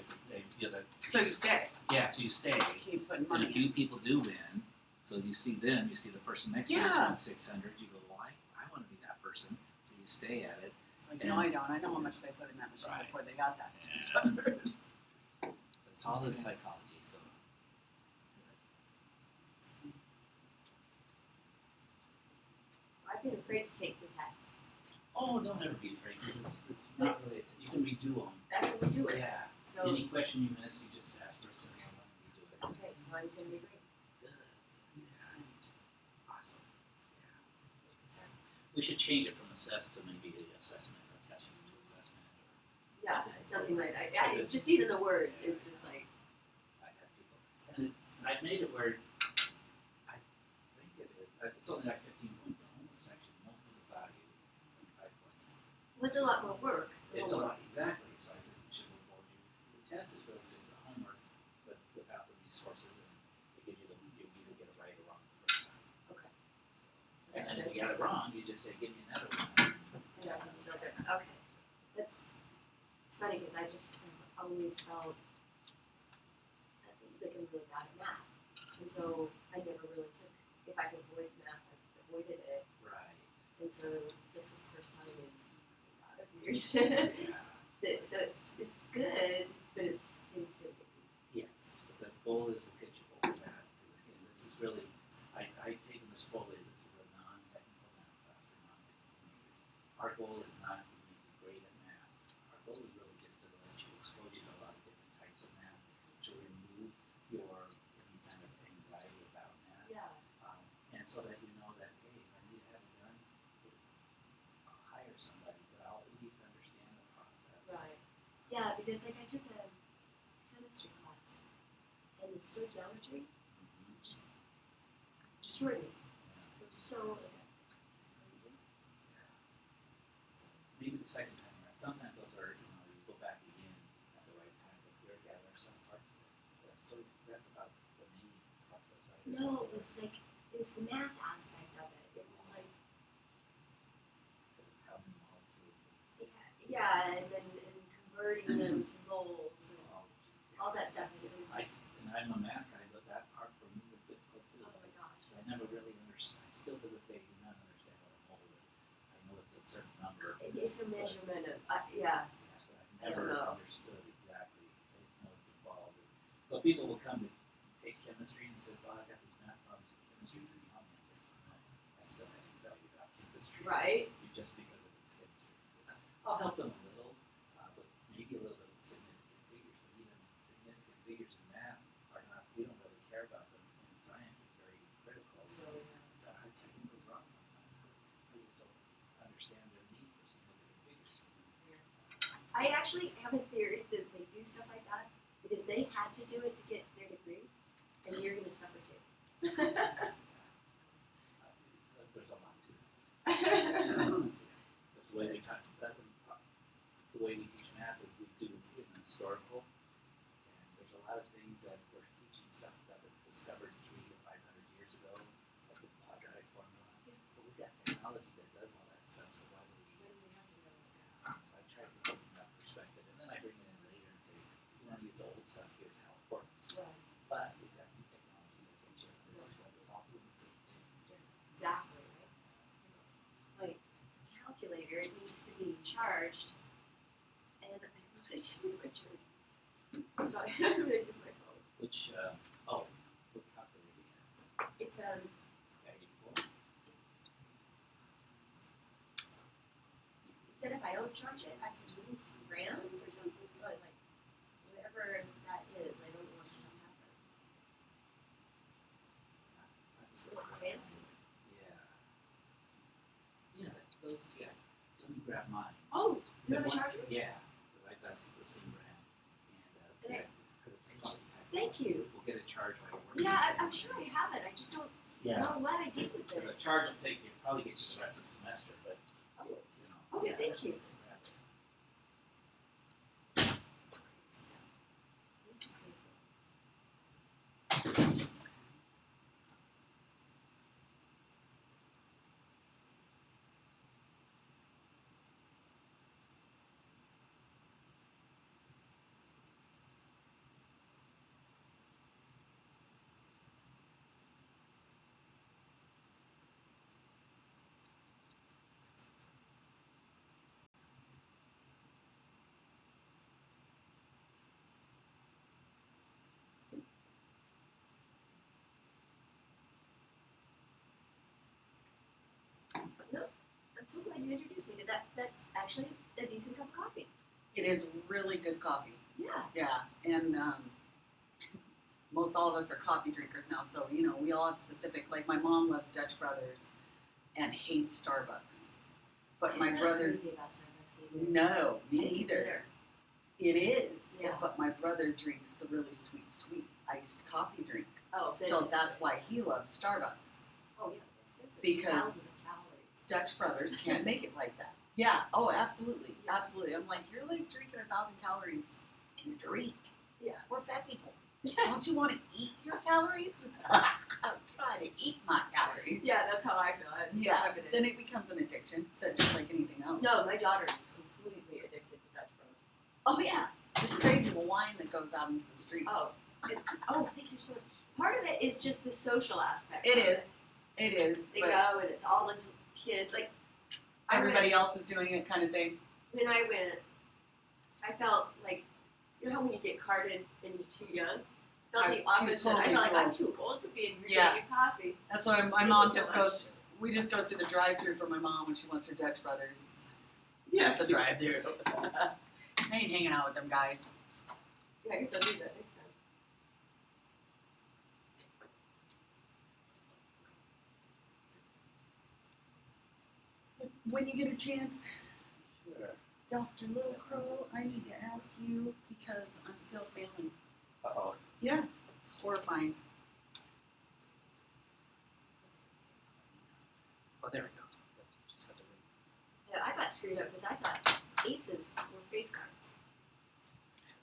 So you stay. Yeah, so you stay. Keep putting And money a in. few people do win, so you see them. You see the person next to you Yeah. won 600. You go, well, I want to be that person. So you stay at it. It's like, no, I don't. I know how much they put in that machine Right. before they got that Yeah. 600. But it's all this psychology. So So I've been afraid to take the test. don't ever be afraid. 'Cause it's not really. You can redo them. I can redo it. Yeah. So Any question you missed, you just ask for a second one and redo it. okay, so I'm gonna be great. Good. Yeah. Awesome. Yeah. We should change it from assess to maybe assessment, or testing to assessment. Yeah, something like that. Because I, it's- just even the word, it's just like I've had people, and I've made it where I think it is. It's only like 15 points. Almost actually most of the value, 25 points. what's a lot more work. It's a lot, exactly. So I think we should reward you. The test is really just the homework, but without the resources, and it gives you you either get it right or wrong the first time. Okay. And then if you got it wrong, you just say, give me another one. And I can still do it. Okay. It's funny because I just have always felt like I'm really bad at math. And so I never really took, if I could avoid math, I avoided it. Right. And so this is the first time in a lot of years. Yeah. So it's good, but it's intimidating. Yes, but the goal is to get you over that. Because again, this is really, I take this fully. This is a non-technical math class for non-technical majors. Our goal is not to make you great at math. Our goal is really just to let you expose you to a lot of different types of math to remove your any kind of anxiety about math. Yeah. And so that you know that, hey, if I need to have it done, I'll hire somebody, but I'll at least understand the process. Right. Yeah, because like I took a chemistry class and the stoichiometry Mhm. just destroyed me. It was so so, Maybe the second time around. Sometimes those are, you go back again at the right time, but there are some parts of it. That's about the main process, right? no, it was the math aspect of it. It was like Because it's how many molecules yeah, and then converting them to moles and and all that stuff. It was just and I'm a math guy, but that part for me was difficult too. oh my gosh. I never really understood. I still to this day do not understand what a mole is. I know it's a certain number. It's a measurement of yeah. But I I've don't never know. understood exactly. I just know it's involved. So people will come to take chemistry and says, "Oh, I got these math problems in chemistry. Can you help me?" I says, "No, I still have to tell you about chemistry, Right. just because of its chemistry." He says, "I'll help them a little, but maybe a little bit of significant figures. But even significant figures in math are not. We don't really care about them. In science, it's very critical. So, So I technically wrong sometimes because people just don't understand their need for significant figures." I actually have a theory that they do stuff like that because they had to do it to get their degree, and you're going to suffer too. There's a lot to it. That's the way we talk. The way we teach math is we do it in historical, and there's a lot of things that we're teaching stuff that was discovered 300 to 500 years ago, like the quadratic formula. But we've got technology that does all that stuff, so why would we? So I try to put it from that perspective, and then I bring it in later and say, if you want to use the old stuff, here's how it works. But we've got new technology that takes you, and this is what it's all doing the same thing. Exactly, right? Like, calculator, it needs to be charged, and I don't know how to do with my charge. So I'm going to use my phone. Which, what's calculated? It's Okay, 84. said if I don't charge it, I have to lose grams or something. So I was like, whatever that is, I don't want to happen. That's It's really fancy. Yeah, those, yeah. Let me grab mine. Oh, you have a The one- charger? Yeah, because I got the same brand. And, Okay. because it's cost. Thank you. We'll get a charge while you're working. Yeah, I'm sure I have it. I just don't know what I did with Because it. a charge will take you, probably get you the rest of the semester, but, Oh, you know. okay, thank you. So, where's this thing? No, I'm so glad you introduced me to that. That's actually a decent cup of coffee. It is really good coffee. Yeah. Yeah, and most all of us are coffee drinkers now, so we all have specific. Like my mom loves Dutch Brothers, and hates Starbucks. But my I'm not brother, crazy about Starbucks either. no, me I think it's neither. bitter. It is. Yeah. But my brother drinks the really sweet iced coffee drink. Oh, So that's why he loves Starbucks. Oh yeah, there's Because- thousands of calories. Dutch Brothers can't make it like that. Yeah. Oh, absolutely, absolutely. I'm like, you're like drinking 1,000 calories in a drink. Yeah. We're fat people. Don't you want to eat your calories? I'm trying to eat my calories. Yeah, that's how I feel. Yeah. Then it becomes an addiction, so just like anything else. No, my daughter is completely addicted to Dutch Bros. Oh yeah. It's crazy the wine that goes out into the streets. Oh, thank you so much. Part of it is just the social aspect. It of is. It is. They but go and it's all those kids. Like everybody else is doing it, kind of thing. when I went, I felt like, you know how when you get carded and you're too young? I felt the I'm opposite. totally I felt like too I'm old. too old to be in here Yeah. getting a coffee. That's why my Thank mom you so just much. goes. We just go through the drive-through for my mom when she wants her Dutch Brothers. Yeah. Just the drive-through. I ain't hanging out with them guys. Yeah, I guess I'll do that next time. When you get a chance, Sure. Dr. Little Crow, I need to ask you because I'm still failing. Uh-oh. Yeah, it's horrifying. Oh, there we go. Just have to wait. Yeah, I got screwed up because I thought aces were face cards.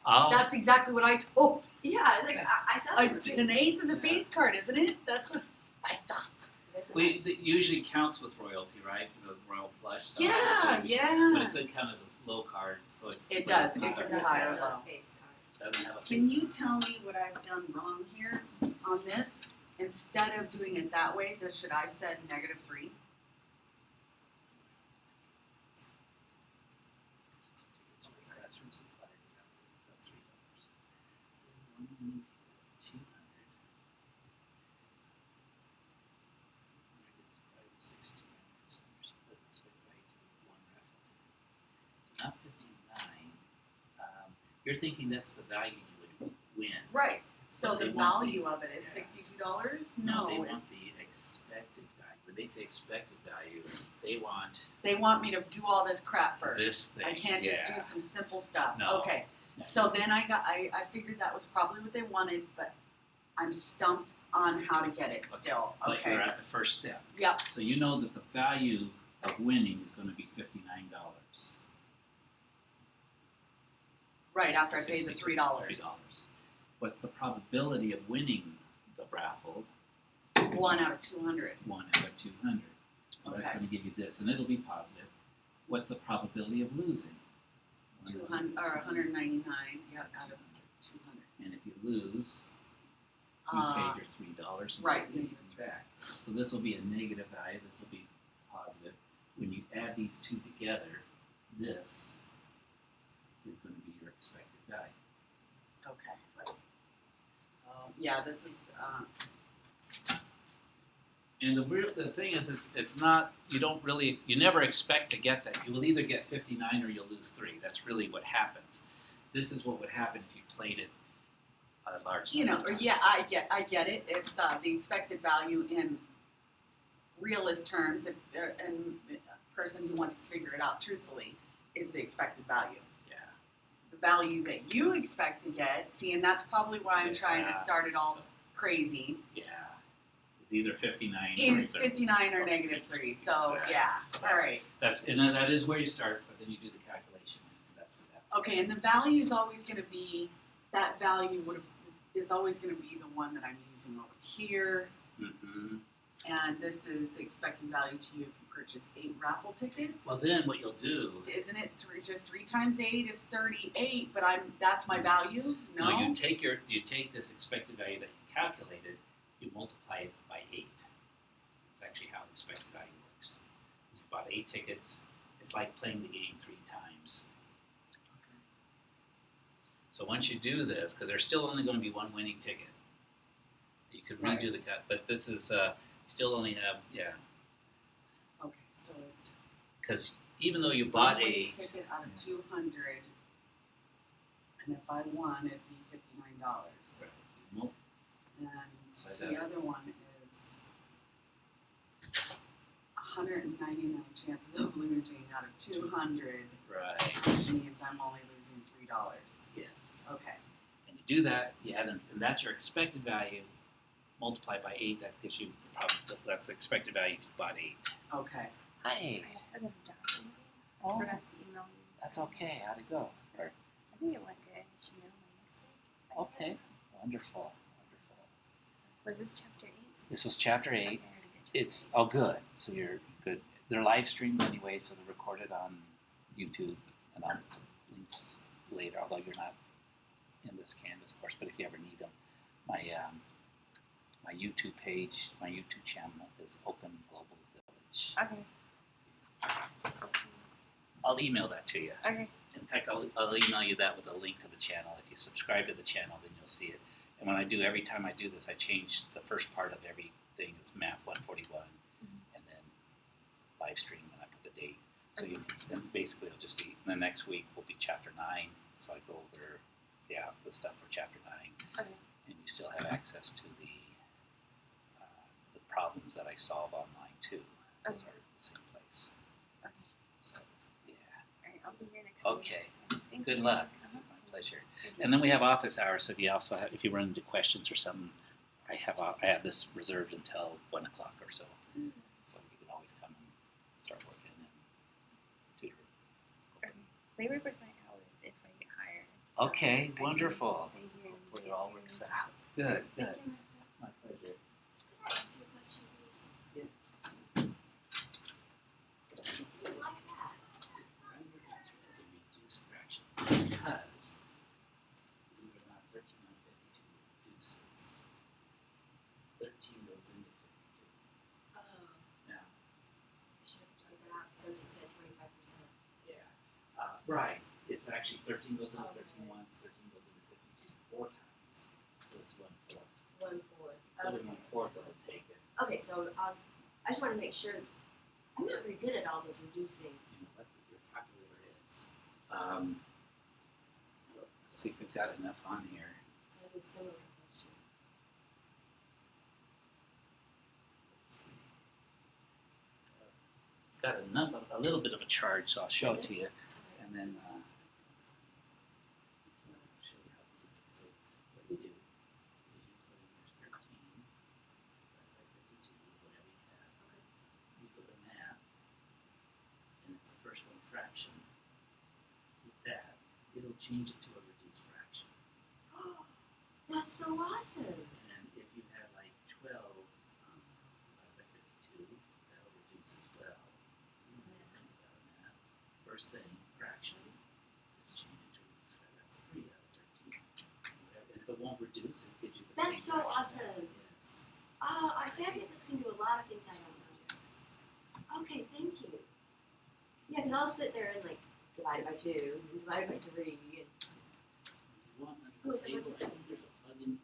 Oh. That's exactly what I told. Yeah, I was like, I thought they were face An ace is a face card, isn't it? That's what I thought. cards. It usually counts with royalty, right? The royal flush. So Yeah, But yeah. it could count as a low card, so it's. It but does. not- It's So a that's higher why it's low. not a face card. Doesn't have a Can face. you tell me what I've done wrong here on this? Instead of doing it that way, should I set -3? Classroom supplies, that's $3. One winning ticket, 200. It's probably 60. One raffle ticket. So not 59. You're thinking that's the value you would win. Right. So But they the want value the- of it is yeah. $62? They No, want it's the expected value. When they say expected value, they want they want me to do all this crap first. this thing. I can't just yeah. do some simple stuff. No. Okay. No. So then I figured that was probably what they wanted, but I'm stumped on how to get it still. But Okay. you're at the first step. Yep. So you know that the value of winning is going to be $59. Right after I paid the $3. What's the probability of winning the raffle? 1 out of 200. 1 out of 200. So that's Okay. going to give you this, and it'll be positive. What's the probability of losing? 200 or 199. Yeah, out of 200. And if you lose, you paid your $3 and right, you get it back. So this will be a negative value. This will be positive. When you add these two together, this is going to be your expected value. Okay. Right. Yeah, this is. And the thing is it's not, you never expect to get that. You will either get 59 or you'll lose 3. That's really what happens. This is what would happen if you played it a large You number know, of yeah, times. I get it. It's the expected value in realist terms, and a person who wants to figure it out truthfully is the expected value. Yeah. The value that you expect to get, see, and that's probably why I'm trying to start it all So, crazy, yeah. It's either 59 is or 59 or or negative 50. 3. So, Exactly. yeah, So all right. and then that is where you start, but then you do the calculation, and that's what happens. Okay, and the value is always going to be, that value is always going to be the one that I'm using over here. Mm-hmm. And this is the expected value to you if you purchase 8 raffle tickets. Well, then what you'll do... Isn't it just 3 times 8 is 38? But that's my value. No, you take this expected value that you calculated, you multiply it by 8. That's actually how expected value works. You bought 8 tickets. It's like playing the game 3 times. Okay. So once you do this, because there's still only going to be one winning ticket, you could redo the cut. But this is you still only have Okay, so it's because even though you bought one winning 8, ticket out of 200, and if I won, it'd be $59. And the other one is 199 chances of losing out of 200, right? which means I'm only losing $3. Yes. Okay. And you do that, and that's your expected value multiplied by 8. That gives you that's the expected value if you bought 8. Okay. Hi. I was job meeting. I forgot to email you. That's okay. How'd it go? I think it went good. I should know my next week. Okay. Wonderful. Was this chapter 8? This was chapter 8. Okay, I had a good chapter It's all good. So you're good. They're live streamed anyway, so they're recorded on YouTube and on links later. Although you're not in this Canvas course, but if you ever need them, my YouTube page, my YouTube channel is Open Global Village. Okay. I'll email that to you. Okay. In fact, I'll email you that with a link to the channel. If you subscribe to the channel, then you'll see it. And when every time I do this, I change the first part of everything. It's Math 141, and then live stream, and I put the date. So then basically it'll just be, the next week will be chapter 9. So I go over, the stuff for chapter 9. Okay. And you still have access to the problems that I solve online too. Those Okay. are in the same place. Okay. So, yeah. Alright, I'll be here next Okay. week. Thank Good you. luck. Uh-huh. My pleasure. Thank you. And then we have office hours. So if you run into questions or something, I have this reserved until 1 o'clock or so. So you can always come and start working and tutor. Okay. They work with my hours if I get hired. So Okay, I can wonderful. stay here and Hopefully do it all it. works out. Good. Thank you. My pleasure. Can I ask you a question, please? Yes. Just didn't like that. Write your answer as a reduced fraction because, believe it or not, 13 on 52 reduces. 13 goes into 52. Oh, Now, I should have tried that out since it said 25%. yeah. Right. It's actually 13 goes into 13 Okay. once, 13 goes into 52 4 times. So it's 1/4. 1/4. Put in Okay. 1/4, it'll take it. Okay, so I just want to make sure. I'm not very good at all those reducing. You know what your calculator is. Let's see if we've got enough on here. So I do a similar question. Let's see. It's got enough, a little bit of a charge, so I'll show it to you. Okay. And then, so I'll show you how to do it. So what you do is you put in your 13 divided by 52, whatever you have. You go to math, and it's the first one fraction. With that, it'll change it to a reduced fraction. That's so awesome. And if you had like 12 divided by 52, that'll reduce as well. You don't have to think about math. First thing, fraction, is changing to reduced fraction. That's 3 out of 13. And if it won't reduce, it gives you the That's same so fraction. awesome. Yes. Oh, I see. I bet this can do a lot of things I don't know. Okay, thank you. Yeah, because I'll sit there and like divide it by 2, and divide it by 3, and If you want, under Oh, the is that table, what- I think there's a plug-in.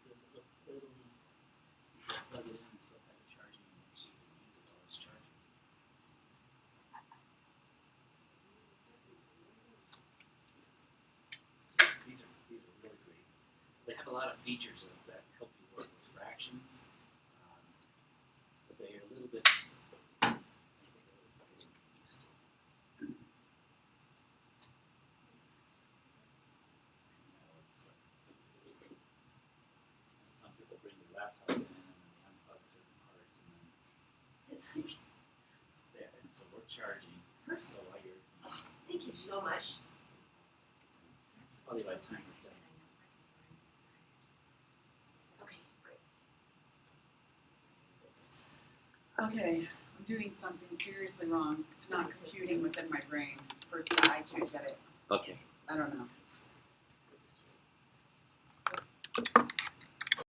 There's a little, you can plug it in and still have it charging in the lot of features that help you work with fractions, but they are a little bit. I think a little bit getting used to. You know, some people bring their laptops in and then they unplug certain parts and then It's like, there. And so we're charging. perfect. So while you're Thank you so much. probably by the time we're done. Okay, great. Business. Okay, I'm doing something seriously wrong. It's not computing within my brain. I can't get it. Okay. I don't know.